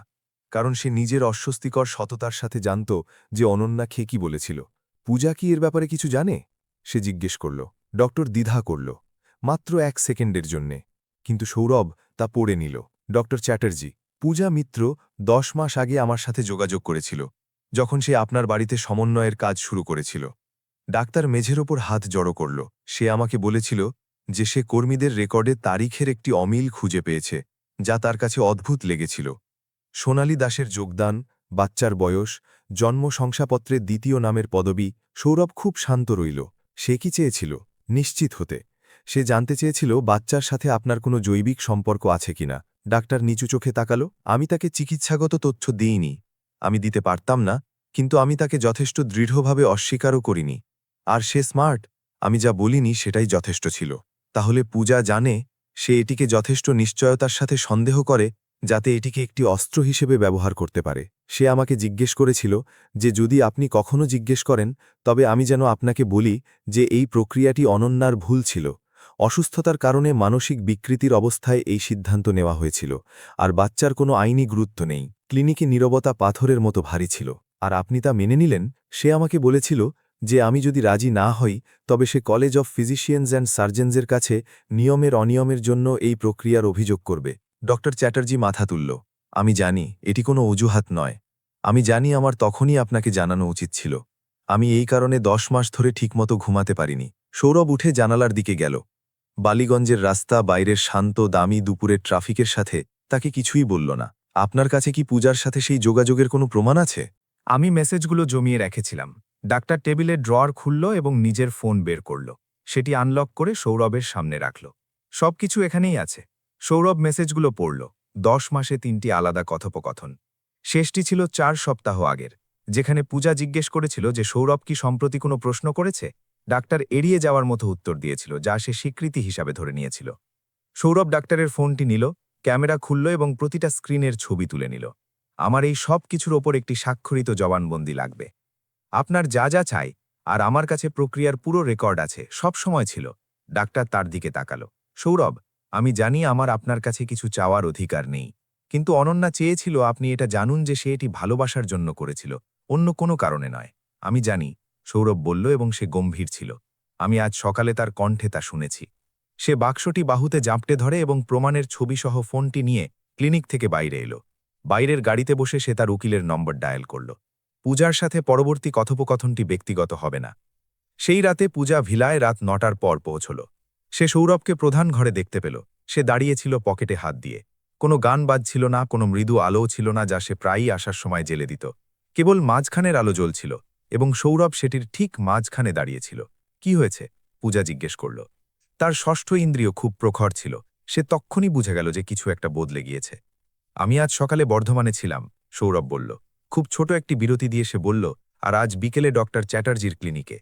কারণ সে নিজের অস্বস্তিকর সততার সাথে জানত যে অনন্যা কি বলেছিল। পূজা কি এর ব্যাপারে কিছু জানে? সে জিজ্ঞেস করল। ডক্টর দ্বিধা করল, মাত্র 1 সেকেন্ডের জন্যে, কিন্তু সৌরভ তা পড়ে নিল। ডক্টর চ্যাটার্জি, পূজা মিত্র 10 মাস আগে আমার সাথে যোগাযোগ করেছিল, যখন সে আপনার বাড়িতে সমন্বয়ের কাজ শুরু করেছিল। ডাক্তার মেঝের ওপর হাত জড়ো করল। সে আমাকে বলেছিল যে সে কর্মীদের রেকর্ডে তারিখের একটি অমিল খুঁজে পেয়েছে, যা তার কাছে অদ্ভুত লেগেছিল। সোনালী দাসের যোগদান, বাচ্চার বয়স, জন্ম শংসাপত্রে 2য় নামের পদবি। সৌরভ খুব শান্ত রইল। সে কি চেয়েছিল? নিশ্চিত হতে। সে জানতে চেয়েছিল বাচ্চার সাথে আপনার কোনো জৈবিক সম্পর্ক আছে কিনা, ডাক্তার নিচু চোখে তাকালো। আমি তাকে চিকিৎসাগত তথ্য দিইনি। আমি দিতে পারতাম না, কিন্তু আমি তাকে যথেষ্ট দৃঢ়ভাবে অস্বীকারও করিনি। আর সে স্মার্ট। আমি যা বলিনি সেটাই যথেষ্ট ছিল। তাহলে পূজা জানে সে এটিকে যথেষ্ট নিশ্চয়তার সাথে সন্দেহ করে যাতে এটিকে একটি অস্ত্র হিসেবে ব্যবহার করতে পারে। সে আমাকে জিজ্ঞেস করেছিল যে যদি আপনি কখনো জিজ্ঞেস করেন তবে আমি যেন আপনাকে বলি যে এই প্রক্রিয়াটি অনন্যার ভুল ছিল। অসুস্থতার কারণে মানসিক বিকৃতির অবস্থায় এই সিদ্ধান্ত নেওয়া হয়েছিল, আর বাচ্চার কোনো আইনি গুরুত্ব নেই। ক্লিনিকে নীরবতা পাথরের মতো ভারী ছিল, আর আপনি তা মেনে নিলেন। সে আমাকে বলেছিল যে আমি যদি রাজি না হই তবে সে কলেজ অফ ফিজিশিয়ানস অ্যান্ড সার্জেন্সের কাছে নিয়মের অনিয়মের জন্য এই প্রক্রিয়ার অভিযোগ করবে। ডক্টর চ্যাটার্জি মাথা তুলল। আমি জানি এটি কোনো অজুহাত নয়। আমি জানি আমার তখনই আপনাকে জানানো উচিত ছিল। আমি এই কারণে 10 মাস ধরে ঠিকমতো ঘুমাতে পারিনি। সৌরভ উঠে জানালার দিকে গেল। বালিগঞ্জের রাস্তা, বাইরের শান্ত দামি দুপুরের ট্রাফিকের সাথে তাকে কিছুই বলল না। আপনার কাছে কি পূজার সাথে সেই যোগাযোগের কোনো প্রমাণ আছে? আমি মেসেজগুলো জমিয়ে রেখেছিলাম। ডাক্তার টেবিলের ড্রয়ার খুলল এবং নিজের ফোন বের করল। সেটি আনলক করে সৌরভের সামনে রাখল। সবকিছু এখানেই আছে। সৌরভ মেসেজগুলো পড়ল। 10 মাসে 3টি আলাদা কথোপকথন। শেষটি ছিল 4 সপ্তাহ আগের, যেখানে পূজা জিজ্ঞেস করেছিল যে সৌরভ কি সম্প্রতি কোনো প্রশ্ন করেছে। ডাক্তার এড়িয়ে যাওয়ার মতো উত্তর দিয়েছিল, যা সে স্বীকৃতি হিসাবে ধরে নিয়েছিল। সৌরভ ডাক্তারের ফোনটি নিল, ক্যামেরা খুলল এবং প্রতিটা স্ক্রিনের ছবি তুলে নিল। আমার এই সব কিছুর ওপর একটি স্বাক্ষরিত জবানবন্দি লাগবে। আপনার যা যা চাই, আর আমার কাছে প্রক্রিয়ার পুরো রেকর্ড আছে, সব সময় ছিল। ডাক্তার তার দিকে তাকালো। সৌরভ, আমি জানি আমার আপনার কাছে কিছু চাওয়ার অধিকার নেই, কিন্তু অনন্যা চেয়েছিল আপনি এটা জানুন যে সে এটি ভালোবাসার জন্য করেছিল, অন্য কোনো কারণে নয়। আমি জানি, সৌরভ বলল এবং সে গম্ভীর ছিল। আমি আজ সকালে তার কণ্ঠে তা শুনেছি। সে বাক্সটি বাহুতে জাপটে ধরে এবং প্রমাণের ছবিসহ ফোনটি নিয়ে ক্লিনিক থেকে বাইরে এলো। বাইরের গাড়িতে বসে সে তার উকিলের নম্বর ডায়াল করল। পূজার সাথে পরবর্তী কথোপকথনটি ব্যক্তিগত হবে না। সেই রাতে পূজা ভিলায় রাত 9টার পর পৌঁছল। সে সৌরভকে প্রধান ঘরে দেখতে পেল। সে দাঁড়িয়েছিল পকেটে হাত দিয়ে। কোনো গান বাজছিল না, কোনো মৃদু আলোও ছিল না যা সে প্রায়ই আসার সময় জ্বেলে দিত। কেবল মাঝখানের আলো জ্বলছিল এবং সৌরভ সেটির ঠিক মাঝখানে দাঁড়িয়েছিল। কি হয়েছে? পূজা জিজ্ঞেস করল। তার ষষ্ঠ ইন্দ্রিয় খুব প্রখর ছিল। সে তক্ষুনি বুঝে গেল যে কিছু একটা বদলে গিয়েছে। আমি আজ সকালে বর্ধমানে ছিলাম, সৌরভ বলল। খুব ছোট একটি বিরতি দিয়ে সে বলল, আর আজ বিকেলে ডক্টর চ্যাটার্জির ক্লিনিকে।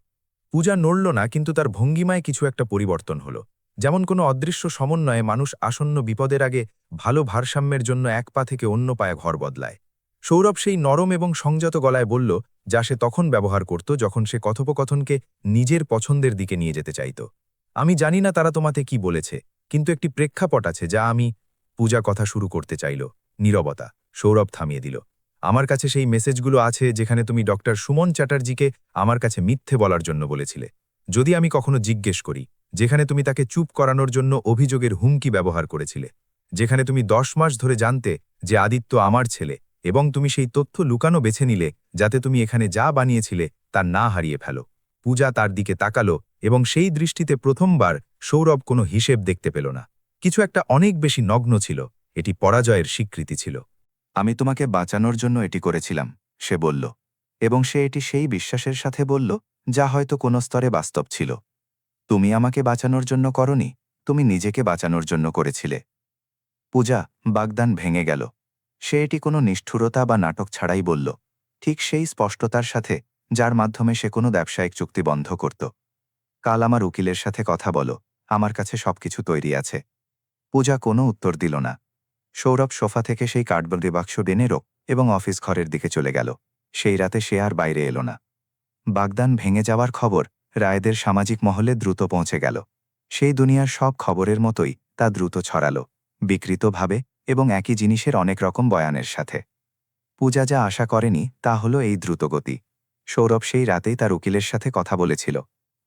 পূজা নড়ল না, কিন্তু তার ভঙ্গিমায় কিছু একটা পরিবর্তন হল। যেমন কোনো অদৃশ্য সমন্বয়ে মানুষ আসন্ন বিপদের আগে ভালো ভারসাম্যের জন্য এক পা থেকে অন্য পায়ে ঘর বদলায়। সৌরভ সেই নরম এবং সংযত গলায় বলল, যা সে তখন ব্যবহার করত যখন সে কথোপকথনকে নিজের পছন্দের দিকে নিয়ে যেতে চাইত। আমি জানি না তারা তোমাতে কি বলেছে, কিন্তু একটি প্রেক্ষাপট আছে যা আমি। পূজা কথা শুরু করতে চাইল। নীরবতা। সৌরভ থামিয়ে দিল। আমার কাছে সেই মেসেজগুলো আছে যেখানে তুমি ডক্টর সুমন চ্যাটার্জিকে আমার কাছে মিথ্যে বলার জন্য বলেছিলে। যদি আমি কখনো জিজ্ঞেস করি, যেখানে তুমি তাকে চুপ করানোর জন্য অভিযোগের হুমকি ব্যবহার করেছিলে, যেখানে তুমি 10 মাস ধরে জানতে যে আদিত্য আমার ছেলে, এবং তুমি সেই তথ্য লুকানো বেছে নিলে যাতে তুমি এখানে যা বানিয়েছিলে তা না হারিয়ে ফেলো। পূজা তার দিকে তাকালো এবং সেই দৃষ্টিতে প্রথমবার সৌরভ কোনো হিসেব দেখতে পেল না। কিছু একটা অনেক বেশি নগ্ন ছিল। এটি পরাজয়ের স্বীকৃতি ছিল। আমি তোমাকে বাঁচানোর জন্য এটি করেছিলাম, সে বলল, এবং সে এটি সেই বিশ্বাসের সাথে বলল যা হয়তো কোনো স্তরে বাস্তব ছিল। তুমি আমাকে বাঁচানোর জন্য করনি, তুমি নিজেকে বাঁচানোর জন্য করেছিলে। পূজা, বাগদান ভেঙে গেল। সে এটি কোনো নিষ্ঠুরতা বা নাটক ছাড়াই বলল, ঠিক সেই স্পষ্টতার সাথে যার মাধ্যমে সে কোনো ব্যবসায়িক চুক্তি বন্ধ করত। কাল আমার উকিলের সাথে কথা বলো, আমার কাছে সবকিছু তৈরি আছে। পূজা কোনো উত্তর দিল না। সৌরভ সোফা থেকে সেই কার্ডবোর্ড বাক্স টেনে এবং অফিস ঘরের দিকে চলে গেল। সেই রাতে সে আর বাইরে এলো না। বাগদান ভেঙে যাওয়ার খবর রায়দের সামাজিক মহলে দ্রুত পৌঁছে গেল। সেই দুনিয়ার সব খবরের মতোই তা দ্রুত ছড়ালো, বিকৃতভাবে এবং একই জিনিসের অনেক রকম বয়ানের সাথে। পূজা যা আশা করেনি তা হলো এই দ্রুতগতি। সৌরভ সেই রাতেই তার উকিলের সাথে কথা বলেছিল।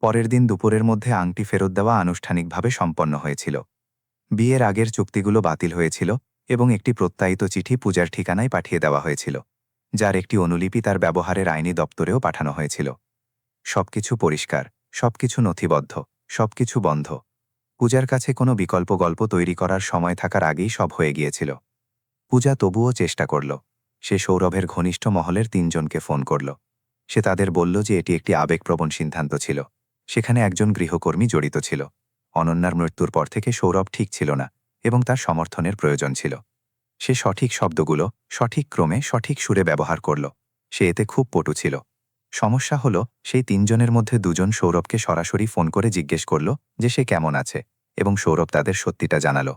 পরের দিন দুপুরের মধ্যে আংটি ফেরত দেওয়া আনুষ্ঠানিকভাবে সম্পন্ন হয়েছিল। বিয়ের আগের চুক্তিগুলো বাতিল হয়েছিল এবং একটি প্রত্যায়িত চিঠি পূজার ঠিকানায় পাঠিয়ে দেওয়া হয়েছিল, যার একটি অনুলিপি তার ব্যবহারের আইনি দপ্তরেও পাঠানো হয়েছিল। সবকিছু পরিষ্কার, সবকিছু নথিবদ্ধ, সবকিছু বন্ধ। পূজার কাছে কোনো বিকল্প গল্প তৈরি করার সময় থাকার আগেই সব হয়ে গিয়েছিল। পূজা তবুও চেষ্টা করল। সে সৌরভের ঘনিষ্ঠ মহলের 3 জনকে ফোন করল। সে তাদের বলল যে এটি একটি আবেগপ্রবণ সিদ্ধান্ত ছিল। সেখানে একজন গৃহকর্মী জড়িত ছিল। অনন্যার মৃত্যুর পর থেকে সৌরভ ঠিক ছিল না এবং তার সমর্থনের প্রয়োজন ছিল। সে সঠিক শব্দগুলো সঠিক ক্রমে সঠিক সুরে ব্যবহার করল। সে এতে খুব পটু ছিল। সমস্যা হলো সেই তিনজনের মধ্যে দুজন সৌরভকে সরাসরি ফোন করে জিজ্ঞেস করল যে সে কেমন আছে, এবং সৌরভ তাদের সত্যিটা জানালো।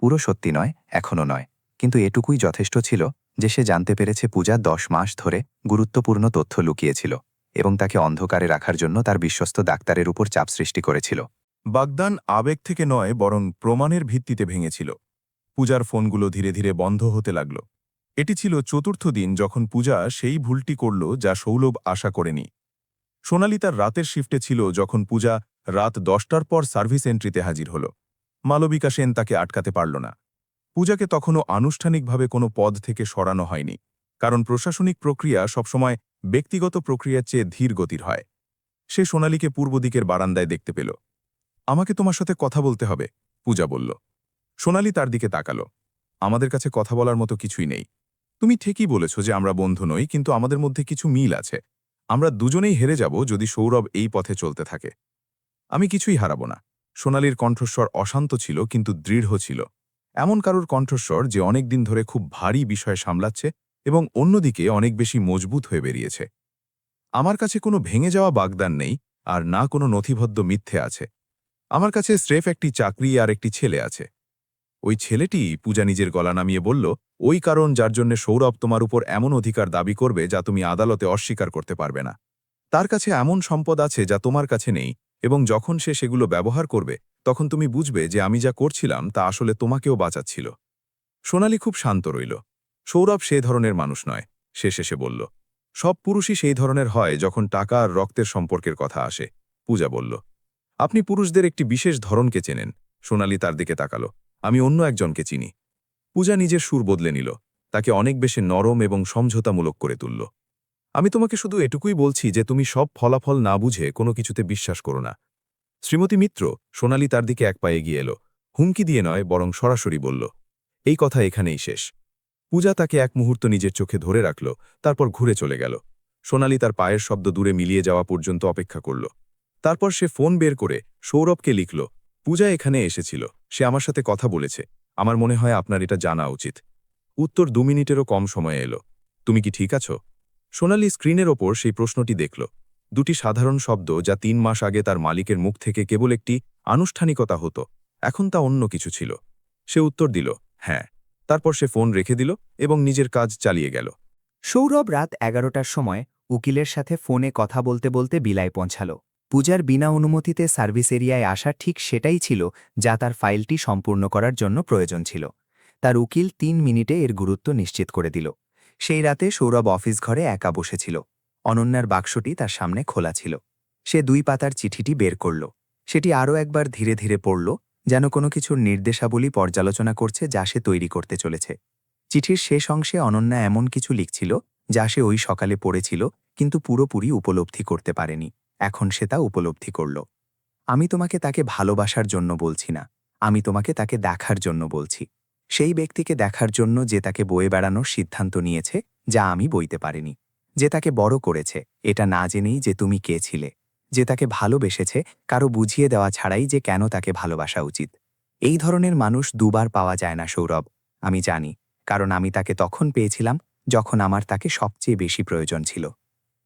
পুরো সত্যি নয়, এখনও নয়, কিন্তু এটুকুই যথেষ্ট ছিল যে সে জানতে পেরেছে পূজা 10 মাস ধরে গুরুত্বপূর্ণ তথ্য লুকিয়েছিল এবং তাকে অন্ধকারে রাখার জন্য তার বিশ্বস্ত ডাক্তারের উপর চাপ সৃষ্টি করেছিল। বাগদান আবেগ থেকে নয় বরং প্রমাণের ভিত্তিতে ভেঙেছিল। পূজার ফোনগুলো ধীরে ধীরে বন্ধ হতে লাগল। এটি ছিল চতুর্থ দিন যখন পূজা সেই ভুলটি করল যা সৌরভ আশা করেনি। সোনালি তার রাতের শিফটে ছিল যখন পূজা রাত 10টার পর সার্ভিস এন্ট্রিতে হাজির হল। মালবিকা সেন তাকে আটকাতে পারল না। পূজাকে তখনও আনুষ্ঠানিকভাবে কোনো পদ থেকে সরানো হয়নি, কারণ প্রশাসনিক প্রক্রিয়া সবসময় ব্যক্তিগত প্রক্রিয়ার চেয়ে ধীর গতির হয়। সে সোনালিকে পূর্ব দিকের বারান্দায় দেখতে পেল। আমাকে তোমার সাথে কথা বলতে হবে, পূজা বলল। সোনালি তার দিকে তাকালো। আমাদের কাছে কথা বলার মতো কিছুই নেই। তুমি ঠিকই বলেছ যে আমরা বন্ধু নই, কিন্তু আমাদের মধ্যে কিছু মিল আছে। আমরা দুজনেই হেরে যাব যদি সৌরভ এই পথে চলতে থাকে। আমি কিছুই হারাবো না। সোনালির কণ্ঠস্বর অশান্ত ছিল কিন্তু দৃঢ় ছিল। এমন কারুর কণ্ঠস্বর যে অনেক দিন ধরে খুব ভারী বিষয় সামলাচ্ছে এবং অন্যদিকে অনেক বেশি মজবুত হয়ে বেরিয়েছে। আমার কাছে কোনো ভেঙে যাওয়া বাগদান নেই, আর না কোনো নথিবদ্ধ মিথ্যে আছে। আমার কাছে স্রেফ একটি চাকরি আর একটি ছেলে আছে। ওই ছেলেটি, পূজা নিজের গলা নামিয়ে বলল, ওই কারণ যার জন্য সৌরভ তোমার উপর এমন অধিকার দাবি করবে যা তুমি আদালতে অস্বীকার করতে পারবে না। তার কাছে এমন সম্পদ আছে যা তোমার কাছে নেই, এবং যখন সে সেগুলো ব্যবহার করবে তখন তুমি বুঝবে যে আমি যা করছিলাম তা আসলে তোমাকেও বাঁচাচ্ছিল। সোনালি খুব শান্ত রইল। সৌরভ সে ধরনের মানুষ নয়, সে শেষে বলল। সব পুরুষই সেই ধরনের হয় যখন টাকা আর রক্তের সম্পর্কের কথা আসে, পূজা বলল। আপনি পুরুষদের একটি বিশেষ ধরনকে চেনেন। সোনালি তার দিকে তাকালো। আমি অন্য একজনকে চিনি। পূজা নিজের সুর বদলে নিল, তাকে অনেক বেশি নরম এবং সমঝোতামূলক করে তুলল। আমি তোমাকে শুধু এটুকুই বলছি যে তুমি সব ফলাফল না বুঝে কোনো কিছুতে বিশ্বাস করো না। শ্রীমতী মিত্র, সোনালি তার দিকে এক পায়ে এগিয়ে এলো। হুমকি দিয়ে নয়, বরং সরাসরি বলল, এই কথা এখানেই শেষ। পূজা তাকে এক মুহূর্ত নিজের চোখে ধরে রাখল, তারপর ঘুরে চলে গেল। সোনালি তার পায়ের শব্দ দূরে মিলিয়ে যাওয়া পর্যন্ত অপেক্ষা করল। তারপর সে ফোন বের করে সৌরভকে লিখল, পূজা এখানে এসেছিল, সে আমার সাথে কথা বলেছে। আমার মনে হয় আপনার এটা জানা উচিত। উত্তর 2 মিনিটেরও কম সময়ে এলো। তুমি কি ঠিক আছো? সোনালি স্ক্রিনের ওপর সেই প্রশ্নটি দেখল। দুটি সাধারণ শব্দ যা 3 মাস আগে তার মালিকের মুখ থেকে কেবল একটি আনুষ্ঠানিকতা হতো, এখন তা অন্য কিছু ছিল। সে উত্তর দিল, হ্যাঁ। তারপর সে ফোন রেখে দিল এবং নিজের কাজ চালিয়ে গেল। সৌরভ রাত 11টার সময় উকিলের সাথে ফোনে কথা বলতে বলতে বিলায় পৌঁছাল। পূজার বিনা অনুমতিতে সার্ভিস এরিয়ায় আসা ঠিক সেটাই ছিল যা তার ফাইলটি সম্পূর্ণ করার জন্য প্রয়োজন ছিল। তার উকিল 3 মিনিটে এর গুরুত্ব নিশ্চিত করে দিল। সেই রাতে সৌরভ অফিস ঘরে একা বসেছিল। অনন্যার বাক্সটি তার সামনে খোলা ছিল। সে 2 পাতার চিঠিটি বের করল। সেটি আরও একবার ধীরে ধীরে পড়ল, যেন কোনো কিছুর নির্দেশাবলী পর্যালোচনা করছে যা সে তৈরি করতে চলেছে। চিঠির শেষ অংশে অনন্যা এমন কিছু লিখছিল যা সে ওই সকালে পড়েছিল কিন্তু পুরোপুরি উপলব্ধি করতে পারেনি। এখন সে তা উপলব্ধি করল। আমি তোমাকে তাকে ভালোবাসার জন্য বলছি না, আমি তোমাকে তাকে দেখার জন্য বলছি। সেই ব্যক্তিকে দেখার জন্য যে তাকে বয়ে বেড়ানোর সিদ্ধান্ত নিয়েছে যা আমি বইতে পারিনি, যে তাকে বড় করেছে এটা না জেনেই যে তুমি কে ছিলে, যে তাকে ভালোবেসেছে কারো বুঝিয়ে দেওয়া ছাড়াই যে কেন তাকে ভালোবাসা উচিত। এই ধরনের মানুষ দুবার পাওয়া যায় না সৌরভ, আমি জানি, কারণ আমি তাকে তখন পেয়েছিলাম যখন আমার তাকে সবচেয়ে বেশি প্রয়োজন ছিল।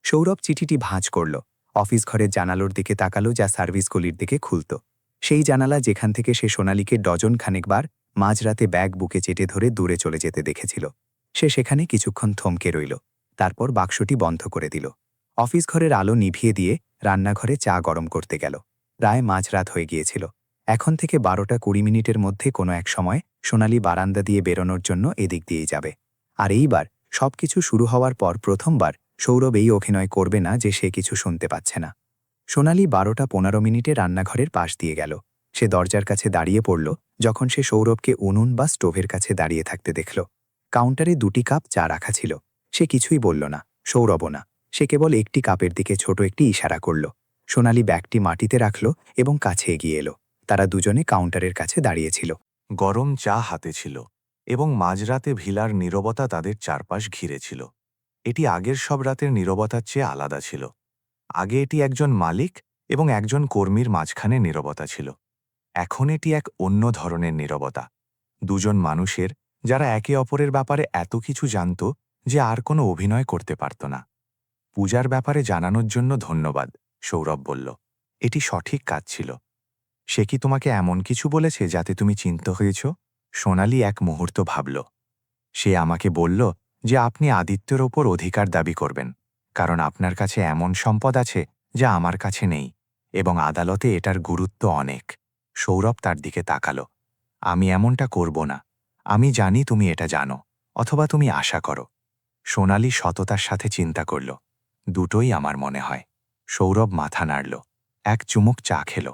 সৌরভ চিঠিটি ভাঁজ করল। অফিস ঘরের জানালার দিকে তাকালো যা সার্ভিস গলির দিকে খুলত। সেই জানালা যেখান থেকে সে সোনালীকে ডজন খানেকবার মাঝরাতে ব্যাগ বুকে চেটে ধরে দূরে চলে যেতে দেখেছিল। সে সেখানে কিছুক্ষণ থমকে রইল, তারপর বাক্সটি বন্ধ করে দিল। অফিস ঘরের আলো নিভিয়ে দিয়ে রান্নাঘরে চা গরম করতে গেল। প্রায় মাঝরাত হয়ে গিয়েছিল। এখন থেকে 12টা 20 মিনিটের মধ্যে কোনো এক সময় সোনালী বারান্দা দিয়ে বেরোনোর জন্য এদিক দিয়েই যাবে। আর এইবার সবকিছু শুরু হওয়ার পর প্রথমবার সৌরভ এই অভিনয় করবে না যে সে কিছু শুনতে পাচ্ছে না। সোনালী 12টা 15 মিনিটে রান্নাঘরের পাশ দিয়ে গেল। সে দরজার কাছে দাঁড়িয়ে পড়ল যখন সে সৌরভকে উনুন বা স্টোভের কাছে দাঁড়িয়ে থাকতে দেখল। কাউন্টারে 2টি কাপ চা রাখা ছিল। সে কিছুই বলল না, সৌরভও না। সে কেবল একটি কাপের দিকে ছোট একটি ইশারা করল। সোনালী ব্যাগটি মাটিতে রাখল এবং কাছে এগিয়ে এলো। তারা দুজনে কাউন্টারের কাছে দাঁড়িয়েছিল। গরম চা হাতে ছিল এবং মাঝরাতে ভিলার নীরবতা তাদের চারপাশ ঘিরে ছিল। এটি আগের সব রাতের নীরবতার চেয়ে আলাদা ছিল। আগে এটি একজন মালিক এবং একজন কর্মীর মাঝখানে নীরবতা ছিল। এখন এটি এক অন্য ধরনের নীরবতা। দুজন মানুষের যারা একে অপরের ব্যাপারে এত কিছু জানত যে আর কোনো অভিনয় করতে পারত না। পূজার ব্যাপারে জানানোর জন্য ধন্যবাদ, সৌরভ বলল। এটি সঠিক কাজ ছিল। সে কি তোমাকে এমন কিছু বলেছে যাতে তুমি চিন্তিত হয়েছ? সোনালি এক মুহূর্ত ভাবল। সে আমাকে বলল যে আপনি আদিত্যের ওপর অধিকার দাবি করবেন, কারণ আপনার কাছে এমন সম্পদ আছে যা আমার কাছে নেই, এবং আদালতে এটার গুরুত্ব অনেক। সৌরভ তার দিকে তাকালো। আমি এমনটা করব না। আমি জানি তুমি এটা জানো, অথবা তুমি আশা করো। সোনালি সততার সাথে চিন্তা করল। দুটোই আমার মনে হয়। সৌরভ মাথা নাড়ল। এক চুমুক চা খেল।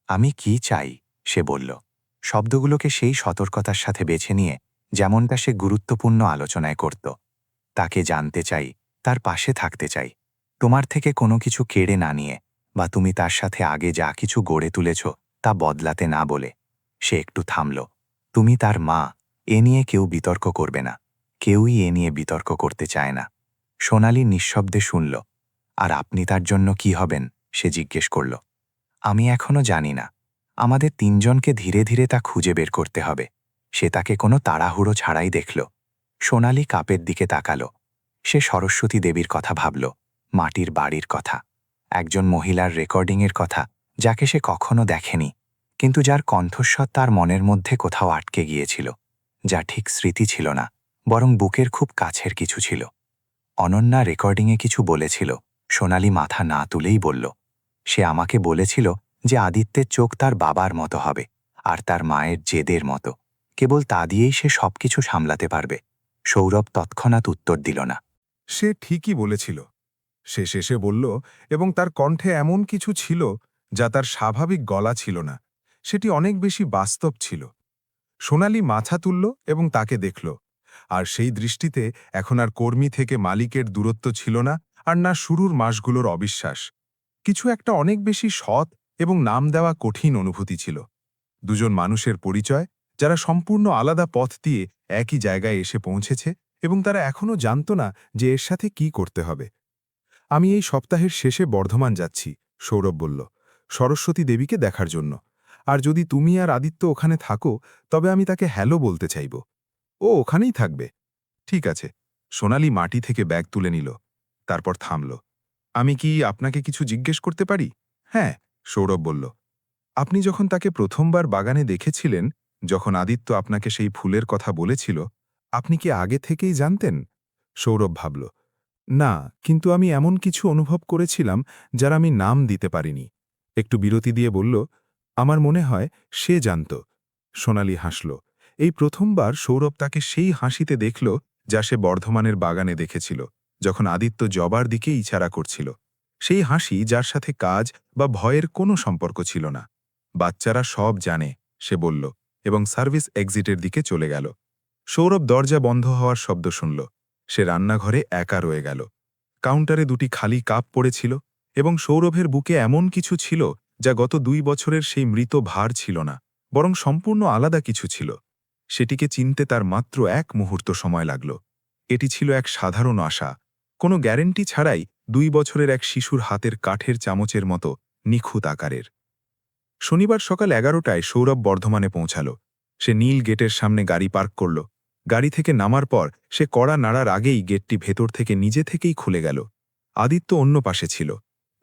আমি কি চাই, সে বলল, শব্দগুলোকে সেই সতর্কতার সাথে বেছে নিয়ে যেমনটা সে গুরুত্বপূর্ণ আলোচনায় করত। তাকে জানতে চাই, তার পাশে থাকতে চাই, তোমার থেকে কোনো কিছু কেড়ে না নিয়ে, বা তুমি তার সাথে আগে যা কিছু গড়ে তুলেছ তা বদলাতে না বলে। সে একটু থামল। তুমি তার মা, এ নিয়ে কেউ বিতর্ক করবে না। কেউই এ নিয়ে বিতর্ক করতে চায় না। সোনালি নিঃশব্দে শুনল। আর আপনি তার জন্য কি হবেন, সে জিজ্ঞেস করল। আমি এখনো জানি না। আমাদের তিনজনকে ধীরে ধীরে তা খুঁজে বের করতে হবে। সে তাকে কোনো তাড়াহুড়ো ছাড়াই দেখল। সোনালি কাপের দিকে তাকালো। সে সরস্বতী দেবীর কথা ভাবল, মাটির বাড়ির কথা, একজন মহিলার রেকর্ডিংয়ের কথা যাকে সে কখনো দেখেনি, কিন্তু যার কণ্ঠস্বর তার মনের মধ্যে কোথাও আটকে গিয়েছিল, যা ঠিক স্মৃতি ছিল না, বরং বুকের খুব কাছের কিছু ছিল। অনন্যা রেকর্ডিংয়ে কিছু বলেছিল। সোনালি মাথা না তুলেই বলল, সে আমাকে বলেছিল যে আদিত্যের চোখ তার বাবার মতো হবে, আর তার মায়ের জেদের মতো। কেবল তা দিয়েই সে সবকিছু সামলাতে পারবে। সৌরভ তৎক্ষণাৎ উত্তর দিল না। সে ঠিকই বলেছিল, সে শেষে বলল, এবং তার কণ্ঠে এমন কিছু ছিল যা তার স্বাভাবিক গলা ছিল না। সেটি অনেক বেশি বাস্তব ছিল। সোনালি মাথা তুলল এবং তাকে দেখল। আর সেই দৃষ্টিতে এখন আর কর্মী থেকে মালিকের দূরত্ব ছিল না, আর না শুরুর মাসগুলোর অবিশ্বাস। কিছু একটা অনেক বেশি সৎ এবং নাম দেওয়া কঠিন অনুভূতি ছিল। দুজন মানুষের পরিচয় যারা সম্পূর্ণ আলাদা পথ দিয়ে একই জায়গায় এসে পৌঁছেছে, এবং তারা এখনও জানত না যে এর সাথে কি করতে হবে। আমি এই সপ্তাহের শেষে বর্ধমান যাচ্ছি, সৌরভ বলল, সরস্বতী দেবীকে দেখার জন্য। আর যদি তুমি আর আদিত্য ওখানে থাকো, তবে আমি তাকে হ্যালো বলতে চাইব। ও ওখানেই থাকবে। ঠিক আছে। সোনালি মাটি থেকে ব্যাগ তুলে নিল। তারপর থামল। আমি কি আপনাকে কিছু জিজ্ঞেস করতে পারি? হ্যাঁ, সৌরভ বলল। আপনি যখন তাকে প্রথমবার বাগানে দেখেছিলেন, যখন আদিত্য আপনাকে সেই ফুলের কথা বলেছিল, আপনি কি আগে থেকেই জানতেন? সৌরভ ভাবল, না, কিন্তু আমি এমন কিছু অনুভব করেছিলাম যার আমি নাম দিতে পারিনি। একটু বিরতি দিয়ে বলল, আমার মনে হয় সে জানত। সোনালি হাসল। এই প্রথমবার সৌরভ তাকে সেই হাসিতে দেখল যা সে বর্ধমানের বাগানে দেখেছিল, যখন আদিত্য জবার দিকে ইশারা করছিল। সেই হাসি যার সাথে কাজ বা ভয়ের কোনো সম্পর্ক ছিল না। বাচ্চারা সব জানে, সে বলল, এবং সার্ভিস এক্সিটের দিকে চলে গেল। সৌরভ দরজা বন্ধ হওয়ার শব্দ শুনল। সে রান্নাঘরে একা রয়ে গেল। কাউন্টারে দুটি খালি কাপ পড়েছিল, এবং সৌরভের বুকে এমন কিছু ছিল যা গত 2 বছরের সেই মৃত ভার ছিল না, বরং সম্পূর্ণ আলাদা কিছু ছিল। সেটিকে চিনতে তার মাত্র 1 মুহূর্ত সময় লাগল। এটি ছিল এক সাধারণ আশা, কোনো গ্যারেন্টি ছাড়াই 2 বছরের এক শিশুর হাতের কাঠের চামচের মতো নিখুঁত আকারের। শনিবার সকাল 11টায় সৌরভ বর্ধমানে পৌঁছাল। সে নীল গেটের সামনে গাড়ি পার্ক করল। গাড়ি থেকে নামার পর সে কড়া নাড়ার আগেই গেটটি ভেতর থেকে নিজে থেকেই খুলে গেল। আদিত্য অন্য পাশে ছিল।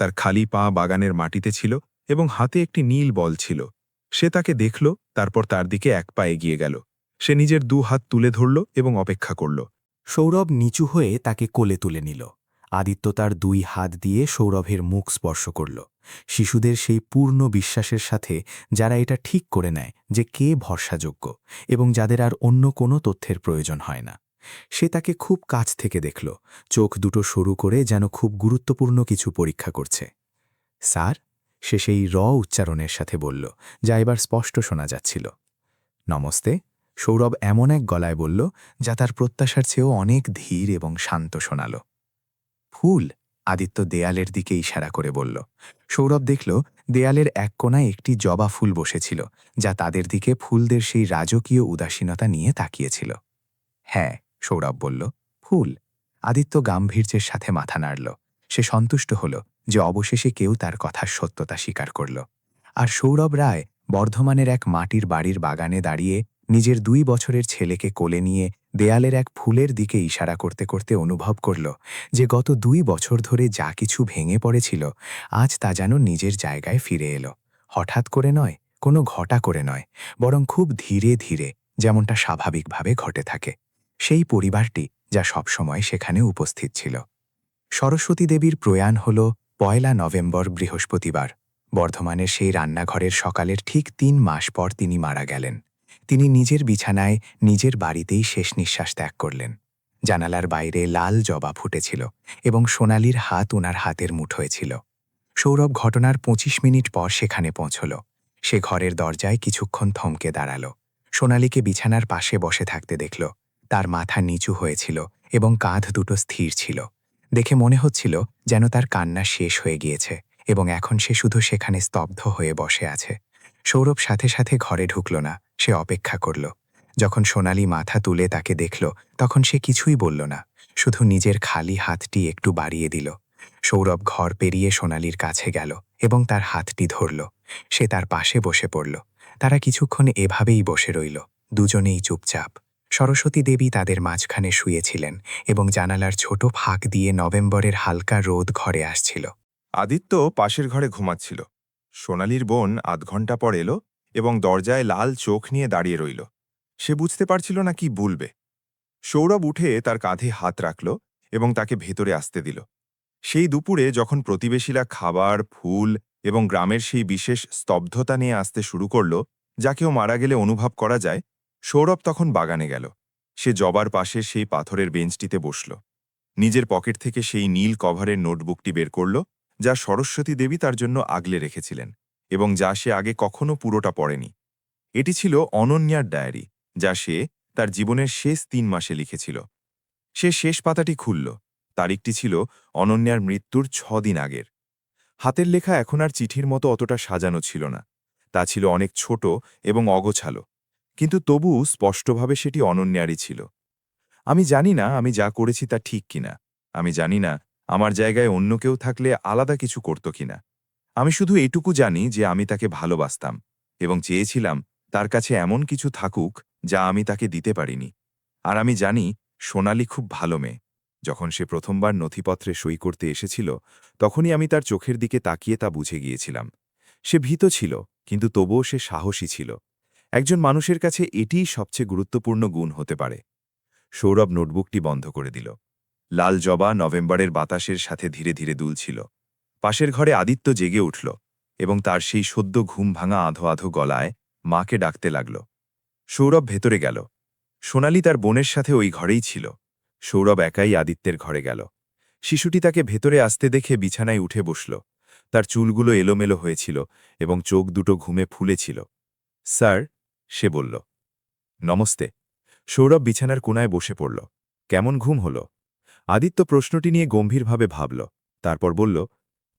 তার খালি পা বাগানের মাটিতে ছিল, এবং হাতে একটি নীল বল ছিল। সে তাকে দেখল, তারপর তার দিকে 1 পা এগিয়ে গেল। সে নিজের 2 হাত তুলে ধরল এবং অপেক্ষা করল। সৌরভ নিচু হয়ে তাকে কোলে তুলে নিল। আদিত্য তার 2 হাত দিয়ে সৌরভের মুখ স্পর্শ করল, শিশুদের সেই পূর্ণ বিশ্বাসের সাথে যারা এটা ঠিক করে নেয় যে কে ভরসাযোগ্য, এবং যাদের আর অন্য কোনো তথ্যের প্রয়োজন হয় না। সে তাকে খুব কাছ থেকে দেখল, চোখ দুটো সরু করে যেন খুব গুরুত্বপূর্ণ কিছু পরীক্ষা করছে। স্যার, সে সেই উচ্চারণের সাথে বলল, যা এবার স্পষ্ট শোনা যাচ্ছিল। নমস্তে, সৌরভ এমন এক গলায় বলল যা তার প্রত্যাশার চেয়েও অনেক ধীর এবং শান্ত শোনাল। ফুল, আদিত্য দেয়ালের দিকে ইশারা করে বলল। সৌরভ দেখল দেয়ালের এক কোণায় একটি জবা ফুল বসেছিল, যা তাদের দিকে ফুলদের সেই রাজকীয় উদাসীনতা নিয়ে তাকিয়েছিল। হ্যাঁ, সৌরভ বলল, ফুল। আদিত্য গাম্ভীর্যের সাথে মাথা নাড়ল। সে সন্তুষ্ট হল যে অবশেষে কেউ তার কথার সত্যতা স্বীকার করল। আর সৌরভ রায় বর্ধমানের এক মাটির বাড়ির বাগানে দাঁড়িয়ে নিজের 2 বছরের ছেলেকে কোলে নিয়ে দেয়ালের এক ফুলের দিকে ইশারা করতে করতে অনুভব করল যে গত 2 বছর ধরে যা কিছু ভেঙে পড়েছিল আজ তা যেন নিজের জায়গায় ফিরে এলো। হঠাৎ করে নয়, কোনো ঘটা করে নয়, বরং খুব ধীরে ধীরে, যেমনটা স্বাভাবিকভাবে ঘটে থাকে। সেই পরিবারটি যা সবসময় সেখানে উপস্থিত ছিল। সরস্বতী দেবীর প্রয়াণ হল 1 নভেম্বর বৃহস্পতিবার। বর্ধমানের সেই রান্নাঘরের সকালের ঠিক 3 মাস পর তিনি মারা গেলেন। তিনি নিজের বিছানায় নিজের বাড়িতেই শেষ নিঃশ্বাস ত্যাগ করলেন। জানালার বাইরে লাল জবা ফুটেছিল এবং সোনালির হাত ওনার হাতের মুঠোয় ছিল। সৌরভ ঘটনার 25 মিনিট পর সেখানে পৌঁছল। সে ঘরের দরজায় কিছুক্ষণ থমকে দাঁড়াল। সোনালীকে বিছানার পাশে বসে থাকতে দেখল। তার মাথা নিচু হয়েছিল এবং কাঁধ দুটো স্থির ছিল। দেখে মনে হচ্ছিল যেন তার কান্না শেষ হয়ে গিয়েছে এবং এখন সে শুধু সেখানে স্তব্ধ হয়ে বসে আছে। সৌরভ সাথে সাথে ঘরে ঢুকল না, সে অপেক্ষা করল। যখন সোনালী মাথা তুলে তাকে দেখল তখন সে কিছুই বলল না, শুধু নিজের খালি হাতটি একটু বাড়িয়ে দিল। সৌরভ ঘর পেরিয়ে সোনালীর কাছে গেল এবং তার হাতটি ধরল। সে তার পাশে বসে পড়ল। তারা কিছুক্ষণ এভাবেই বসে রইল, দুজনেই চুপচাপ। সরস্বতী দেবী তাদের মাঝখানে শুয়েছিলেন এবং জানালার ছোট ফাঁক দিয়ে নভেম্বরের হালকা রোদ ঘরে আসছিল। আদিত্য পাশের ঘরে ঘুমাচ্ছিল। সোনালির বোন আধ ঘন্টা পর এলো এবং দরজায় লাল চোখ নিয়ে দাঁড়িয়ে রইল। সে বুঝতে পারছিল না কি বলবে। সৌরভ উঠে তার কাঁধে হাত রাখল এবং তাকে ভেতরে আসতে দিল। সেই দুপুরে যখন প্রতিবেশীরা খাবার, ফুল এবং গ্রামের সেই বিশেষ স্তব্ধতা নিয়ে আসতে শুরু করল যা কেউ মারা গেলে অনুভব করা যায়, সৌরভ তখন বাগানে গেল। সে জবার পাশে সেই পাথরের বেঞ্চটিতে বসল। নিজের পকেট থেকে সেই নীল কভারের নোটবুকটি বের করল যা সরস্বতী দেবী তার জন্য আগলে রেখেছিলেন এবং যা সে আগে কখনো পুরোটা পড়েনি। এটি ছিল অনন্যার ডায়েরি, যা সে তার জীবনের শেষ 3 মাসে লিখেছিল। সে শেষ পাতাটি খুলল। তারিখটি ছিল অনন্যার মৃত্যুর 6 দিন আগের। হাতের লেখা এখন আর চিঠির মতো অতটা সাজানো ছিল না। তা ছিল অনেক ছোট এবং অগোছালো, কিন্তু তবু স্পষ্টভাবে সেটি অনন্যারই ছিল। আমি জানি না আমি যা করেছি তা ঠিক কিনা। আমি জানি না আমার জায়গায় অন্য কেউ থাকলে আলাদা কিছু করত কিনা। আমি শুধু এটুকু জানি যে আমি তাকে ভালোবাসতাম এবং চেয়েছিলাম তার কাছে এমন কিছু থাকুক যা আমি তাকে দিতে পারিনি। আর আমি জানি সোনালি খুব ভালো মেয়ে। যখন সে প্রথমবার নথিপত্রে সই করতে এসেছিল তখনই আমি তার চোখের দিকে তাকিয়ে তা বুঝে গিয়েছিলাম। সে ভীত ছিল, কিন্তু তবুও সে সাহসী ছিল। একজন মানুষের কাছে এটিই সবচেয়ে গুরুত্বপূর্ণ গুণ হতে পারে। সৌরভ নোটবুকটি বন্ধ করে দিল। লাল জবা নভেম্বরের বাতাসের সাথে ধীরে ধীরে দুলছিল। পাশের ঘরে আদিত্য জেগে উঠল এবং তার সেই সদ্য ঘুম ভাঙা আধো আধো গলায় মাকে ডাকতে লাগল। সৌরভ ভেতরে গেল। সোনালি তার বোনের সাথে ওই ঘরেই ছিল। সৌরভ একাই আদিত্যের ঘরে গেল। শিশুটি তাকে ভেতরে আসতে দেখে বিছানায় উঠে বসল। তার চুলগুলো এলোমেলো হয়েছিল এবং চোখ দুটো ঘুমে ফুলেছিল। স্যার, সে বলল। নমস্তে। সৌরভ বিছানার কোনায় বসে পড়ল। কেমন ঘুম হল? আদিত্য প্রশ্নটি নিয়ে গম্ভীরভাবে ভাবল, তারপর বলল,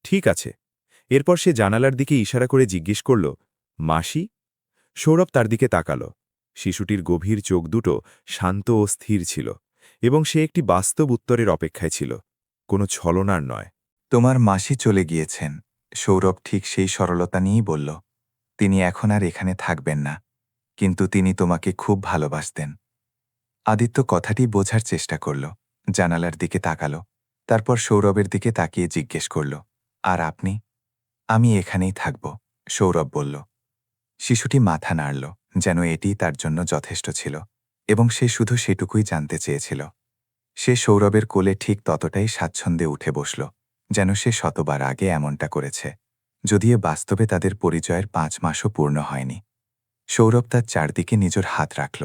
ঠিক আছে। এরপর সে জানালার দিকে ইশারা করে জিজ্ঞেস করল, মাসি? সৌরভ তার দিকে তাকাল। শিশুটির গভীর চোখ দুটো শান্ত ও স্থির ছিল এবং সে একটি বাস্তব উত্তরের অপেক্ষায় ছিল, কোনো ছলনার নয়। তোমার মাসি চলে গিয়েছেন, সৌরভ ঠিক সেই সরলতা নিয়েই বলল। তিনি এখন আর এখানে থাকবেন না, কিন্তু তিনি তোমাকে খুব ভালোবাসতেন। আদিত্য কথাটি বোঝার চেষ্টা করল, জানালার দিকে তাকাল, তারপর সৌরভের দিকে তাকিয়ে জিজ্ঞেস করল, আর আপনি? আমি এখানেই থাকব, সৌরভ বলল। শিশুটি মাথা নাড়ল, যেন এটি তার জন্য যথেষ্ট ছিল এবং সে শুধু সেটুকুই জানতে চেয়েছিল। সে সৌরভের কোলে ঠিক ততটাই স্বাচ্ছন্দ্যে উঠে বসল যেন সে শতবার আগে এমনটা করেছে, যদিও বাস্তবে তাদের পরিচয়ের 5 মাসও পূর্ণ হয়নি। সৌরভ তার চারদিকে নিজের হাত রাখল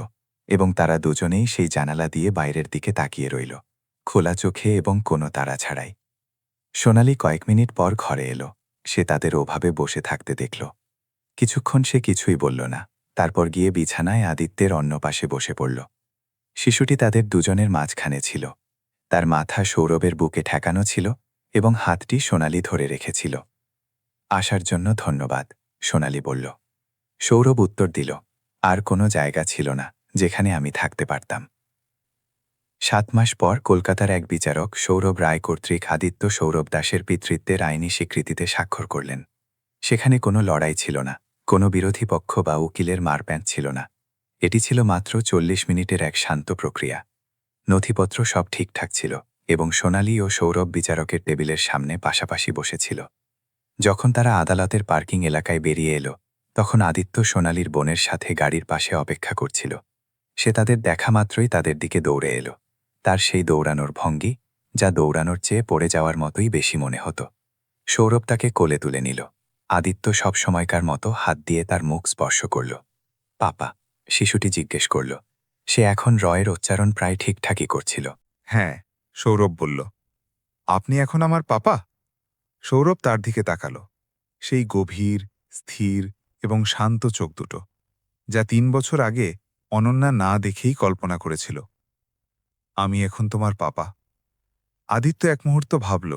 এবং তারা দুজনেই সেই জানালা দিয়ে বাইরের দিকে তাকিয়ে রইল, খোলা চোখে এবং কোনো তাড়া ছাড়াই। সোনালি কয়েক মিনিট পর ঘরে এলো। সে তাদের ওভাবে বসে থাকতে দেখল। কিছুক্ষণ সে কিছুই বলল না, তারপর গিয়ে বিছানায় আদিত্যের অন্য পাশে বসে পড়ল। শিশুটি তাদের দুজনের মাঝখানে ছিল। তার মাথা সৌরভের বুকে ঠেকানো ছিল এবং হাতটি সোনালি ধরে রেখেছিল। আসার জন্য ধন্যবাদ, সোনালি বলল। সৌরভ উত্তর দিল, আর কোনো জায়গা ছিল না যেখানে আমি থাকতে পারতাম। 7 মাস পর কলকাতার এক বিচারক সৌরভ রায় কর্তৃক আদিত্য সৌরভ দাসের পিতৃত্বের আইনি স্বীকৃতিতে স্বাক্ষর করলেন। সেখানে কোনো লড়াই ছিল না, কোনো বিরোধী পক্ষ বা উকিলের মারপ্যাঁচ ছিল না। এটি ছিল মাত্র 40 মিনিটের এক শান্ত প্রক্রিয়া। নথিপত্র সব ঠিকঠাক ছিল এবং সোনালী ও সৌরভ বিচারকের টেবিলের সামনে পাশাপাশি বসেছিল। যখন তারা আদালতের পার্কিং এলাকায় বেরিয়ে এলো, তখন আদিত্য সোনালীর বোনের সাথে গাড়ির পাশে অপেক্ষা করছিল। সে তাদের দেখা মাত্রই তাদের দিকে দৌড়ে এলো। তার সেই দৌড়ানোর ভঙ্গি, যা দৌড়ানোর চেয়ে পড়ে যাওয়ার মতোই বেশি মনে হতো। সৌরভ তাকে কোলে তুলে নিল। আদিত্য সব সময়কার মতো হাত দিয়ে তার মুখ স্পর্শ করল। পাপা, শিশুটি জিজ্ঞেস করল। সে এখন রয়ের উচ্চারণ প্রায় ঠিকঠাকই করছিল। হ্যাঁ, সৌরভ বলল। আপনি এখন আমার পাপা? সৌরভ তার দিকে তাকালো। সেই গভীর, স্থির এবং শান্ত চোখ দুটো, যা 3 বছর আগে অনন্যা না দেখেই কল্পনা করেছিল। আমি এখন তোমার পাপা। আদিত্য এক মুহূর্ত ভাবল,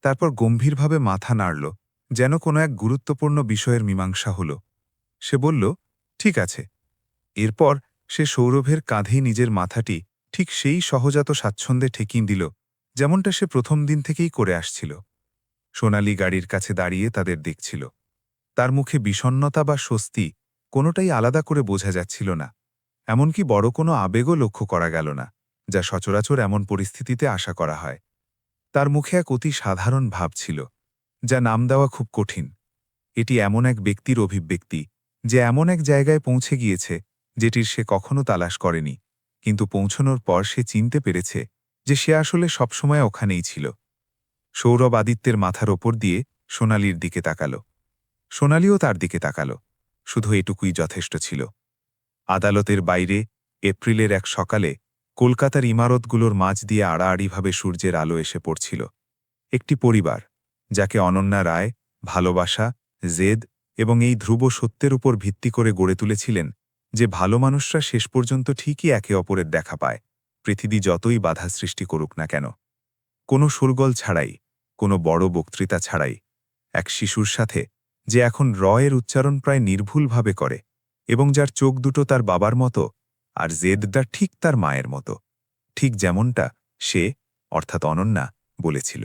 তারপর গম্ভীরভাবে মাথা নাড়ল, যেন কোনো এক গুরুত্বপূর্ণ বিষয়ের মীমাংসা হল। সে বলল, ঠিক আছে। এরপর সে সৌরভের কাঁধেই নিজের মাথাটি ঠিক সেই সহজাত স্বাচ্ছন্দ্যে ঠেকিয়ে দিল, যেমনটা সে প্রথম দিন থেকেই করে আসছিল। সোনালী গাড়ির কাছে দাঁড়িয়ে তাদের দেখছিল। তার মুখে বিষণ্ণতা বা স্বস্তি কোনোটাই আলাদা করে বোঝা যাচ্ছিল না। এমনকি বড় কোনো আবেগও লক্ষ্য করা গেল না, যা সচরাচর এমন পরিস্থিতিতে আশা করা হয়। তার মুখে এক অতি সাধারণ ভাব ছিল, যা নাম দেওয়া খুব কঠিন। এটি এমন এক ব্যক্তির অভিব্যক্তি, যে এমন এক জায়গায় পৌঁছে গিয়েছে যেটির সে কখনো তালাশ করেনি, কিন্তু পৌঁছনোর পর সে চিনতে পেরেছে যে সে আসলে সবসময় ওখানেই ছিল। সৌরভ আদিত্যের মাথার ওপর দিয়ে সোনালীর দিকে তাকালো। সোনালীও তার দিকে তাকালো। শুধু এটুকুই যথেষ্ট ছিল। আদালতের বাইরে এপ্রিলের এক সকালে কলকাতার ইমারতগুলোর মাঝ দিয়ে আড়াআড়িভাবে সূর্যের আলো এসে পড়ছিল। একটি পরিবার, যাকে অনন্যা রায় ভালোবাসা, জেদ এবং এই ধ্রুব সত্যের উপর ভিত্তি করে গড়ে তুলেছিলেন যে ভালো মানুষরা শেষ পর্যন্ত ঠিকই একে অপরের দেখা পায়, পৃথিবী যতই বাধা সৃষ্টি করুক না কেন। কোনো শোরগোল ছাড়াই, কোনো বড় বক্তৃতা ছাড়াই, এক শিশুর সাথে, যে এখন রয়ের উচ্চারণ প্রায় নির্ভুলভাবে করে এবং যার চোখ দুটো তার বাবার মতো আর জেদটা ঠিক তার মায়ের মতো, ঠিক যেমনটা সে, অর্থাৎ অনন্যা, বলেছিল।